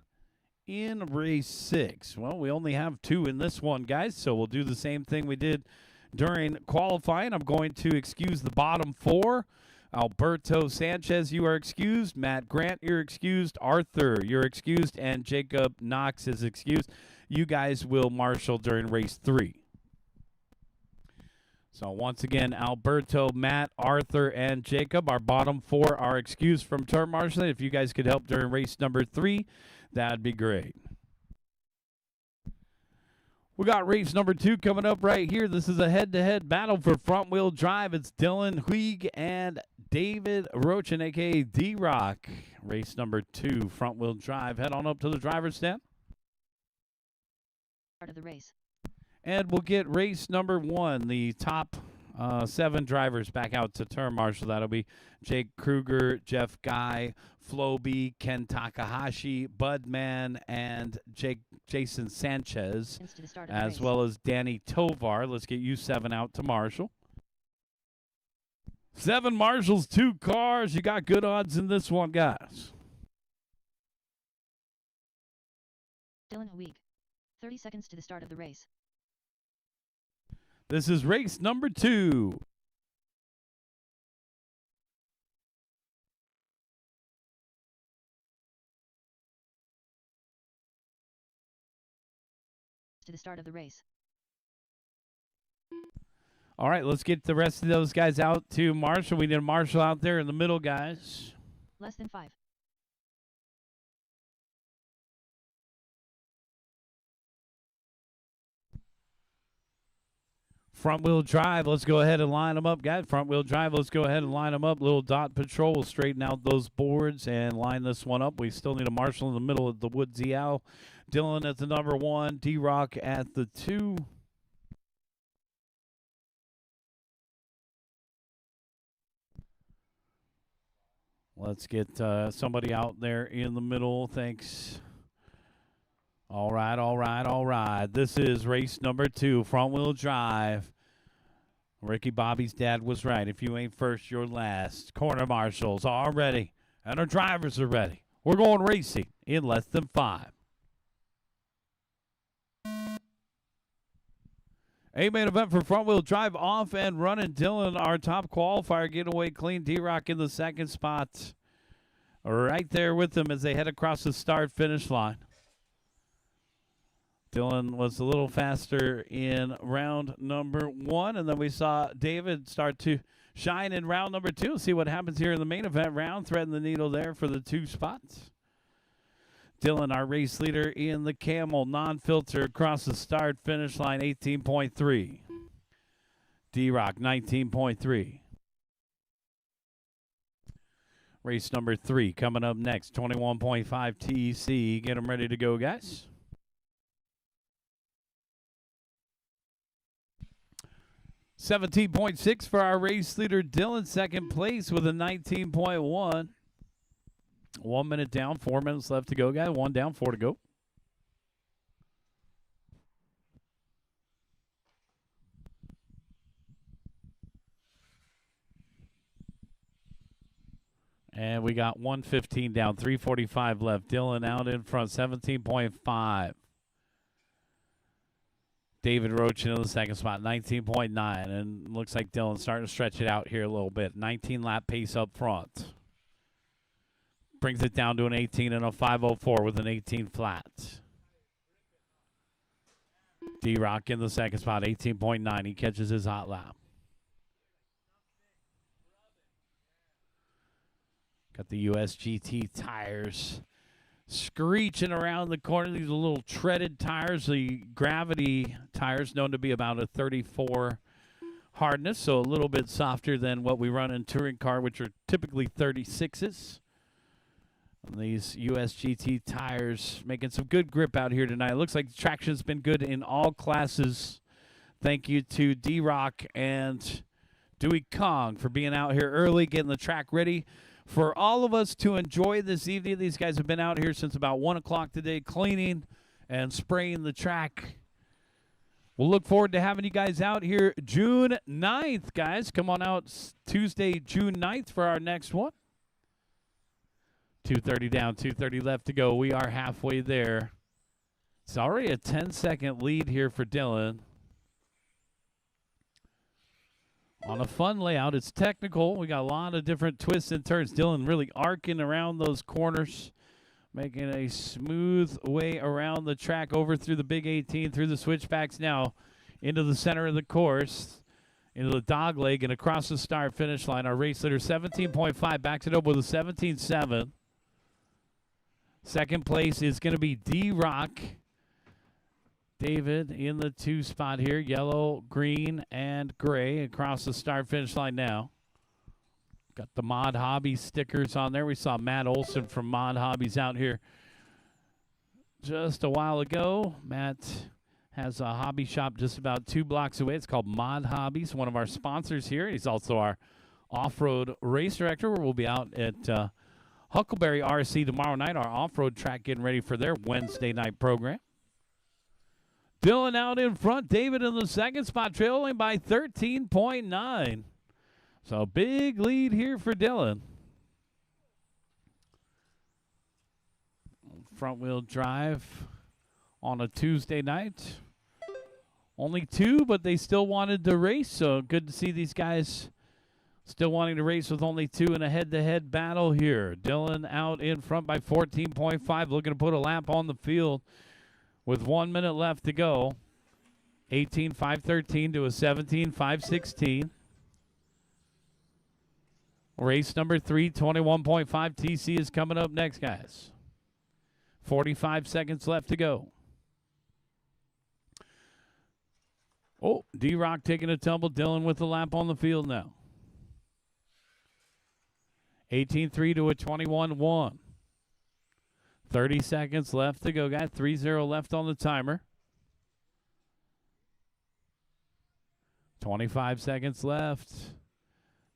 in race 6. Well, we only have 2 in this one, guys, so we'll do the same thing we did during qualifying. I'm going to excuse the bottom 4. Alberto Sanchez, you are excused. Matt Grant, you're excused. Arthur, you're excused. And Jacob Knox is excused. You guys will marshal during race 3. So once again, Alberto, Matt, Arthur, and Jacob, our bottom 4 are excused from turn marshaling. If you guys could help during race number 3, that'd be great. We got race number 2 coming up right here. This is a head-to-head battle for front-wheel drive. It's Dylan Huig and David Rochin, a.k.a. D-Rock. Race number 2, front-wheel drive. Head on up to the driver's stand. Start of the race. And we'll get race number 1, the top 7 drivers back out to turn marshal. That'll be Jake Kruger, Jeff Guy, Floby, Ken Takahashi, Budman, and Jason Sanchez, as well as Danny Tovar. Let's get you 7 out to marshal. 7 marshals, 2 cars. You got good odds in this one, guys. Dylan Huig. 30 seconds to the start of the race. This is race number 2. To the start of the race. All right, let's get the rest of those guys out to marshal. We need a marshal out there in the middle, guys. Less than 5. Front wheel drive, let's go ahead and line them up, guys. Front wheel drive, let's go ahead and line them up. Little dot patrol will straighten out those boards and line this one up. We still need a marshal in the middle of the Woodsy Owl. Dylan at the number 1, D-Rock at the 2. Let's get somebody out there in the middle. Thanks. All right, all right, all right. This is race number 2, front-wheel drive. Ricky Bobby's dad was right. If you ain't first, you're last. Corner marshals are ready, and our drivers are ready. We're going racing in less than 5. A-main event for front-wheel drive, off and running. Dylan, our top qualifier, getting away clean. D-Rock in the second spot. Right there with them as they head across the start-finish line. Dylan was a little faster in round number 1, and then we saw David start to shine in round number 2. See what happens here in the main event round. Threading the needle there for the 2 spots. Dylan, our race leader in the Camel, non-filter across the start-finish line, 18.3. D-Rock, 19.3. Race number 3 coming up next, 21.5 TEC. Get them ready to go, guys. $17.6 for our race leader, Dylan. Second place with a 19.1. 1 minute down, 4 minutes left to go, guys. 1 down, 4 to go. And we got 1:15 down, 3:45 left. Dylan out in front, 17.5. David Roach in the second spot, 19.9. And looks like Dylan's starting to stretch it out here a little bit. 19-lap pace up front. Brings it down to an 18 and a 5:04 with an 18 flat. D-Rock in the second spot, 18.9. He catches his hot lap. Got the USGT tires screeching around the corner. These are little treaded tires, the gravity tires, known to be about a 34 hardness, so a little bit softer than what we run in touring car, which are typically 36s. And these USGT tires making some good grip out here tonight. It looks like the traction's been good in all classes. Thank you to D-Rock and Dewey Kong for being out here early, getting the track ready for all of us to enjoy this evening. These guys have been out here since about 1 o'clock today, cleaning and spraying the track. We'll look forward to having you guys out here June 9th, guys. Come on out Tuesday, June 9th for our next one. 2:30 down, 2:30 left to go. We are halfway there. It's already a 10-second lead here for Dylan. On a fun layout, it's technical. We got a lot of different twists and turns. Dylan really arcing around those corners, making a smooth way around the track, over through the Big 18, through the switchbacks now, into the center of the course, into the dog leg, and across the start-finish line. Our race leader, 17.5, backs it up with a 17.7. Second place is going to be D-Rock. David in the 2 spot here, yellow, green, and gray across the start-finish line now. Got the Mod Hobbies stickers on there. We saw Matt Olson from Mod Hobbies out here just a while ago. Matt has a hobby shop just about 2 blocks away. It's called Mod Hobbies, one of our sponsors here. He's also our off-road race director. We'll be out at Huckleberry RC tomorrow night, our off-road track, getting ready for their Wednesday night program. Dylan out in front. David in the 2nd spot, trailing by 13.9. So big lead here for Dylan. Front wheel drive on a Tuesday night. Only 2, but they still wanted to race. So good to see these guys still wanting to race with only 2 in a head-to-head battle here. Dylan out in front by 14.5, looking to put a lap on the field with 1 minute left to go. 18.513 to a 17.516. Race number 3, 21.5 TC is coming up next, guys. 45 seconds left to go. Oh, D-Rock taking a tumble. Dylan with the lap on the field now. 18.3 to a 21.1. 30 seconds left to go, guys. 3-0 left on the timer. 25 seconds left.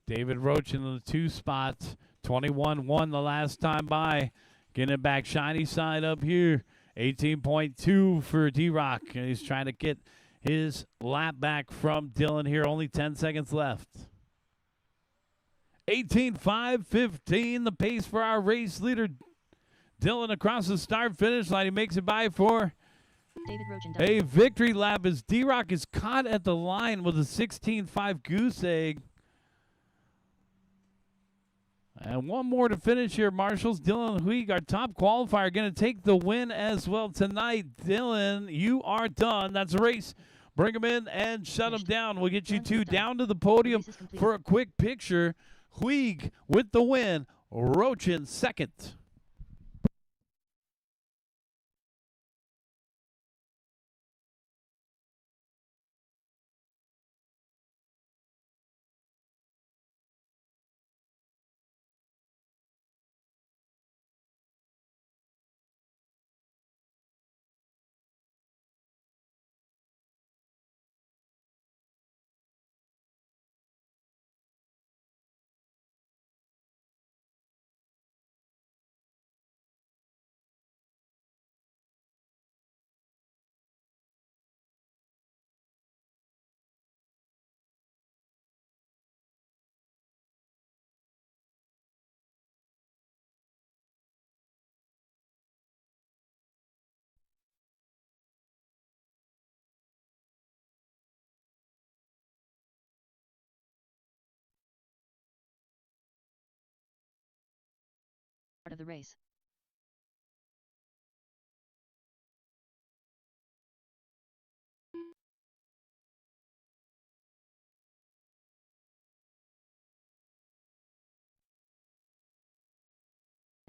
David Roach in the 2 spot. 21.1 the last time by. Getting it back shiny side up here. 18.2 for D-Rock. And he's trying to get his lap back from Dylan here. Only 10 seconds left. 18.515 the pace for our race leader, Dylan, across the start-finish line. He makes it by for David Roach and a victory lap as D-Rock is caught at the line with a 16.5 goose egg. And one more to finish here, Marshals. Dylan Huig, our top qualifier, going to take the win as well tonight. Dylan, you are done. That's a race. Bring him in and shut him down. We'll get you 2 down to the podium for a quick picture. Huig with the win. Roach in 2nd. Part of the race.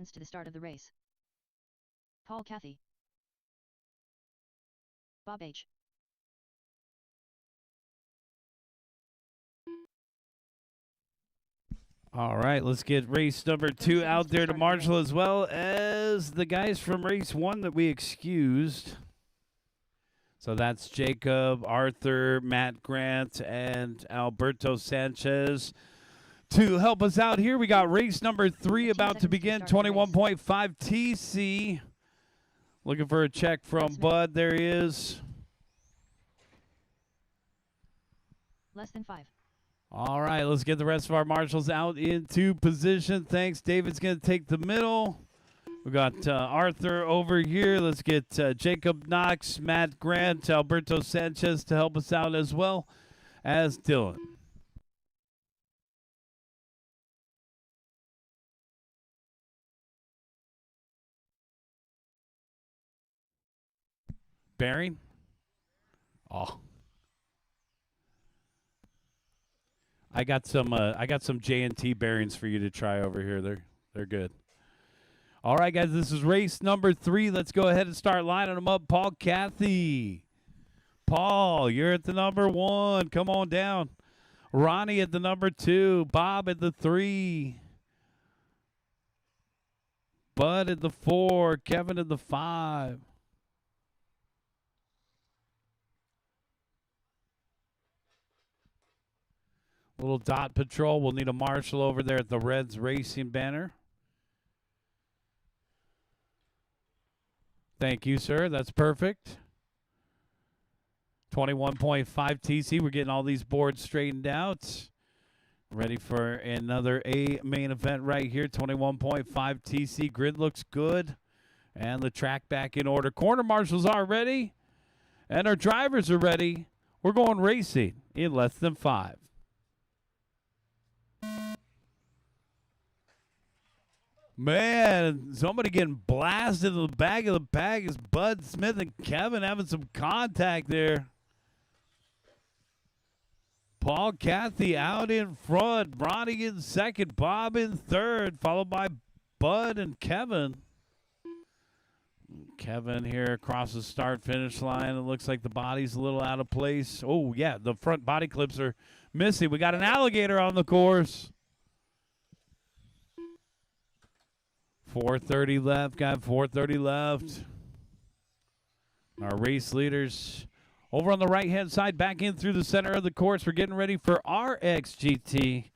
seconds to the start of the race. Paul Cathy. Bob H. All right, let's get race number 2 out there to marshal, as well as the guys from race 1 that we excused. So that's Jacob, Arthur, Matt Grant, and Alberto Sanchez. To help us out here, we got race number 3 about to begin, 21.5 TC. Looking for a check from Bud. There he is. Less than 5. All right, let's get the rest of our marshals out into position. Thanks. David's going to take the middle. We got Arthur over here. Let's get Jacob Knox, Matt Grant, Alberto Sanchez to help us out, as well as Dylan. Bearing? Oh. I got some J&T bearings for you to try over here. They're good. All right, guys, this is race number 3. Let's go ahead and start lining them up. Paul Cathy. Paul, you're at the number 1. Come on down. Ronnie at the number 2. Bob at the 3. Bud at the 4. Kevin at the 5. Little dot patrol. We'll need a marshal over there at the Reds Racing banner. Thank you, sir. That's perfect. 21.5 TC. We're getting all these boards straightened out. Ready for another A main event right here. 21.5 TC. Grid looks good. And the track back in order. Corner marshals are ready. And our drivers are ready. We're going racing in less than 5. Man, somebody getting blasted in the back of the pack is Bud Smith and Kevin having some contact there. Paul Cathy out in front. Ronnie in second. Bob in third, followed by Bud and Kevin. Kevin here across the start-finish line. It looks like the body's a little out of place. Oh, yeah, the front body clips are missing. We got an alligator on the course. 4:30 left, got 4:30 left. Our race leaders over on the right-hand side, back in through the center of the course. We're getting ready for RXGT.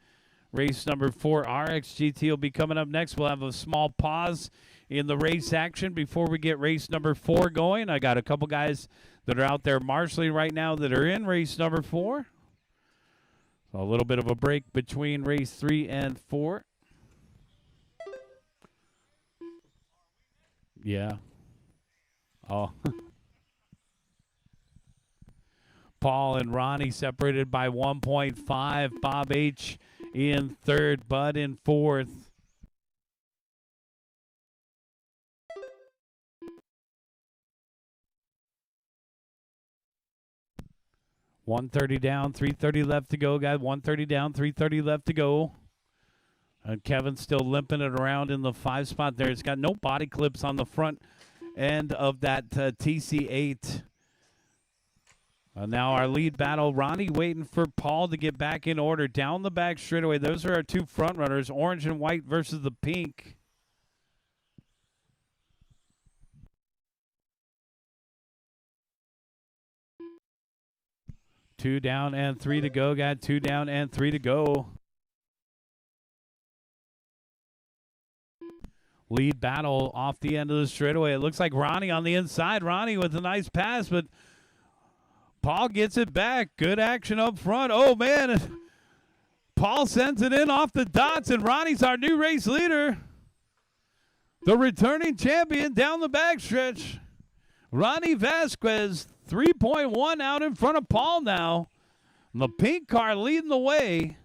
Race number 4, RXGT will be coming up next. We'll have a small pause in the race action before we get race number 4 going. I got a couple guys that are out there marshaling right now that are in race number 4. So a little bit of a break between race 3 and 4. Yeah. Oh. Paul and Ronnie separated by 1.5. Bob H in third. Bud in fourth. $130 down, $330 left to go, guys. $130 down, $330 left to go. And Kevin's still limping it around in the 5 spot there. It's got no body clips on the front end of that TC8. Now our lead battle. Ronnie waiting for Paul to get back in order. Down the back straightaway. Those are our 2 front runners. Orange and white versus the pink. Two down and 3 to go. Got 2 down and 3 to go. Lead battle off the end of the straightaway. It looks like Ronnie on the inside. Ronnie with a nice pass, but Paul gets it back. Good action up front. Oh, man. Paul sends it in off the dots, and Ronnie's our new race leader. The returning champion down the backstretch. Ronnie Vasquez, 3.1 out in front of Paul now. And the pink car leading the way.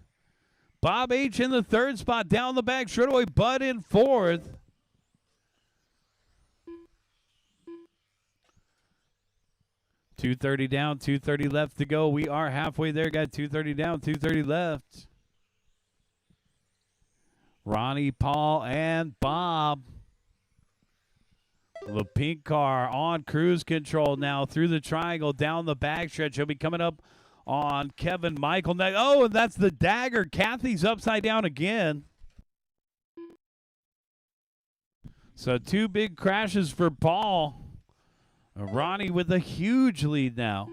Bob H in the 3rd spot down the back straightaway. Bud in 4th. $230 down, $230 left to go. We are halfway there. Got $230 down, $230 left. Ronnie, Paul, and Bob. The pink car on cruise control now through the triangle, down the backstretch. He'll be coming up on Kevin Michael. Oh, and that's the dagger. Kathy's upside down again. So 2 big crashes for Paul. Ronnie with a huge lead now.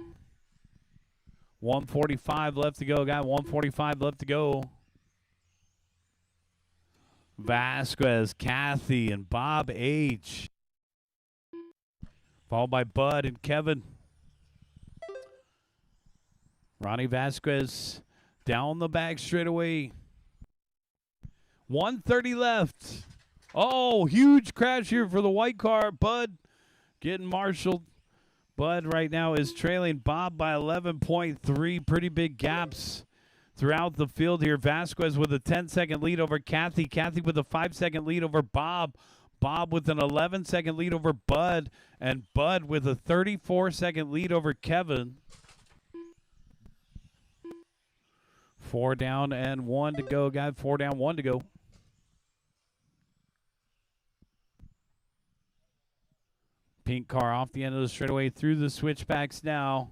145 left to go, guy. 145 left to go. Vasquez, Kathy, and Bob H. Followed by Bud and Kevin. Ronnie Vasquez down the back straightaway. 130 left. Oh, huge crash here for the white car. Bud getting marshaled. Bud right now is trailing Bob by 11.3. Pretty big gaps throughout the field here. Vasquez with a 10-second lead over Kathy. Kathy with a 5-second lead over Bob. Bob with an 11-second lead over Bud. And Bud with a 34-second lead over Kevin. 4 down and 1 to go, guys. 4 down, 1 to go. Pink car off the end of the straightaway through the switchbacks now.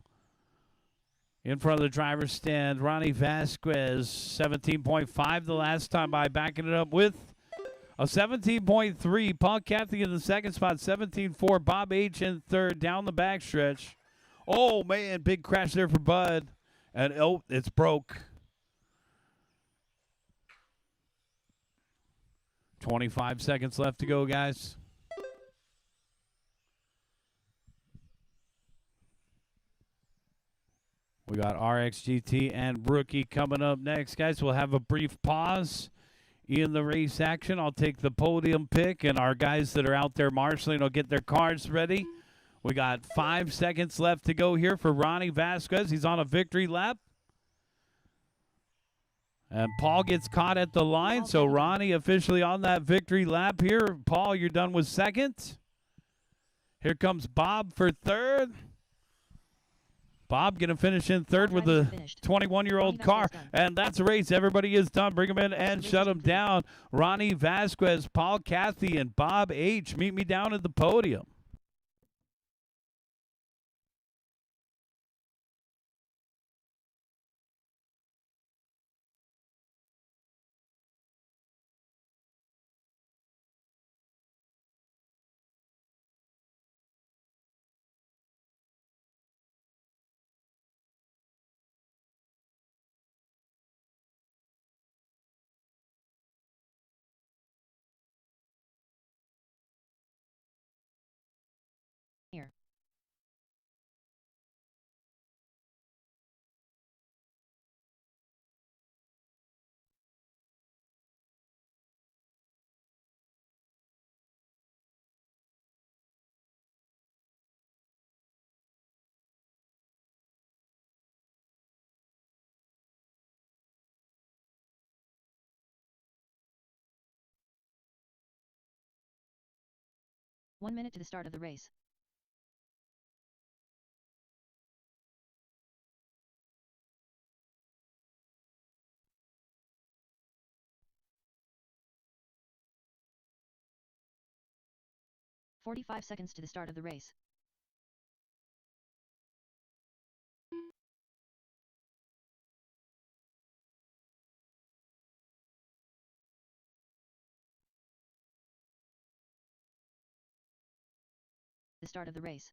In front of the driver's stand, Ronnie Vasquez, 17.5 the last time by, backing it up with a 17.3. Paul Cathy in the second spot, 17.4. Bob H in third, down the backstretch. Oh, man, big crash there for Bud. And, oh, it's broke. 25 seconds left to go, guys. We got RXGT and Rookie coming up next, guys. We'll have a brief pause in the race action. I'll take the podium pick, and our guys that are out there marshaling will get their cars ready. We got 5 seconds left to go here for Ronnie Vasquez. He's on a victory lap. And Paul gets caught at the line, so Ronnie officially on that victory lap here. Paul, you're done with second. Here comes Bob for third. Bob going to finish in third with a 21-year-old car. And that's a race. Everybody is done. Bring them in and shut them down. Ronnie Vasquez, Paul Cathy, and Bob H. Meet me down at the podium. Here. One minute to the start of the race. "45 seconds to the start of the race. The start of the race.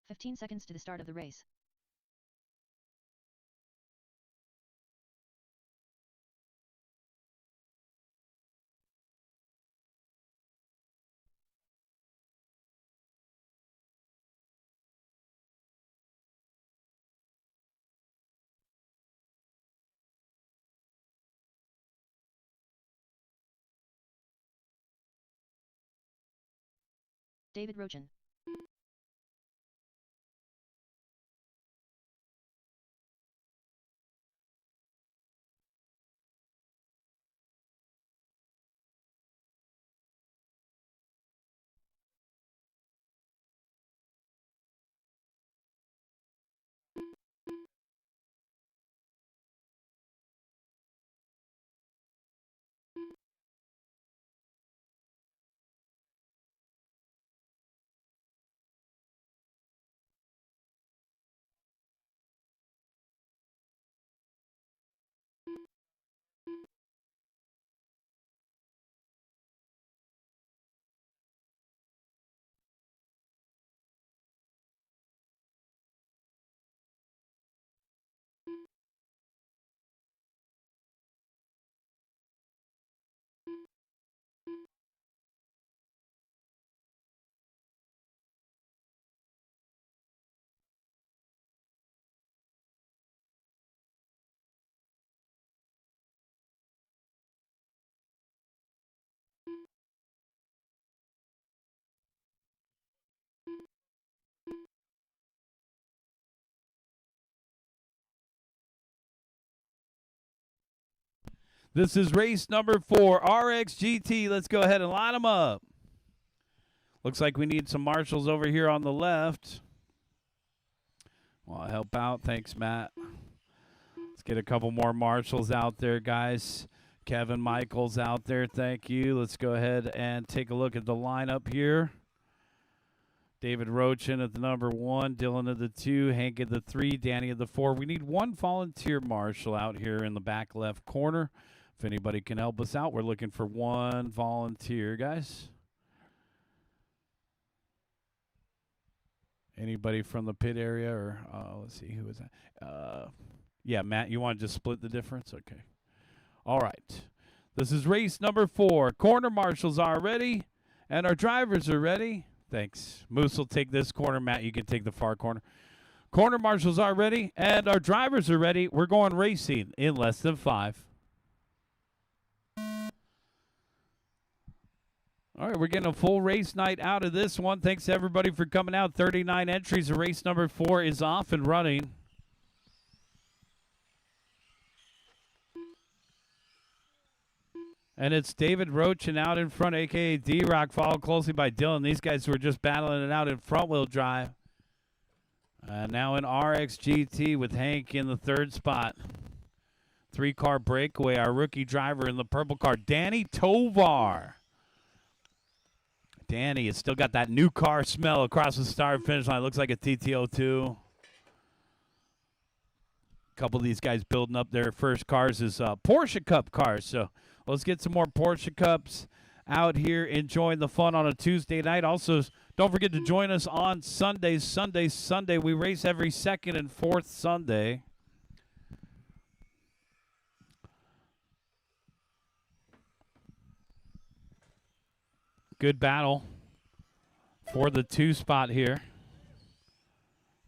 "15 seconds to the start of the race. David Rochin. This is race number 4, RXGT. Let's go ahead and line them up. Looks like we need some marshals over here on the left. Well, I'll help out. Thanks, Matt. Let's get a couple more marshals out there, guys. Kevin Michaels out there. Thank you. Let's go ahead and take a look at the lineup here. David Roach in at the number 1, Dylan at the 2, Hank at the 3, Danny at the 4. We need one volunteer marshal out here in the back left corner. If anybody can help us out, we're looking for one volunteer, guys. Anybody from the pit area or let's see, who is that? Yeah, Matt, you want to just split the difference? Okay. All right. This is race number 4. Corner marshals are ready, and our drivers are ready. Thanks. Moose will take this corner. Matt, you can take the far corner. Corner marshals are ready, and our drivers are ready. We're going racing in less than 5. All right, we're getting a full race night out of this one. Thanks, everybody, for coming out. 39 entries. Race number 4 is off and running. And it's David Roach and out in front, a.k.a. D-Rock, followed closely by Dylan. These guys were just battling it out in front-wheel drive. Now in RXGT with Hank in the 3rd spot. 3-car breakaway, our rookie driver in the purple car, Danny Tovar. Danny has still got that new car smell across the start-finish line. Looks like a TT02. A couple of these guys building up their first cars is Porsche Cup cars. So let's get some more Porsche Cups out here enjoying the fun on a Tuesday night. Also, don't forget to join us on Sundays. Sunday. We race every 2nd and 4th Sunday. Good battle for the 2 spot here.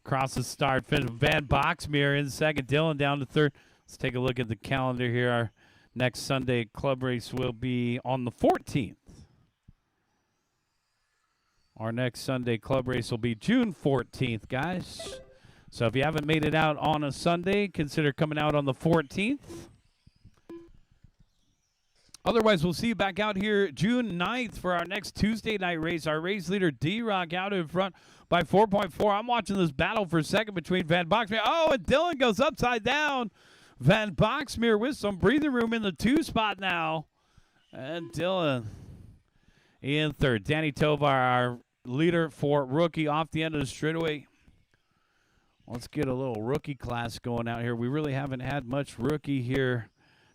Across the start finish. Van Boxmeer in 2nd. Dylan down to 3rd. Let's take a look at the calendar here. Our next Sunday club race will be on the 14th. Our next Sunday club race will be June 14th, guys. So if you haven't made it out on a Sunday, consider coming out on the 14th. Otherwise, we'll see you back out here June 9th for our next Tuesday night race. Our race leader, D-Rock, out in front by 4.4. I'm watching this battle for 2nd between Van Boxmeer. Oh, and Dylan goes upside down. Van Boxmeer with some breathing room in the 2 spot now. And Dylan in 3rd. Danny Tovar, our leader for rookie, off the end of the straightaway. Let's get a little rookie class going out here. We really haven't had much rookie here.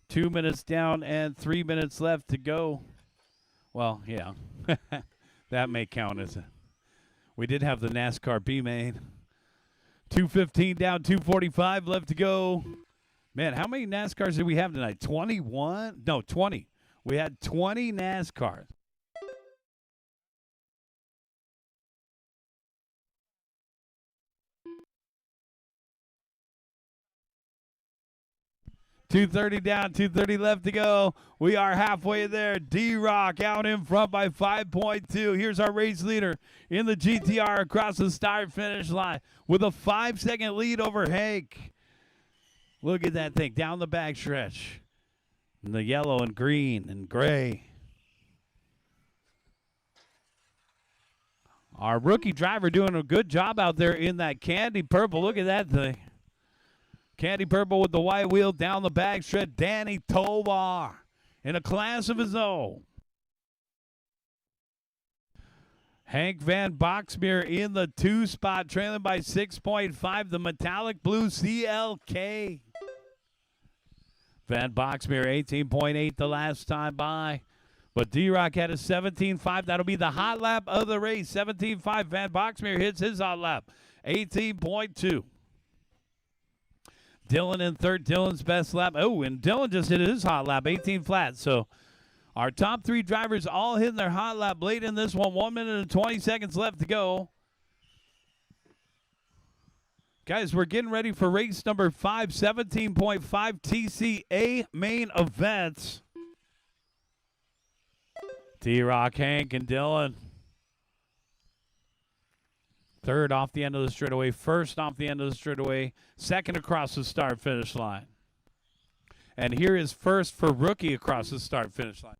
2 minutes down and 3 minutes left to go. Well, yeah, that may count as a. We did have the NASCAR B main. 2:15 down, 2:45 left to go. Man, how many NASCARs did we have tonight? 21? No, 20. We had 20 NASCARs. $2:30 down, 2:30 left to go. We are halfway there. D-Rock out in front by 5.2. Here's our race leader in the GTR across the start-finish line with a 5-second lead over Hank. Look at that thing down the backstretch. The yellow and green and gray. Our rookie driver doing a good job out there in that candy purple. Look at that thing. Candy purple with the white wheel down the backstretch. Danny Tovar in a class of his own. Hank Van Boxmeer in the 2 spot, trailing by 6.5. The metallic blue CLK. Van Boxmeer 18.8 the last time by. But D-Rock had a 17.5. That'll be the hot lap of the race. 17.5. Van Boxmeer hits his hot lap. 18.2. Dylan in 3rd. Dylan's best lap. Oh, and Dylan just hit his hot lap. 18 flat. So our top 3 drivers all hitting their hot lap late in this one. 1 minute and 20 seconds left to go. Guys, we're getting ready for race number 5, 17.5 TCA main event. D-Rock, Hank, and Dylan. 3rd off the end of the straightaway. 1st off the end of the straightaway. 2nd across the start-finish line. And here is first for Rookie across the start-finish line.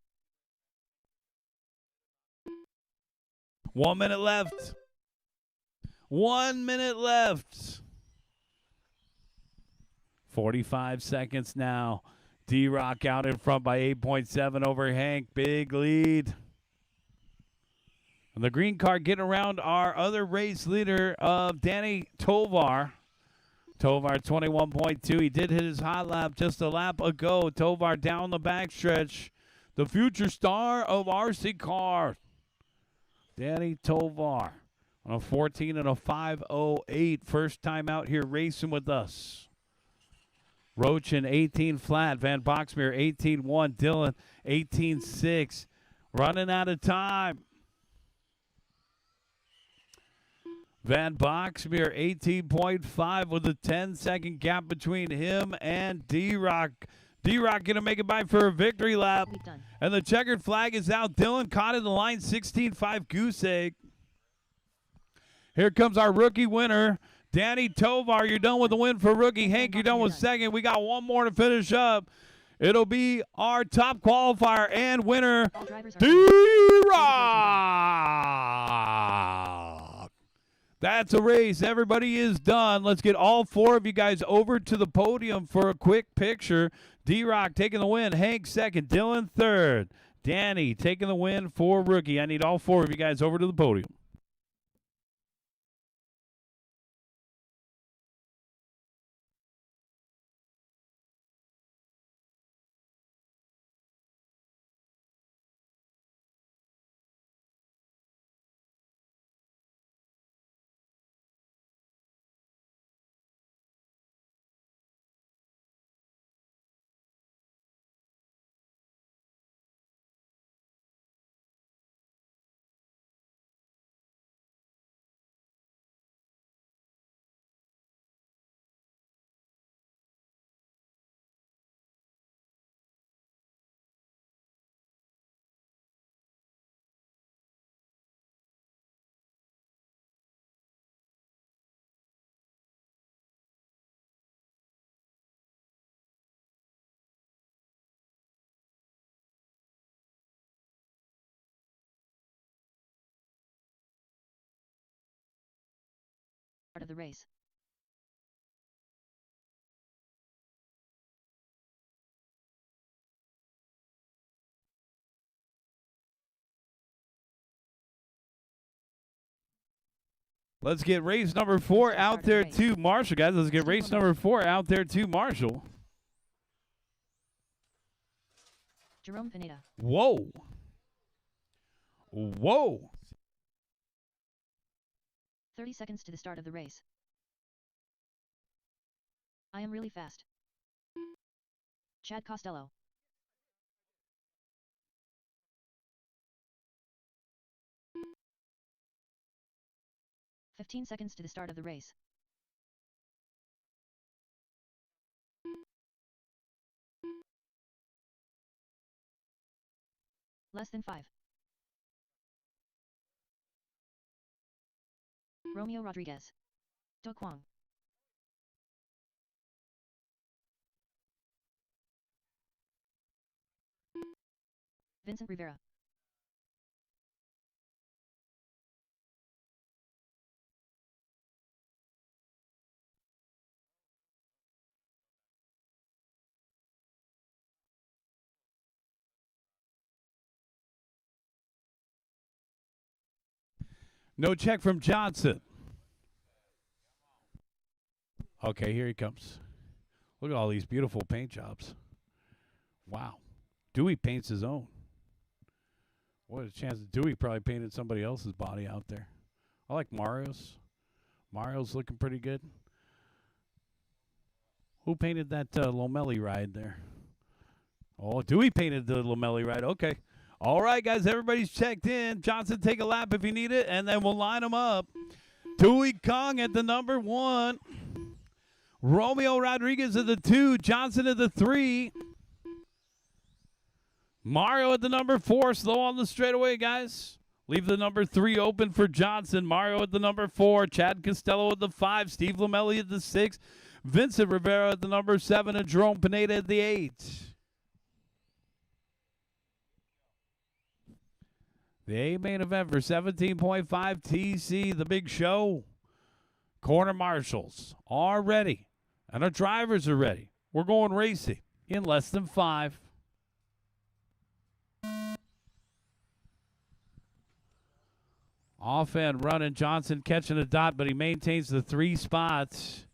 1 minute left. 1 minute left. 45 seconds now. D-Rock out in front by 8.7 over Hank. Big lead. And the green car getting around our other race leader of Danny Tovar. Tovar 21.2. He did hit his hot lap just a lap ago. Tovar down the backstretch. The future star of RC car. Danny Tovar on a 14 and a 5.08. First time out here racing with us. Roach in 18 flat. Van Boxmeer 18.1. Dylan 18.6. Running out of time. Van Boxmeer 18.5 with a 10-second gap between him and D-Rock. D-Rock going to make it by for a victory lap. And the checkered flag is out. Dylan caught in the line, 16.5 goose egg. Here comes our rookie winner, Danny Tovar. You're done with the win for rookie. Hank, you're done with second. We got one more to finish up. It'll be our top qualifier and winner, D-Rock. That's a race. Everybody is done. Let's get all four of you guys over to the podium for a quick picture. D-Rock taking the win. Hank second. Dylan third. Danny taking the win for rookie. I need all four of you guys over to the podium. Part of the race. Let's get race number 4 out there to Marshall, guys. Let's get race number 4 out there to Marshall. Jerome Pineda. Whoa. Whoa. 30 seconds to the start of the race. I am really fast. Chad Costello. "15 seconds to the start of the race. Less than 5. Romeo Rodriguez. Do Kwang. Vincent Rivera. No check from Johnson. Okay, here he comes. Look at all these beautiful paint jobs. Wow. Dewey paints his own. What a chance. Dewey probably painted somebody else's body out there. I like Mario's. Mario's looking pretty good. Who painted that Lomelli ride there? Oh, Dewey painted the Lomelli ride. Okay. All right, guys, everybody's checked in. Johnson, take a lap if you need it, and then we'll line them up. Dewey Kong at the number 1. Romeo Rodriguez at the 2. Johnson at the 3. Mario at the number 4. Slow on the straightaway, guys. Leave the number 3 open for Johnson. Mario at the number 4. Chad Costello at the 5. Steve Lomelli at the 6. Vincent Rivera at the number 7, and Jerome Pineda at the 8. The A main event for 17.5 TC, the big show. Corner marshals are ready, and our drivers are ready. We're going racing in less than 5. Off and running, Johnson catching a dot, but he maintains the 3 spots.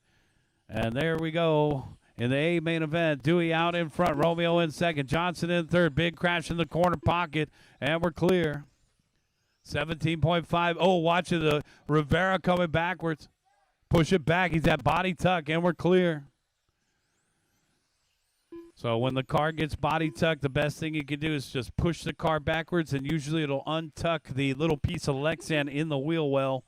And there we go. In the A main event, Dewey out in front, Romeo in second, Johnson in third. Big crash in the corner pocket, and we're clear. 17.5. Oh, watch it. The Rivera coming backwards. Push it back. He's at body tuck, and we're clear. So when the car gets body tucked, the best thing you can do is just push the car backwards, and usually it'll untuck the little piece of Lexan in the wheel well.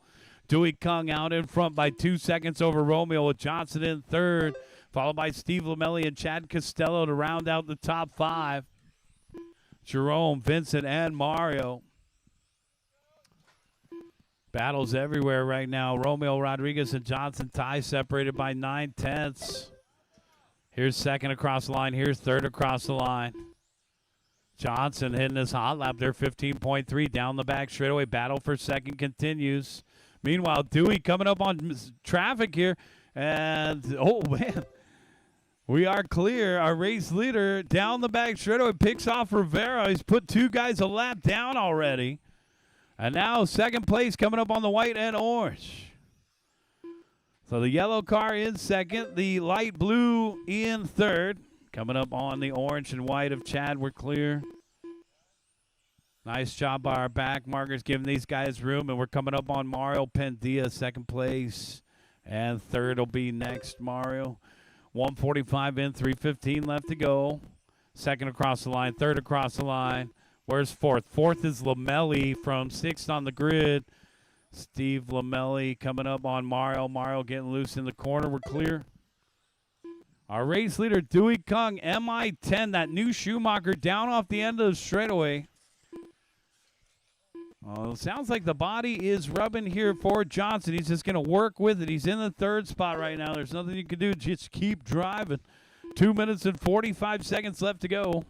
Dewey Kung out in front by 2 seconds over Romeo, with Johnson in third, followed by Steve Lamelli and Chad Costello to round out the top 5. Jerome, Vincent, and Mario. Battles everywhere right now. Romeo Rodriguez and Johnson tie separated by 9/10. Here's second across the line. Here's third across the line. Johnson hitting his hot lap there, 15.3 down the back straightaway. Battle for second continues. Meanwhile, Dewey coming up on traffic here. And, oh, man, we are clear. Our race leader down the back straightaway picks off Rivera. He's put 2 guys a lap down already. And now second place coming up on the white and orange. So the yellow car in second, the light blue in third. Coming up on the orange and white of Chad, we're clear. Nice job by our back markers, giving these guys room. And we're coming up on Mario Pendia, second place. And third will be next, Mario. 145 in, 3:15 left to go. Second across the line, third across the line. Where's fourth? Fourth is Lamelli from 6th on the grid. Steve Lamelli coming up on Mario. Mario getting loose in the corner. We're clear. Our race leader, Dewey Kung, MI10, that new Schumacher, down off the end of the straightaway. Well, it sounds like the body is rubbing here for Johnson. He's just going to work with it. He's in the 3rd spot right now. There's nothing you can do. Just keep driving. 2 minutes and 45 seconds left to go.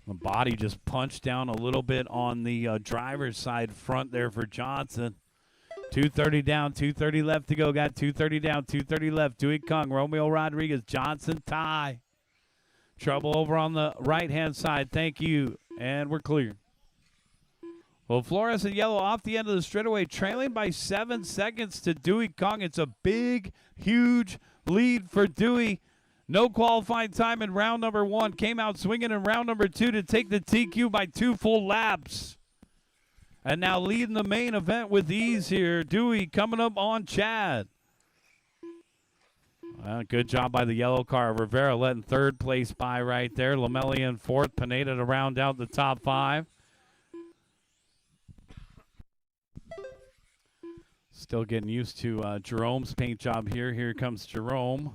The body just punched down a little bit on the driver's side front there for Johnson. 2:30 down, 2:30 left to go. Got 2:30 down, 2:30 left. Dewey Kung, Romeo Rodriguez, Johnson tie. Trouble over on the right-hand side. Thank you. And we're clear. Well, Flores and yellow off the end of the straightaway, trailing by 7 seconds to Dewey Kung. It's a big, huge lead for Dewey. No qualifying time in round number 1. Came out swinging in round number 2 to take the TQ by 2 full laps. And now leading the main event with ease here. Dewey coming up on Chad. Well, good job by the yellow car. Rivera letting 3rd place by right there. Lamelli in 4th. Pineda to round out the top 5. Still getting used to Jerome's paint job here. Here comes Jerome.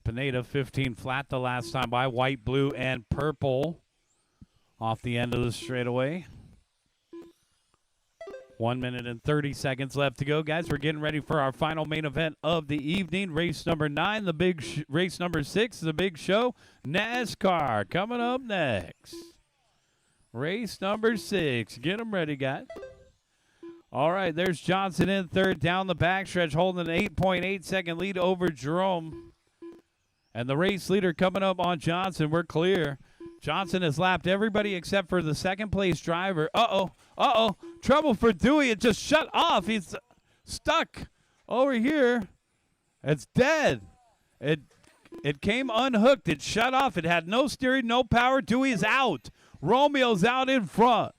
Pineda 15 flat the last time by. White, blue, and purple off the end of the straightaway. 1 minute and 30 seconds left to go. Guys, we're getting ready for our final main event of the evening. Race number 9, the big race number 6, the big show. NASCAR coming up next. Race number 6. Get them ready, guys. All right, there's Johnson in 3rd down the backstretch, holding an 8.8 second lead over Jerome. And the race leader coming up on Johnson. We're clear. Johnson has lapped everybody except for the 2nd place driver. Uh-oh. Trouble for Dewey. It just shut off. He's stuck over here. It's dead. It came unhooked. It shut off. It had no steering, no power. Dewey is out. Romeo's out in front.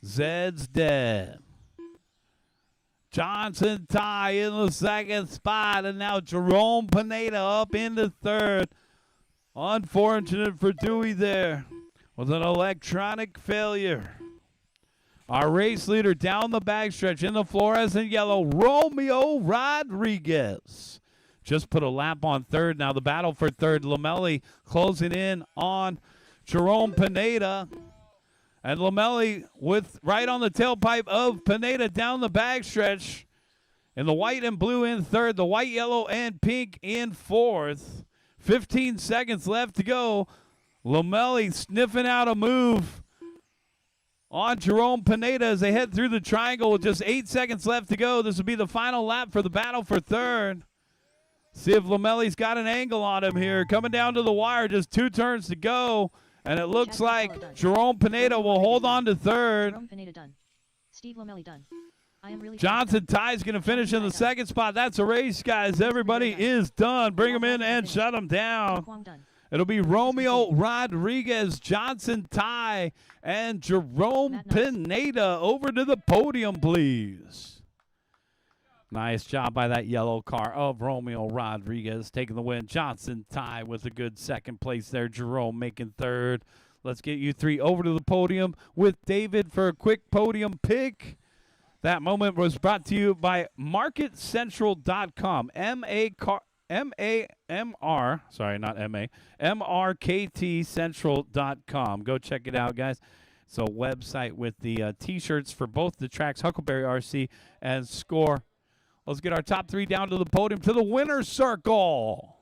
Zed's dead. Johnson tie in the 2nd spot, and now Jerome Pineda up into 3rd. Unfortunate for Dewey there with an electronic failure. Our race leader down the backstretch in the fluorescent yellow, Romeo Rodriguez. Just put a lap on 3rd. Now the battle for 3rd. Lamelli closing in on Jerome Pineda. And Lamelli with right on the tailpipe of Pineda down the backstretch. And the white and blue in third, the white, yellow, and pink in fourth. 15 seconds left to go. Lamelli sniffing out a move on Jerome Pineda as they head through the triangle with just 8 seconds left to go. This will be the final lap for the battle for third. See if Lamelli's got an angle on him here. Coming down to the wire, just 2 turns to go. And it looks like Jerome Pineda will hold on to third. Jerome Pineda done. Steve Lamelli done. I am really Johnson Ty's going to finish in the second spot. That's a race, guys. Everybody is done. Bring them in and shut them down. It'll be Romeo Rodriguez, Johnson Ty, and Jerome Pineda. Over to the podium, please. Nice job by that yellow car of Romeo Rodriguez taking the win. Johnson Ty with a good second place there. Jerome making third. Let's get you 3 over to the podium with David for a quick podium pick. That moment was brought to you by MarketCentral.com. M-A-M-R, sorry, not M-A, M-R-K-T Central.com. Go check it out, guys. It's a website with the T-shirts for both the tracks, Huckleberry RC and SCOR. Let's get our top 3 down to the podium, to the winner's circle.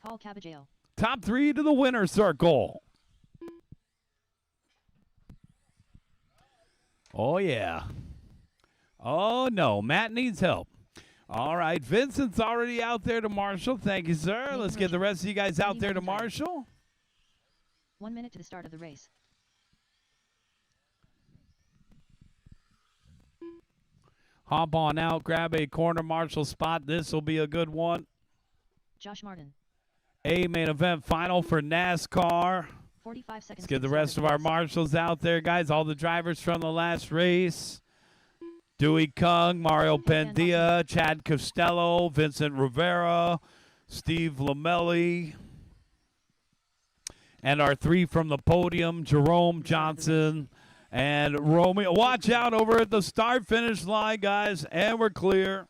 Paul Caballero. Top 3 to the winner's circle. Oh, yeah. Oh, no. Matt needs help. All right. Vincent's already out there to marshal. Thank you, sir. Let's get the rest of you guys out there to marshal. 1 minute to the start of the race. Hop on out. Grab a corner marshal spot. This will be a good one. Josh Martin. A main event final for NASCAR. 45 seconds. Let's get the rest of our marshals out there, guys. All the drivers from the last race. Dewey Kung, Mario Pendia, Chad Costello, Vincent Rivera, Steve Lamelli. And our 3 from the podium, Jerome Johnson and Romeo. Watch out over at the start-finish line, guys, and we're clear.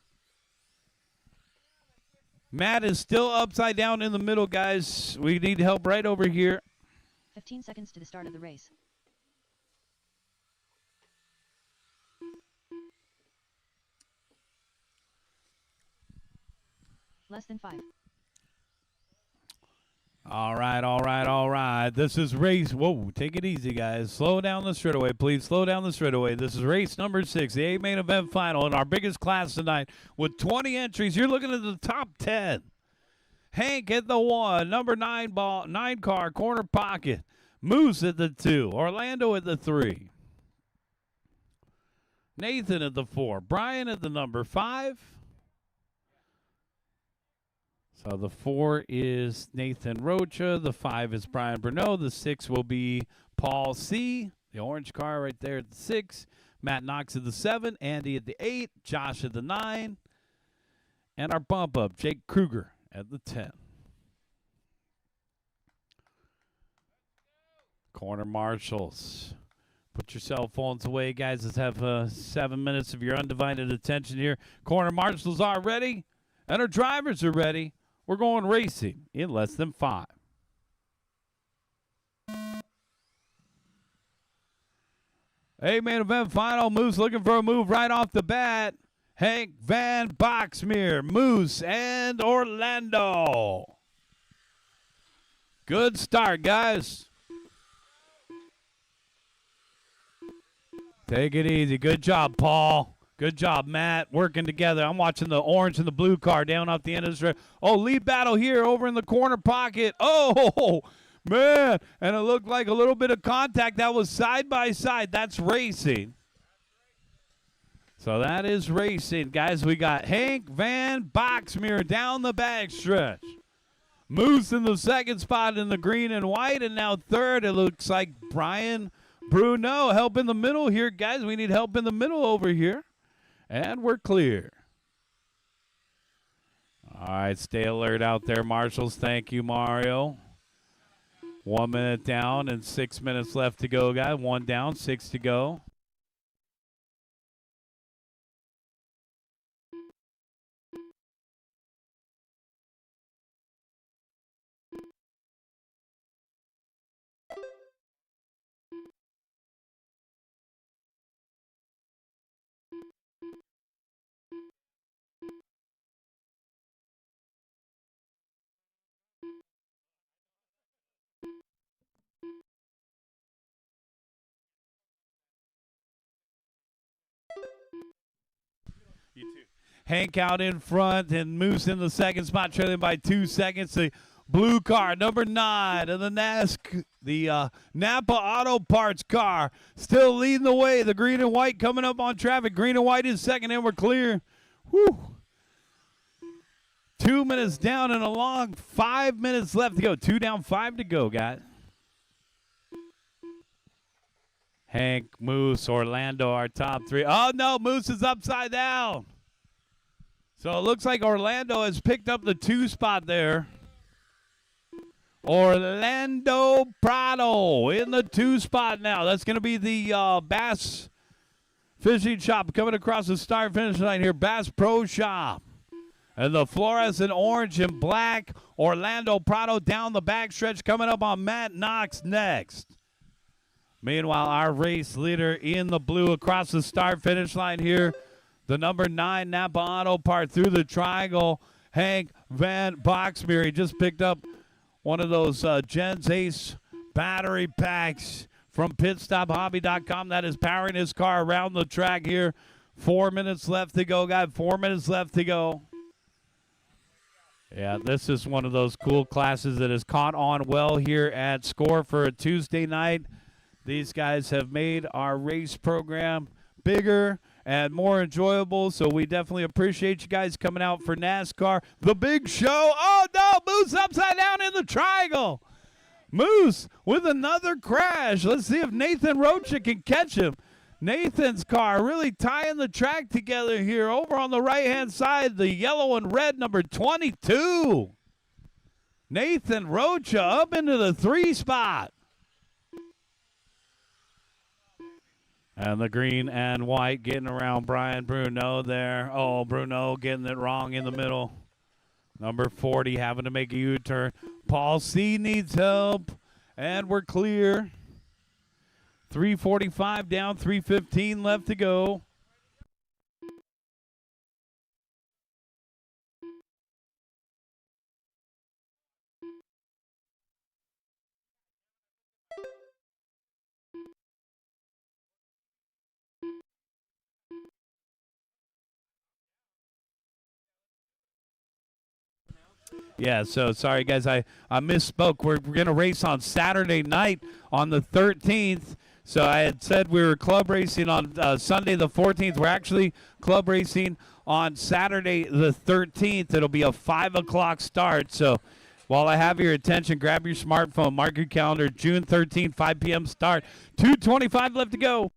Matt is still upside down in the middle, guys. We need help right over here. 15 seconds to the start of the race. Less than 5. All right, all right, all right. This is race. Whoa, take it easy, guys. Slow down the straightaway, please. Slow down the straightaway. This is race number 6, the A main event final in our biggest class tonight with 20 entries. You're looking at the top 10. Hank at the 1, number 9 car, corner pocket. Moose at the 2, Orlando at the 3. Nathan at the 4, Brian at the number 5. So the 4 is Nathan Rocha, the 5 is Brian Bruneau, the 6 will be Paul C., the orange car right there at the 6. Matt Knox at the 7, Andy at the 8, Josh at the 9, and our bump up, Jake Kruger at the 10. Corner marshals. Put your cell phones away, guys. Let's have 7 minutes of your undivided attention here. Corner marshals are ready, and our drivers are ready. We're going racing in less than 5. Hey, main event final. Moose looking for a move right off the bat. Hank Van Boxmeer, Moose, and Orlando. Good start, guys. Take it easy. Good job, Paul. Good job, Matt. Working together. I'm watching the orange and the blue car down off the end of the strip. Oh, lead battle here over in the corner pocket. Oh, man. And it looked like a little bit of contact. That was side by side. That's racing. So that is racing. Guys, we got Hank Van Boxmeer down the backstretch. Moose in the second spot in the green and white. And now third, it looks like Brian Bruneau. Help in the middle here, guys. We need help in the middle over here. And we're clear. All right, stay alert out there, marshals. Thank you, Mario. 1 minute down and 6 minutes left to go, guys. 1 down, 6 to go. Hank out in front and Moose in the second spot, trailing by 2 seconds. The blue car, number 9, and the Napa Auto Parts car still leading the way. The green and white coming up on traffic. Green and white is second, and we're clear. Whew. 2 minutes down and along. 5 minutes left to go. 2 down, 5 to go, guys. Hank, Moose, Orlando, our top 3. Oh, no, Moose is upside down. So it looks like Orlando has picked up the 2 spot there. Orlando Prado in the 2 spot now. That's going to be the Bass Fishing Shop coming across the start finish line here. Bass Pro Shop. And the fluorescent orange and black. Orlando Prado down the backstretch coming up on Matt Knox next. Meanwhile, our race leader in the blue across the start finish line here. The number 9 Napa Auto Part through the triangle. Hank Van Boxmeer. He just picked up one of those Gens Ace battery packs from pitstophobby.com that is powering his car around the track here. 4 minutes left to go, guys. 4 minutes left to go. Yeah, this is one of those cool classes that has caught on well here at SCOR for a Tuesday night. These guys have made our race program bigger and more enjoyable, so we definitely appreciate you guys coming out for NASCAR. The big show. Oh, no, Moose upside down in the triangle. Moose with another crash. Let's see if Nathan Rocha can catch him. Nathan's car really tying the track together here over on the right-hand side, the yellow and red number 22. Nathan Rocha up into the 3 spot. And the green and white getting around Brian Bruno there. Oh, Bruno getting it wrong in the middle. Number 40 having to make a U-turn. Paul C. needs help. And we're clear. 3:45 down, 3:15 left to go. Yeah, so sorry, guys. I misspoke. We're going to race on Saturday night on the 13th. So I had said we were club racing on Sunday the 14th. We're actually club racing on Saturday the 13th. It'll be a 5 o'clock start. So while I have your attention, grab your smartphone, mark your calendar, June 13th, 5 p.m. start. 2:25 left to go.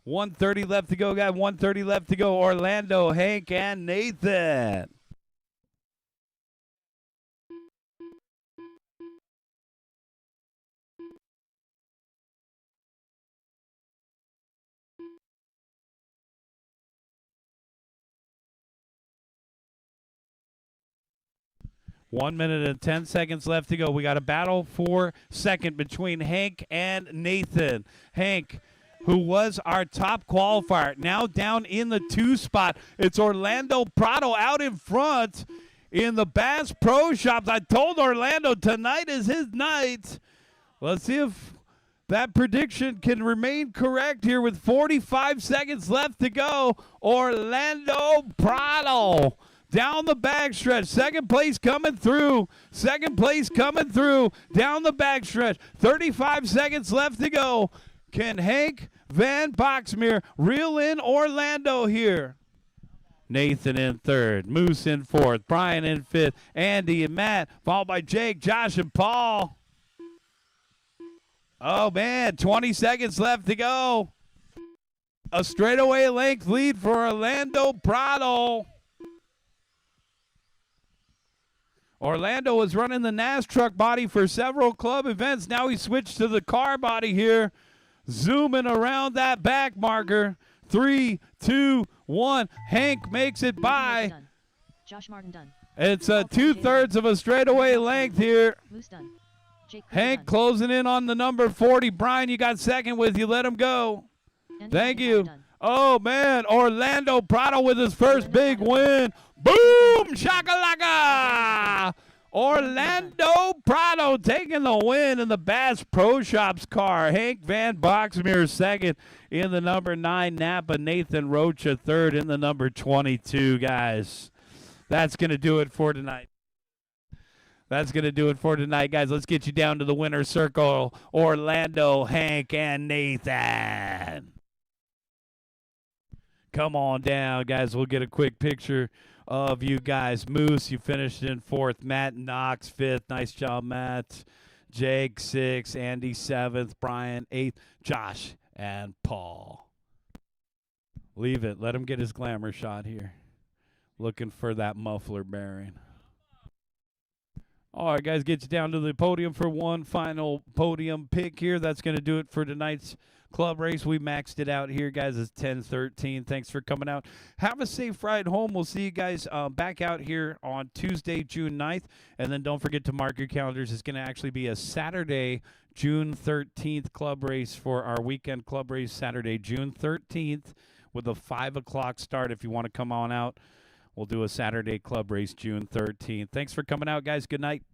$130 left to go, guys. $130 left to go. Orlando, Hank, and Nathan. One minute and 10 seconds left to go. We got a battle for second between Hank and Nathan. Hank, who was our top qualifier, now down in the 2 spot. It's Orlando Prado out in front in the Bass Pro Shops. I told Orlando tonight is his night. Let's see if that prediction can remain correct here with 45 seconds left to go. Orlando Prado down the backstretch. Second place coming through. Second place coming through. Down the backstretch. 35 seconds left to go. Can Hank Van Boxmeer reel in Orlando here? Nathan in third. Moose in fourth. Brian in fifth. Andy and Matt, followed by Jake, Josh, and Paul. Oh, man, 20 seconds left to go. A straightaway length lead for Orlando Prado. Orlando was running the NAS truck body for several club events. Now he switched to the car body here. Zooming around that back marker. 3, 2, 1. Hank makes it by. Done. Josh Martin done. It's a 2/3 of a straightaway length here. Moose done. Jake Cooper Hank done. closing in on the number 40. Brian, you got second with you. Let him go. Andy Thank McIntyre you. done. Oh, man. Orlando Prado with his first big win. Boom! Shakalaka! Orlando Prado taking the win in the Bass Pro Shops car. Hank Van Boxmeer second in the number 9 Napa. Nathan Rocha third in the number 22, guys. That's going to do it for tonight. That's going to do it for tonight, guys. Let's get you down to the winner's circle. Orlando, Hank, and Nathan. Come on down, guys. We'll get a quick picture of you guys. Moose, you finished in 4th. Matt Knox, 5th. Nice job, Matt. Jake, 6th. Andy, 7th. Brian, 8th. Josh and Paul. Leave it. Let him get his glamour shot here. Looking for that muffler bearing. All right, guys, get you down to the podium for one final podium pick here. That's going to do it for tonight's club race. We maxed it out here, guys. It's 10:13. Thanks for coming out. Have a safe ride home. We'll see you guys back out here on Tuesday, June 9th. And then don't forget to mark your calendars. It's going to actually be a Saturday, June 13th club race for our weekend club race, Saturday, June 13th, with a 5 o'clock start. If you want to come on out, we'll do a Saturday club race, June 13th. Thanks for coming out, guys. Good night.